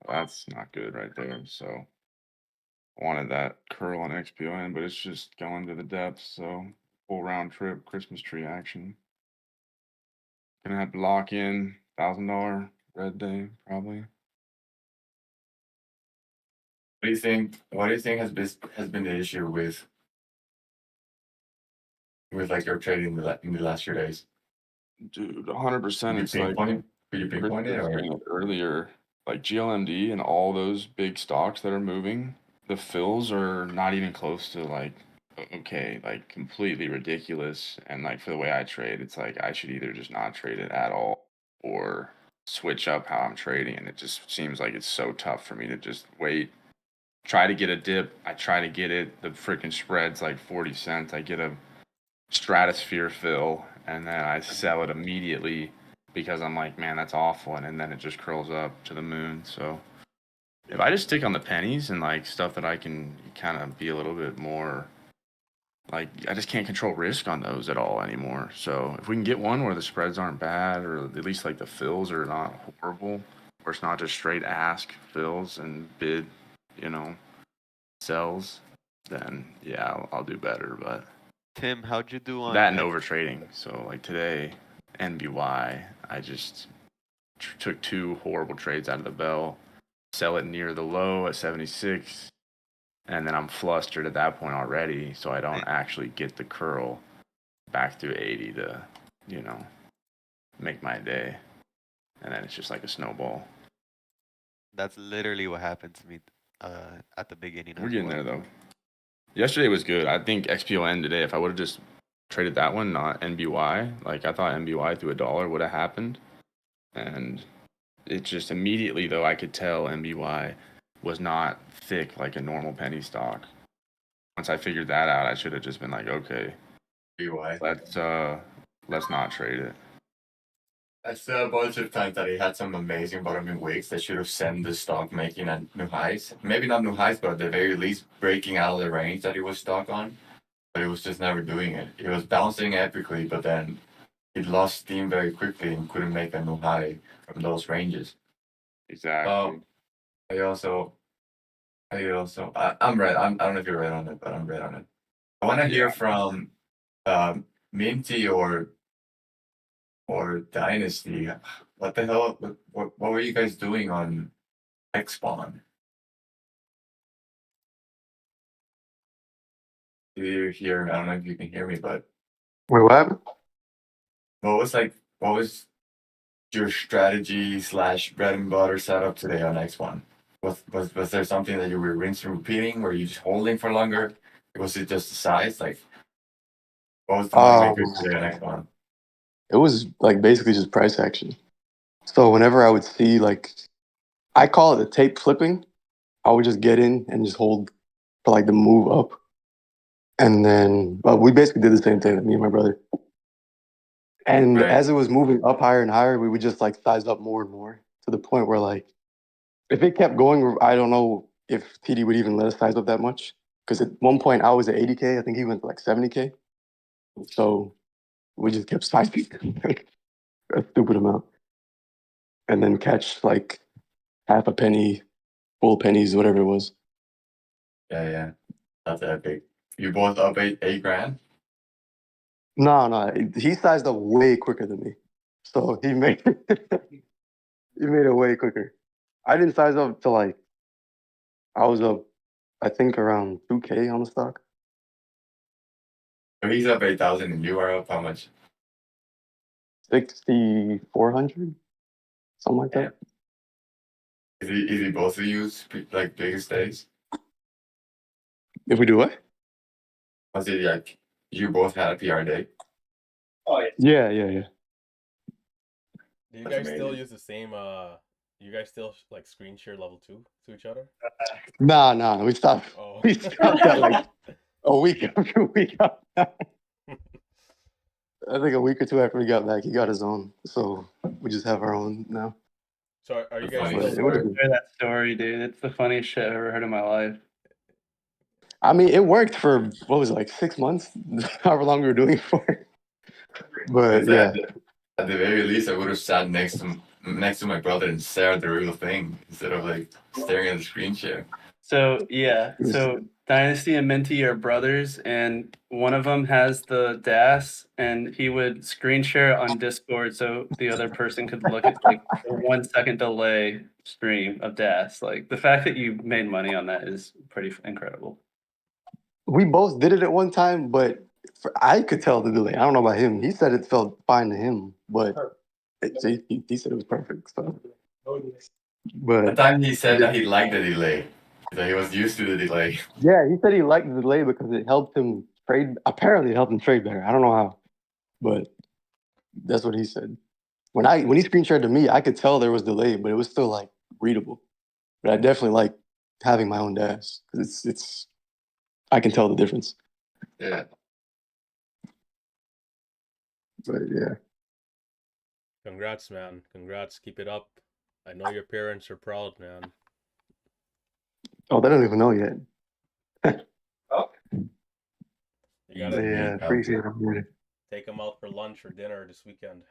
That's not good right there. So I wanted that curl on XPON, but it's just going to the depths. So full round trip Christmas tree action. Gonna have to lock in $1,000 red day probably. What do you think? What do you think has been the issue with like your trading in the last few days? Dude, 100%. Could It's you like pinpoint it? Could you Chris pinpoint it was or? saying it earlier, like GLMD and all those big stocks that are moving, the fills are not even close to like okay, like completely ridiculous. And like for the way I trade, it's like I should either just not trade it at all or switch up how I'm trading. And it just seems like it's so tough for me to just wait, try to get a dip. I try to get it. The freaking spread's like 40 cents. I get a stratosphere fill and then I sell it immediately because I'm like, man, that's awful. And then it just curls up to the moon. So if I just stick on the pennies and like stuff that I can kind of be a little bit more like, I just can't control risk on those at all anymore. So if we can get one where the spreads aren't bad or at least like the fills are not horrible, where it's not just straight ask fills and bid, sells, then yeah, I'll do better. But Tim, how'd you do on that and over trading. So like today, NBY, I just took two horrible trades out of the bell, sell it near the low at 76, and then I'm flustered at that point already, so I don't actually get the curl back through 80 to, make my day. And then it's just like a snowball. That's literally what happened to me at the beginning. We're as getting well. there though. Yesterday was good. I think XPON today, if I would have just traded that one, not NBY, like I thought NBY through $1 would have happened. And it just immediately, though, I could tell NBY was not thick like a normal penny stock. Once I figured that out, I should have just been like, okay, BY. let's not trade it. I saw a bunch of times that he had some amazing bottoming wicks that should have sent the stock making a new highs. Maybe not new highs, but at the very least breaking out of the range that he was stuck on. But it was just never doing it. It was bouncing epically, but then it lost steam very quickly and couldn't make a new high from those ranges. Exactly. I'm red. I don't know if you're red on it, but I'm red on it. I want to hear from Minty or Dynasty. What the hell? What were you guys doing on X-Spawn? You're here. I don't know if you can hear me, but Wait, what happened? what was your strategy / bread and butter setup today on X1? Was there something that you were rinsing and repeating? Were you just holding for longer? Was it just the size? Like, what was the money makers today on X1? It was like basically just price action. So whenever I would see like, I call it the tape flipping. I would just get in and just hold for like the move up, and then but we basically did the same thing, me and my brother. And Right. as it was moving up higher and higher, we would just like size up more and more to the point where like, if it kept going, I don't know if TD would even let us size up that much. Because at one point I was at 80K. I think he went to like 70K. So we just kept sizing like a stupid amount, and then catch like half a penny, full pennies, whatever it was. Yeah. That's epic. You both up 8 grand? No, he sized up way quicker than me. So he made he made it way quicker. I didn't size up till like I was up, I think around 2K on the stock. So he's up 8,000 and you are up how much? 6,400, something like that. Is he both of you like biggest days? If we do what? Was it like you both had a PR day? Oh yeah. Yeah. Do you That's guys still amazing. use the same? You guys still like screen share level 2 to each other? Nah, we stopped. Oh. We stopped at like a week after we got back. I think a week or two after we got back, he got his own. So we just have our own now. So are you That's guys funny. still It would've Share that story, dude. It's the funniest shit I've ever heard in my life. I mean, it worked for what was it, like 6 months, however long we were doing it for. But yeah, At the very least, I would have sat next to my brother and stared the real thing instead of like staring at the screen share. So yeah, so Dynasty and Minty are brothers, and one of them has the DAS, and he would screen share it on Discord so the other person could look at like a 1 second delay stream of DAS. Like the fact that you made money on that is pretty incredible. we both did it at one time, but I could tell the delay. I don't know about him. He said it felt fine to him, but he said it was perfect. So, At but the time he said that he liked the delay, that he was used to the delay. yeah, he said he liked the delay because it helped him trade. Apparently, it helped him trade better. I don't know how, but that's what he said. When he screen shared to me, I could tell there was delay, but it was still like readable. But I definitely like having my own DAS because it's I can tell the difference. Yeah. But yeah, Congrats, man. Congrats. Keep it up. I know your parents are proud, man. oh, they don't even know yet. You gotta Yeah, appreciate it. take them out for lunch or dinner this weekend.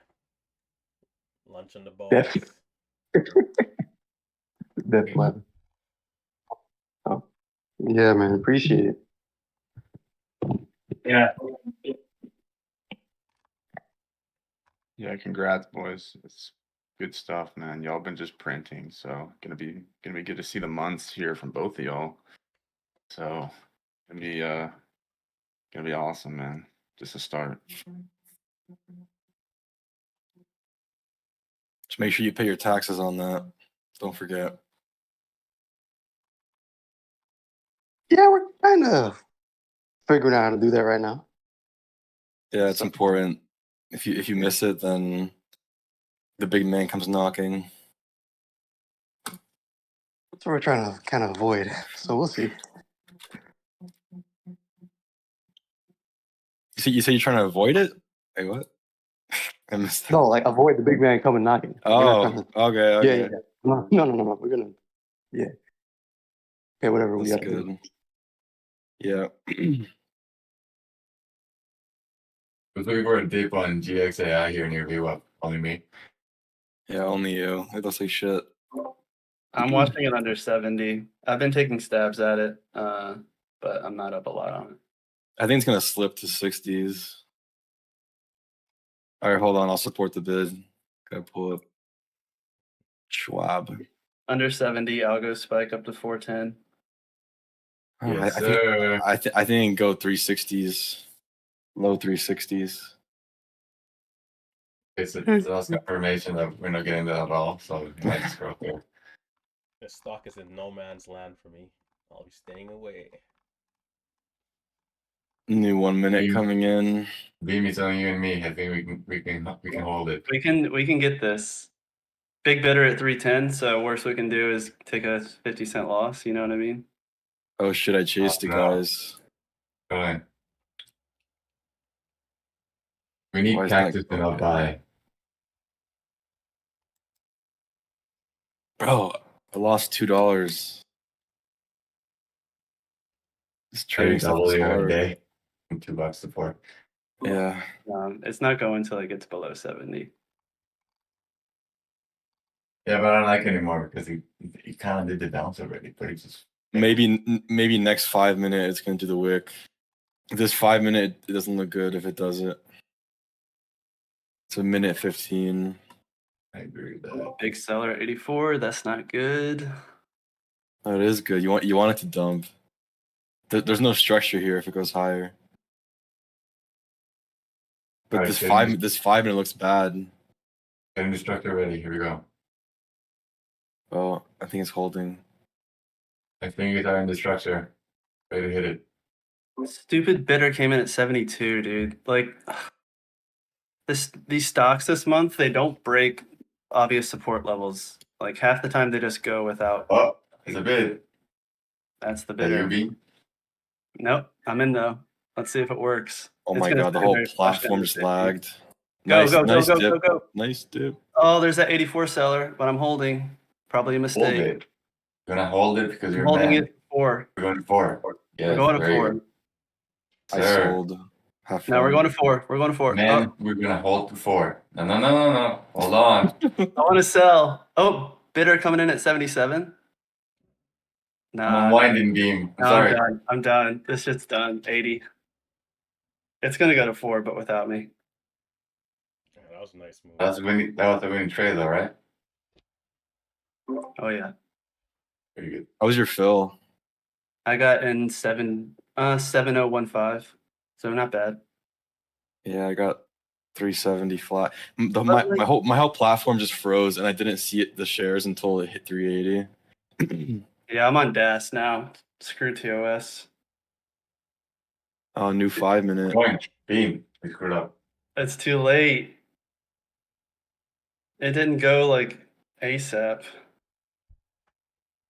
Lunch on the boat. Definitely. Oh, yeah, man, appreciate it. Yeah. Yeah, congrats, boys. It's good stuff, man. Y'all been just printing, so gonna be good to see the months here from both of y'all. So gonna be awesome, man. Just a start. Just make sure you pay your taxes on that. Don't forget. Yeah, we're kind of figuring out how to do that right now. Yeah, it's important. If you miss it, then the big man comes knocking. That's what we're trying to kind of avoid. So we'll see. You say you're trying to avoid it? Wait, what? I missed that. No, like avoid the big man coming knocking. We're not Oh, trying to- okay. yeah. No. We're gonna, okay, whatever we That's got to do. good. Yeah. Was looking for a dip on GXAI here near VWAP. Only me. Yeah, only you. It looks like shit. I'm watching it under 70. I've been taking stabs at it, but I'm not up a lot on it. I think it's gonna slip to 60s. All right, hold on. I'll support the bid. Gotta pull up Schwab. Under 70, algo spike up to 410. Yes, sir. I think go 360s, low 360s. It's a confirmation that we're not getting that at all, so we might just go up there. This stock is in no man's land for me. I'll be staying away. New 1 minute coming in. Beamy's on you and me. I think we can hold it. We can get this. Big bidder at 310, so worst we can do is take a 50-cent loss, you know what I mean? Oh shit! I chased it, No. guys. Go ahead. We need Why is that cactus to not die. Bro, I lost $2. This Try to trading stuff double is it every hard. day. From $2 to 4. Yeah. It's not going until it gets below 70. Yeah, but I don't like it anymore because he kind of did the bounce already, but he just Maybe next 5 minute it's gonna do the wick. This 5 minute it doesn't look good if it does it. It's a minute 15. I agree with that. Big seller at 84. That's not good. Oh, it is good. You want it to dump. There's no structure here if it goes higher. But Alright, this 5 minute looks bad. Getting destructor ready. Here we go. Oh, I think it's holding. My fingers are in the structure. Ready to hit it. Stupid bidder came in at 72, dude. Like these stocks this month, they don't break obvious support levels. Like half the time they just go without. Oh, it's a bid. That's the That you bidder. beat? Nope, I'm in though. Let's see if it works. Oh It's my gonna god, the stay whole very flush down platform to just 50. lagged. Go, Nice, go, nice go, dip. go, go, go. Nice dip. Oh, there's that 84 seller, but I'm holding. Probably a Hold mistake. it. You're gonna hold it because I'm you're holding mad. it 4. We're going to 4. Yes, We're going to very 4. good. I Sir. sold. Have Now we're fun. going to 4. We're going to 4. Man, we're gonna hold to 4. No. Hold on. I want to sell. Oh, bidder coming in at 77. I'm Nah, unwinding beam. I'm no, sorry. I'm done. This shit's done. 80. It's gonna go to 4, but without me. Yeah, that was a nice move. That was a winning trade though, right? Oh yeah. Very good. How was your fill? I got in 7015. So not bad. Yeah, I got 370 flat. But, My like- whole platform just froze, and I didn't see the shares until it hit 380. Yeah, I'm on DAS now. Screw TOS. Oh, new 5 minute. Going. Beam. We screwed up. It's too late. It didn't go like ASAP.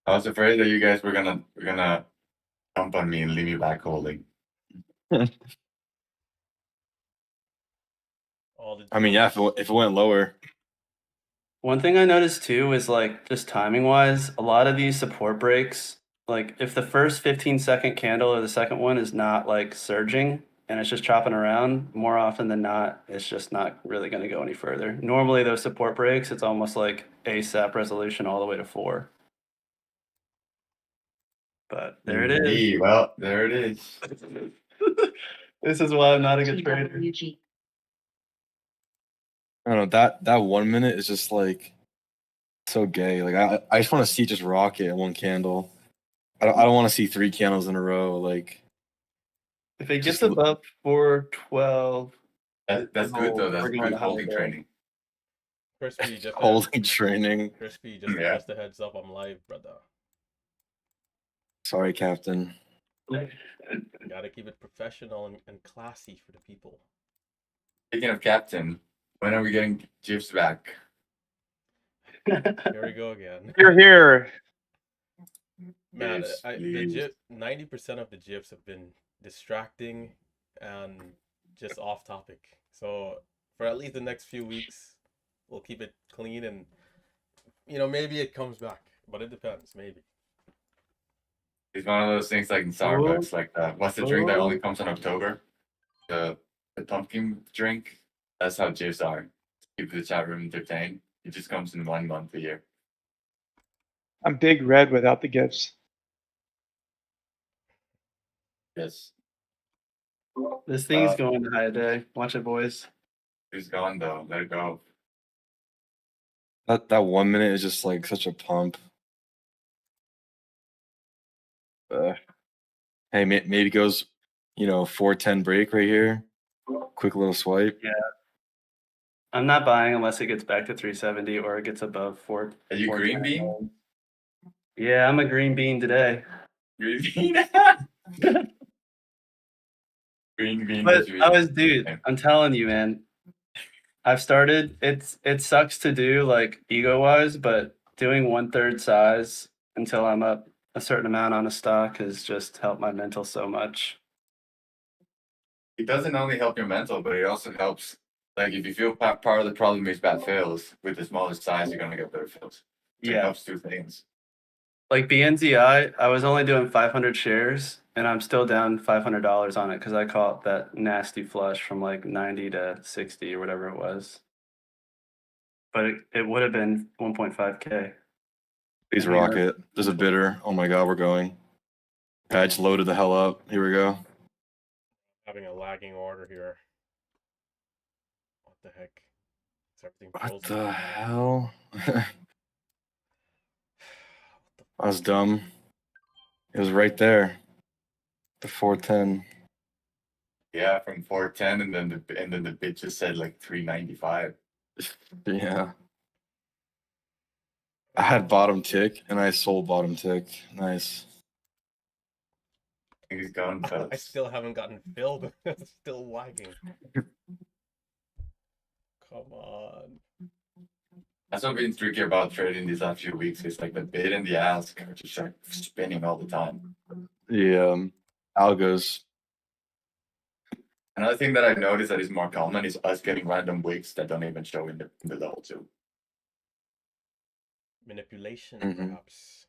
I was afraid that you guys were gonna jump on me and leave me back holding. All the I mean, yeah, if it went lower. One thing I noticed too is like just timing wise, a lot of these support breaks, like if the first 15-second candle or the second one is not like surging and it's just chopping around, more often than not, it's just not really going to go any further. Normally, those support breaks, it's almost like ASAP resolution all the way to 4. But there it is. Indeed. Well, there it is. This is why I'm not a good trader. I don't know, that 1 minute is just like so gay. Like I just want to see just rocket in one candle. I don't want to see 3 candles in a row. Like If it gets Just above 412, That's good though. That's We're going good to holding higher. training. Crispy just holding training. Crispy just Yeah. just a heads up. I'm live, brother. Sorry, Captain. Gotta keep it professional and classy for the people. Speaking of captain, when are we getting GIFs back? Here we go again. You're here. Man, Yes, the please. GIF 90% of the GIFs have been distracting and just off topic. So for at least the next few weeks, we'll keep it clean and maybe it comes back, but it depends. Maybe. It's one of those things like in Starbucks, like what's the drink that only comes in October? The pumpkin drink. That's how GIFs are. Keep the chat room entertained. It just comes in 1 month a year. I'm big red without the gifts. Yes. This thing's going to high a day. Watch it, boys. It's gone though. Let it go. That 1 minute is just like such a pump. Hey, maybe it goes, 410 break right here. Quick little swipe. Yeah. I'm not buying unless it gets back to 370 or it gets above 4. Are you green 410. bean? Yeah, I'm a green bean today. Green bean. Green bean. But is I really- was, dude, I'm telling you, man. I've started. It sucks to do like ego wise, but doing 1/3 size until I'm up a certain amount on a stock has just helped my mental so much. It doesn't only help your mental, but it also helps. Like if you feel part of the problem is bad fails, with the smaller size, you're gonna get better fails. So It Yeah, helps 2 things. Like BNZI, I was only doing 500 shares, and I'm still down $500 on it because I caught that nasty flush from like 90 to 60 or whatever it was. But it would have been 1.5K. Please I mean, rock it. There's a bidder. Oh my god, we're going. I just loaded the hell up. Here we go. Having a lagging order here. What the heck? Is everything What frozen? the hell? I was dumb. It was right there. The 410. Yeah, from 410, and then the bid just said like 395. Yeah. I had bottom tick and I sold bottom tick. Nice. He's gone, I fellas. still haven't gotten filled. It's still lagging. Come on. That's what been tricky about trading these last few weeks. It's like the bid and the ask are just like spinning all the time. The algos. Another thing that I noticed that is more common is us getting random wicks that don't even show in the level 2. Manipulation, Mhm. perhaps.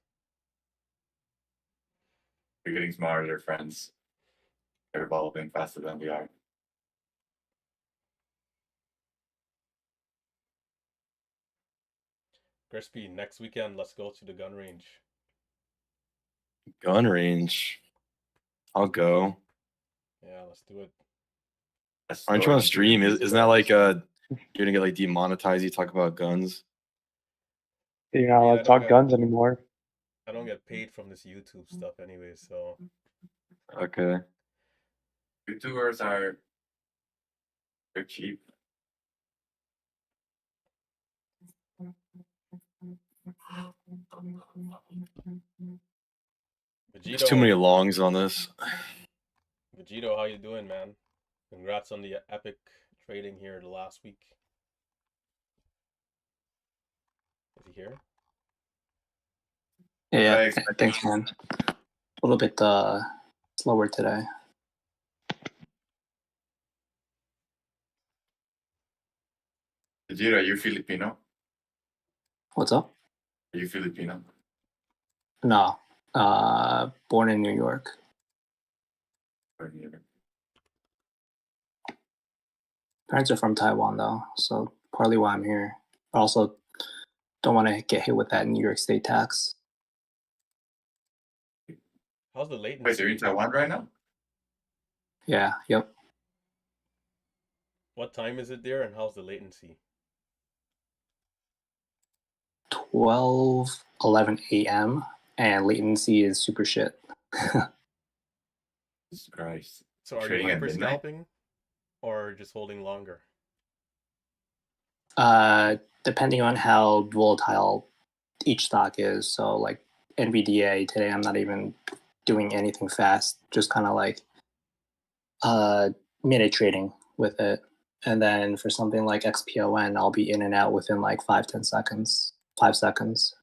We're getting smarter, friends. They're evolving faster than we are. Crispy, next weekend, let's go to the gun range. Gun range. I'll go. Yeah, let's do it. Aren't you on stream? Isn't that like you're gonna get like demonetized? You talk about guns. You're not allowed to talk guns anymore. I don't get paid from this YouTube stuff anyway, so. Okay. YouTubers are they're cheap. There's too many longs on this. Vegito, how you doing, man? Congrats on the epic trading here the last week. Is he here? Yeah, thanks, man. A little bit slower today. Jiro, are you Filipino? What's up? Are you Filipino? No, born in New York. Parents are from Taiwan though, so partly why I'm here. Also, don't want to get hit with that New York State tax. How's the latency? Wait, you're in Taiwan right now? Yeah, yep. What time is it there, and how's the latency? 11 a.m. and latency is super shit. Jesus Christ. So are you Trading at hyper midnight? scalping, or just holding longer? Depending on how volatile each stock is. So like NVDA today, I'm not even doing anything fast, just kind of like minute trading with it. And then for something like XPON, I'll be in and out within like 5-10 seconds, 5 seconds.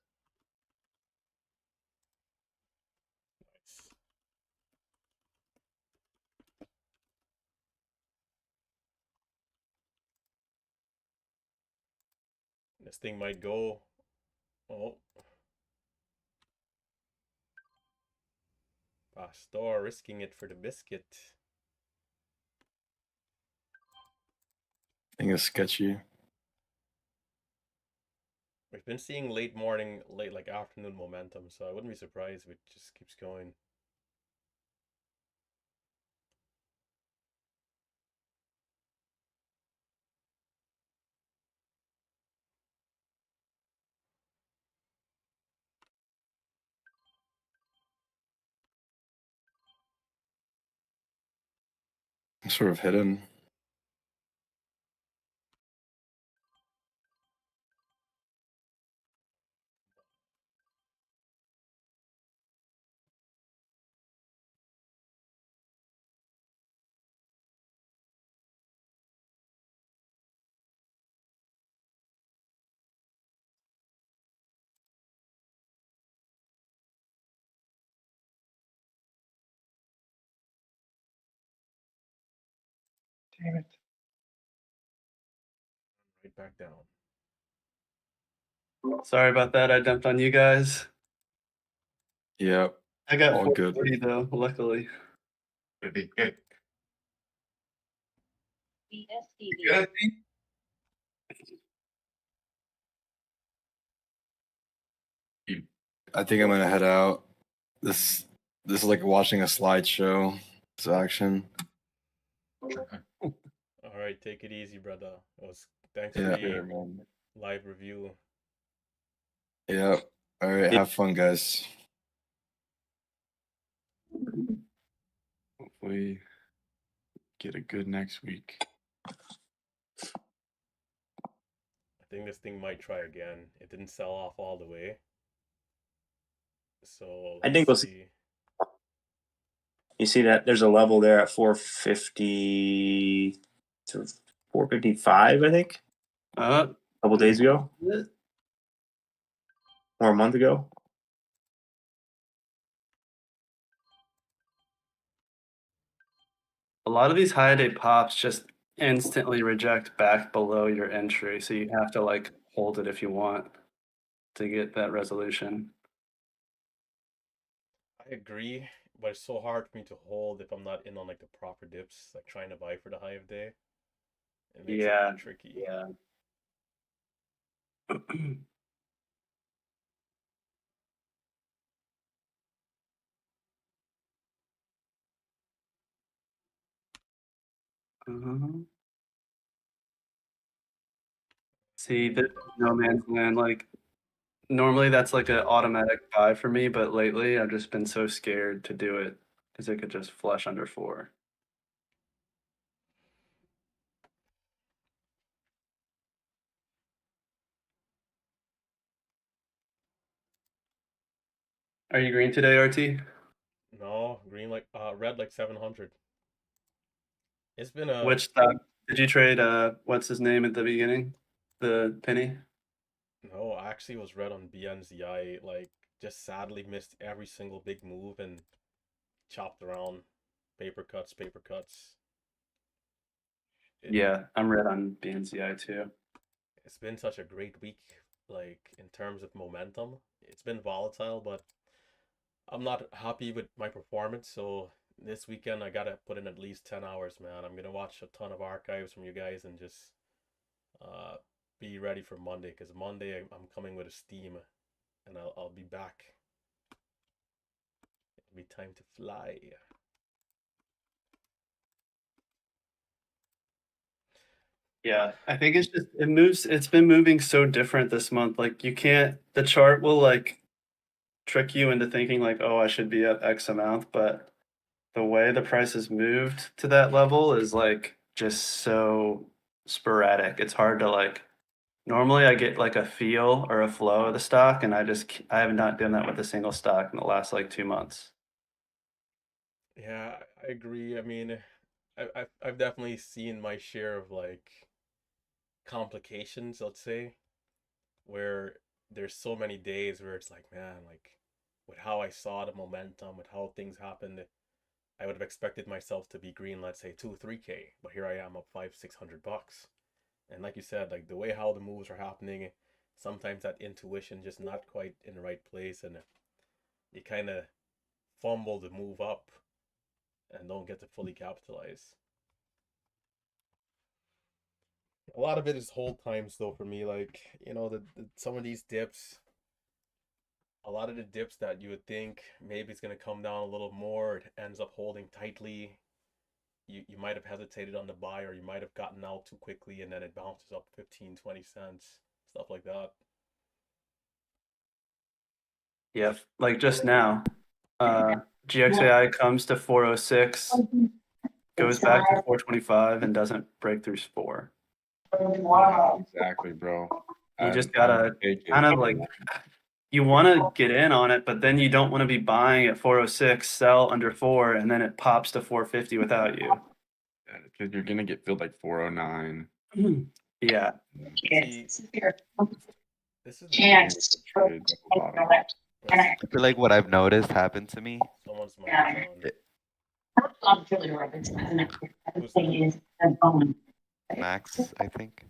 This thing might go. Oh. Pastor risking it for the biscuit. I think it's sketchy. We've been seeing late morning, late like afternoon momentum, so I wouldn't be surprised if it just keeps going. Sort of hidden. Damn it. Right back down. Sorry about that. I dumped on you guys. Yeah, I got all good. 440 though, luckily. Pretty good. Good. I think I'm gonna head out. This is like watching a slideshow. This action. All right, take it easy, brother. Thanks Yeah. for the live review. Yeah. All right. Have fun, guys. Hopefully, get a good next week. I think this thing might try again. It didn't sell off all the way. So I think we'll see. You see that there's a level there at 450 to 455, I think, a couple days ago or a month ago. A lot of these high day pops just instantly reject back below your entry, so you have to like hold it if you want to get that resolution. I agree, but it's so hard for me to hold if I'm not in on like the proper dips, like trying to buy for the high of day. It makes it tricky. Yeah. See, the no man's land, like normally that's like an automatic buy for me, but lately I've just been so scared to do it because it could just flush under 4. Are you green today, RT? No, green like red like 700. It's been a Which stock did you trade? What's his name at the beginning? The penny? No, I actually was red on BNZI, like just sadly missed every single big move and chopped around. Paper cuts, paper cuts. Yeah, I'm red on BNCI too. It's been such a great week, like in terms of momentum. It's been volatile, but I'm not happy with my performance. So this weekend I gotta put in at least 10 hours, man. I'm gonna watch a ton of archives from you guys and just be ready for Monday, because Monday I'm coming with a steam and I'll be back. It'll be time to fly. Yeah, I think it's been moving so different this month. Like the chart will like trick you into thinking like, oh, I should be at X amount, but the way the price has moved to that level is like just so sporadic. It's hard to like, normally I get like a feel or a flow of the stock, and I have not done that with a single stock in the last like 2 months. Yeah, I agree. I mean, I've definitely seen my share of like complications, let's say, where there's so many days where it's like, man, like with how I saw the momentum, with how things happened, I would have expected myself to be green, let's say 2-3K, but here I am up 500-600 bucks. And like you said, like the way how the moves are happening, sometimes that intuition just not quite in the right place, and you kind of fumble the move up and don't get to fully capitalize. A lot of it is hold times though for me. Like, you know, some of these dips, a lot of the dips that you would think maybe it's going to come down a little more, it ends up holding tightly. You might have hesitated on the buy, or you might have gotten out too quickly and then it bounces up 15-20 cents, stuff like that. Yeah, like just now, GXAI comes to 406, goes back to 425, and doesn't break through 4. Exactly, bro. You just gotta kind of like, you want to get in on it, but then you don't want to be buying at 406, sell under 4, and then it pops to 450 without you. Because you're gonna get filled like 409. Yeah. See, this is I feel like what I've noticed happened to me. Someone's mic is on. Who's that? Max, I think.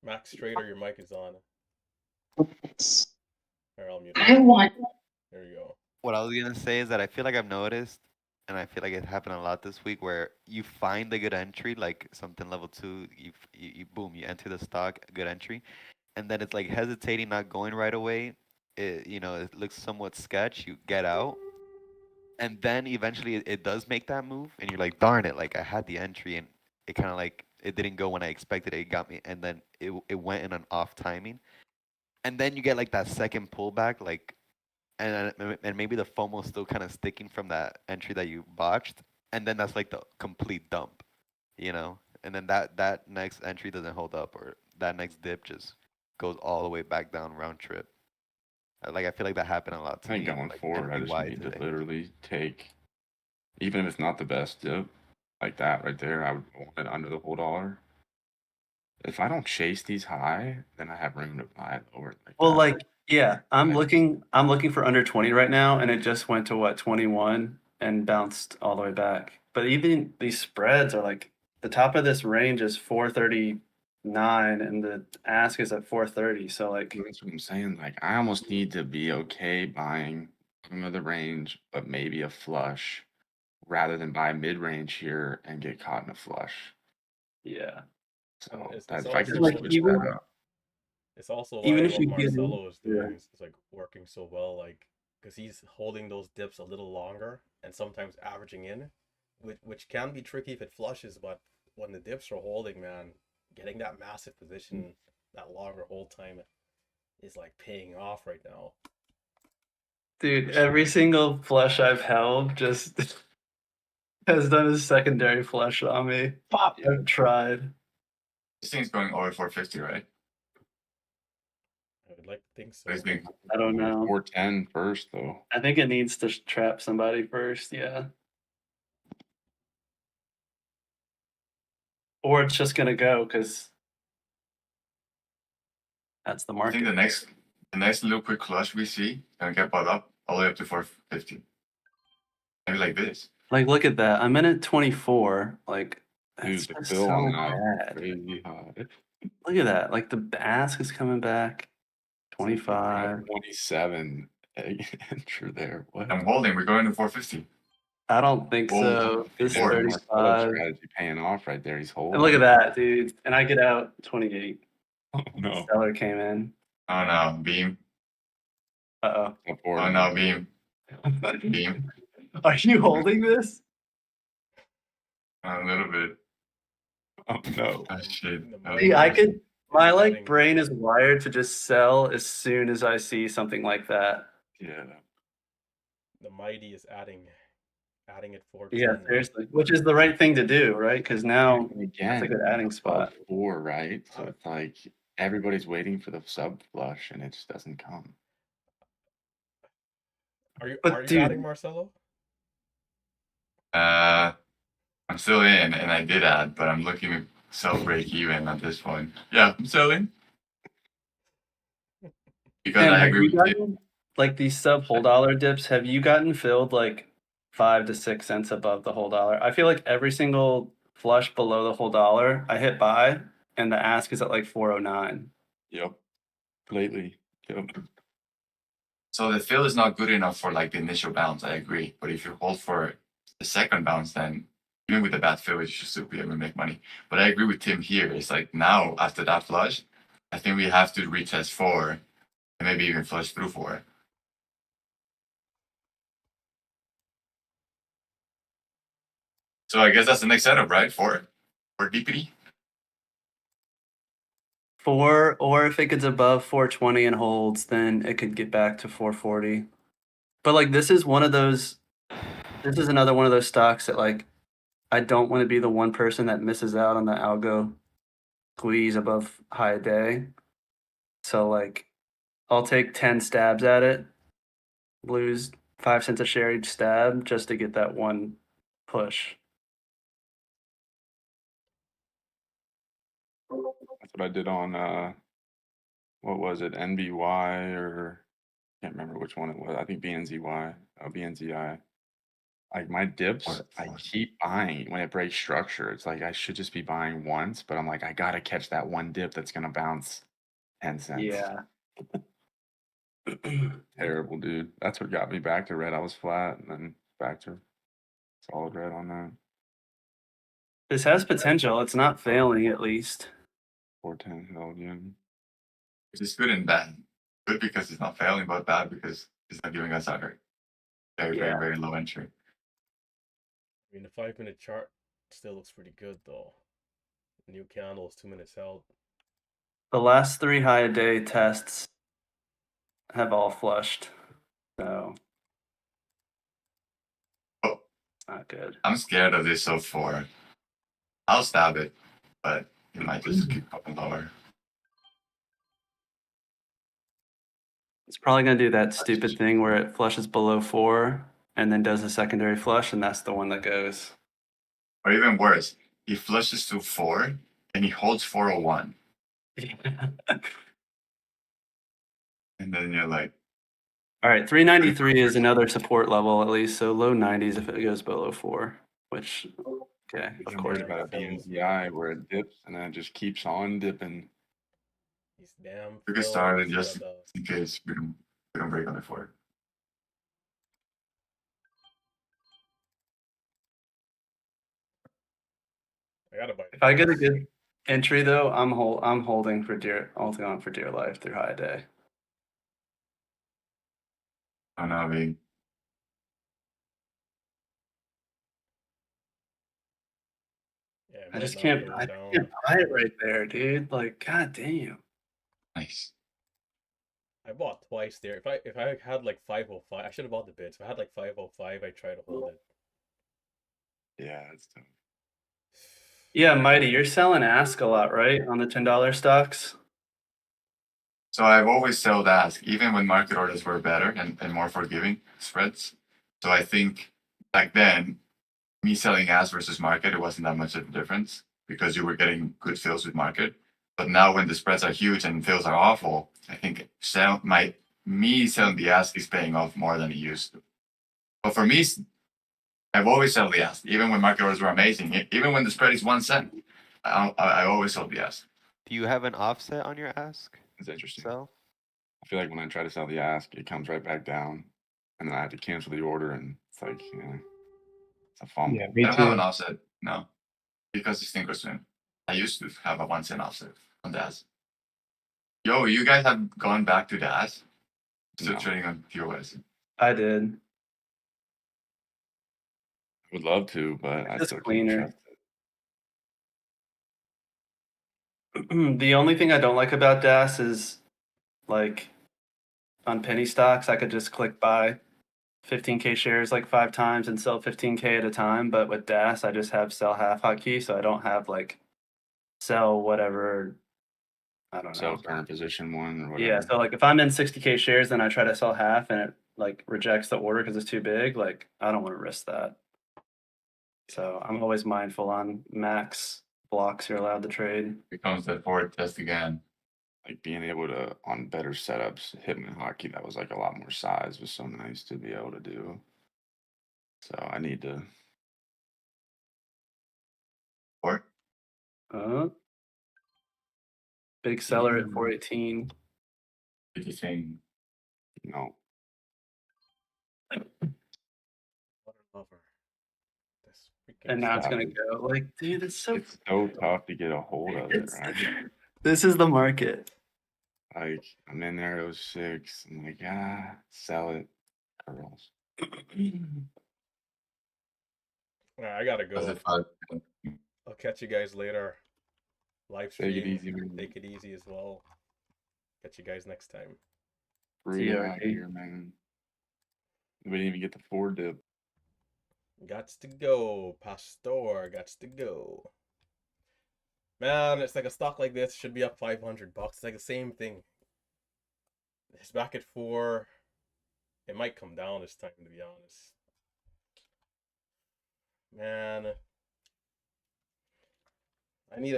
Max Trader, your mic is on. Here, I'll mute I want. There you go. What I was gonna say is that I feel like I've noticed, and I feel like it happened a lot this week, where you find a good entry, like something level 2, you boom, you enter the stock, good entry, and then it's like hesitating, not going right away. It looks somewhat sketch. You get out, and then eventually it does make that move, and you're like, darn it, like I had the entry, and it kind of like it didn't go when I expected it. It got me, and then it went in an off timing, and then you get like that second pullback, like and maybe the FOMO's still kind of sticking from that entry that you botched, and then that's like the complete dump, and then that next entry doesn't hold up, or that next dip just goes all the way back down round trip. Like I feel like that happened a lot I to think me, going like forward, I just NPY need to today. literally take, even if it's not the best dip, like that right there, I would want it under the whole dollar. If I don't chase these high, then I have room to buy lower like Well, that. like, yeah, I'm Right. looking for under 20 right now, and it just went to what, 21 and bounced all the way back. But even these spreads are like the top of this range is 439 and the ask is at 430. So like That's what I'm saying. Like, I almost need to be okay buying bottom of the range, but maybe a flush, rather than buy mid range here and get caught in a flush. yeah. So It's, that it's if I could also Like switch that up, it's also why even if what you get in, Marcelo is yeah. doing is like working so well, like because he's holding those dips a little longer and sometimes averaging in, which can be tricky if it flushes. But when the dips are holding, man, getting that massive position, that longer hold time, is like paying off right now. Dude, every single flush I've held just has done a secondary flush on me. Fuck. I've tried. This thing's going over 450, right? I would like to think so. But it's being I don't know. 410 first though. I think it needs to trap somebody first, yeah. Or it's just gonna go because that's the I think market. the next little quick flush we see gonna get bought up all the way up to 450. Maybe like this. Like, look at that. I'm in at 24. Like, that's Dude, the just fill on so that bad. crazy high. Look at that. Like, the ask is coming back. 25. 27 enter there. What? I'm holding. We're going to 450. I don't think Oh, so. This Four. Marcelo's 35. strategy paying off right there. He's holding. And look at that, dude. And I get out 28. Oh no. Seller came in. Oh no, beam. Uh Oh no, beam. oh. Beam. Are you holding this? A little bit. Oh no. Oh shit. See, I could. My like Adding- brain is wired to just sell as soon as I see something like that. Yeah. The mighty is adding it 410. Yeah, seriously. Which is the right thing to do, right? Because now And again, that's a good adding spot. 4, right? So it's like everybody's waiting for the sub flush and it just doesn't come. Are you But adding dude, Marcelo? I'm still in, and I did add, but I'm looking to sell break even at this point. Yeah, I'm selling. Because and I have agree you with you. gotten like these sub whole dollar dips? Have you gotten filled like 5 to 6 cents above the whole dollar? I feel like every single flush below the whole dollar, I hit buy, and the ask is at like 409. Yep. Lately. Yep. So the fill is not good enough for like the initial bounce. I agree, but if you hold for the second bounce, then even with the bad fill, you should still be able to make money. But I agree with Tim here. It's like now after that flush, I think we have to retest 4 and maybe even flush through 4. So I guess that's the next setup, right? 4 DPD. 4, or if it gets above 420 and holds, then it could get back to 440. But like this is another one of those stocks that like I don't want to be the one person that misses out on the algo squeeze above high day. So like I'll take 10 stabs at it, lose 5 cents a share each stab just to get that one push. That's what I did on what was it? NBY or can't remember which one it was. I think BNZY. BNZI. Like my dips, I keep buying when it breaks structure. It's like I should just be buying once, but I'm like, I gotta catch that one dip that's gonna bounce 10 cents. Yeah. Terrible, dude. That's what got me back to red. I was flat and then back to solid red on that. This has potential. It's not failing, at least. 410 hell again. Which is good and bad. Good because it's not failing, but bad because it's not giving us our very, Yeah. very low entry. I mean, the 5-minute chart still looks pretty good though. New candles, 2 minutes held. The last 3 high day tests have all flushed. So Oh, not good. I'm scared of this so far. I'll stab it, but it might just keep going lower. It's probably gonna do that stupid thing where it flushes below 4 and then does a secondary flush, and that's the one that goes. Or even worse, he flushes to 4 and he holds 401. And then you're like, All right, 393 is another support level at least, so low 90s if it goes below 4, which, okay, of I'm course. worried about a BNCI where it dips and then it just keeps on dipping. These damn. we could start and fills, just brother. in case we don't break on the 4. I gotta buy. If I get a good entry though, I'm holding on for dear life through high day. I don't know, I mean, Yeah, it I might just not can't close I down. can't buy it right there, dude. Like, god damn. nice. I bought twice there. If I had like 505, I should have bought the bids. If I had like 505, I try to hold it. Yeah, it's tough. Yeah, Mighty, you're selling ask a lot, right? On the $10 stocks? So I've always sold ask, even when market orders were better and more forgiving spreads. So I think back then, me selling ask versus market, it wasn't that much of a difference because you were getting good fills with market. But now when the spreads are huge and fills are awful, I think me selling the ask is paying off more than it used to. But for me, I've always sold the ask, even when market orders were amazing. Even when the spread is 1 cent, I always sold the ask. Do you have an offset on your ask? It's interesting. So I feel like when I try to sell the ask, it comes right back down. And then I have to cancel the order and it's like, it's a fumble. Yeah, me I don't have an too. offset, no, because it's thinkorswim. I used to have a 1 cent offset on the ask. Yo, you guys have gone back to the ask? Still No. trading on POS. I did. I would love to, but I It's still can't cleaner. trust it. The only thing I don't like about DAS is like on penny stocks, I could just click buy 15K shares like 5 times and sell 15K at a time. But with DAS, I just have sell half hotkey, so I don't have like sell whatever. I don't know. Sell current position 1 or whatever. Yeah, so like if I'm in 60K shares, then I try to sell half and it like rejects the order because it's too big. Like I don't want to risk that. So I'm always mindful on max blocks you're allowed to trade. Becomes the forward test again. Like being able to, on better setups, hit my hotkey that was like a lot more size was so nice to be able to do. So I need to. Or Big seller at 418. did you think No. What a lover. This freaking And now it's Stop gonna it. go. Like, dude, it's so It's so tough to get a hold of it, it's, right? this is the market. Like I'm in there at 06. I'm like, sell it. Girls. Alright, I gotta was go. it 5? I'll catch you guys later. Live stream. Take it easy, man. Take it easy as well. Catch you guys next time. Freedom out TRD. here, man. We didn't even get the 4 dip. Gots to go, Pastor. Gots to go. Man, it's like a stock like this should be up $500. It's like the same thing. It's back at 4. It might come down this time, to be honest. Man, I need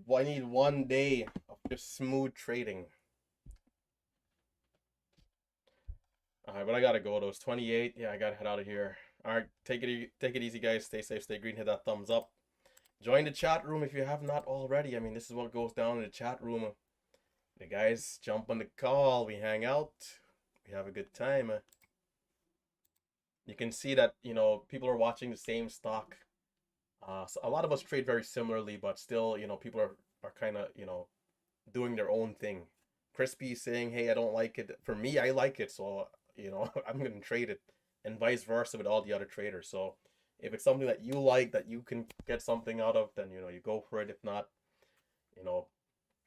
1 day of just smooth trading. Alright, but I gotta go. Those 28. Yeah, I gotta head out of here. Alright, take it easy, guys. Stay safe, stay green. Hit that thumbs up. Join the chat room if you have not already. I mean, this is what goes down in the chat room. The guys jump on the call. We hang out. We have a good time. You can see that, you know, people are watching the same stock. So a lot of us trade very similarly, but still, you know, people are kind of, you know, doing their own thing. Crispy saying, hey, I don't like it. For me, I like it, so, you know, I'm going to trade it, and vice versa with all the other traders. So if it's something that you like, that you can get something out of, then, you know, you go for it. If not, you know,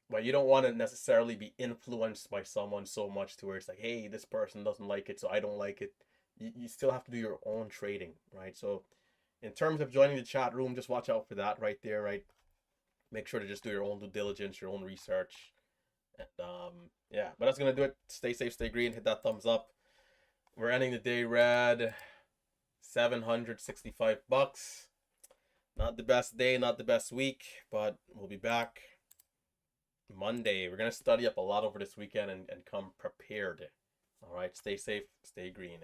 but you don't want to necessarily be influenced by someone so much to where it's like, hey, this person doesn't like it, so I don't like it. You still have to do your own trading, right? So in terms of joining the chat room, just watch out for that right there, right? Make sure to just do your own due diligence, your own research. And yeah, but that's gonna do it. Stay safe, stay green, hit that thumbs up. We're ending the day red, $765. Not the best day, not the best week, but we'll be back Monday. We're gonna study up a lot over this weekend and come prepared. All right, stay safe, stay green.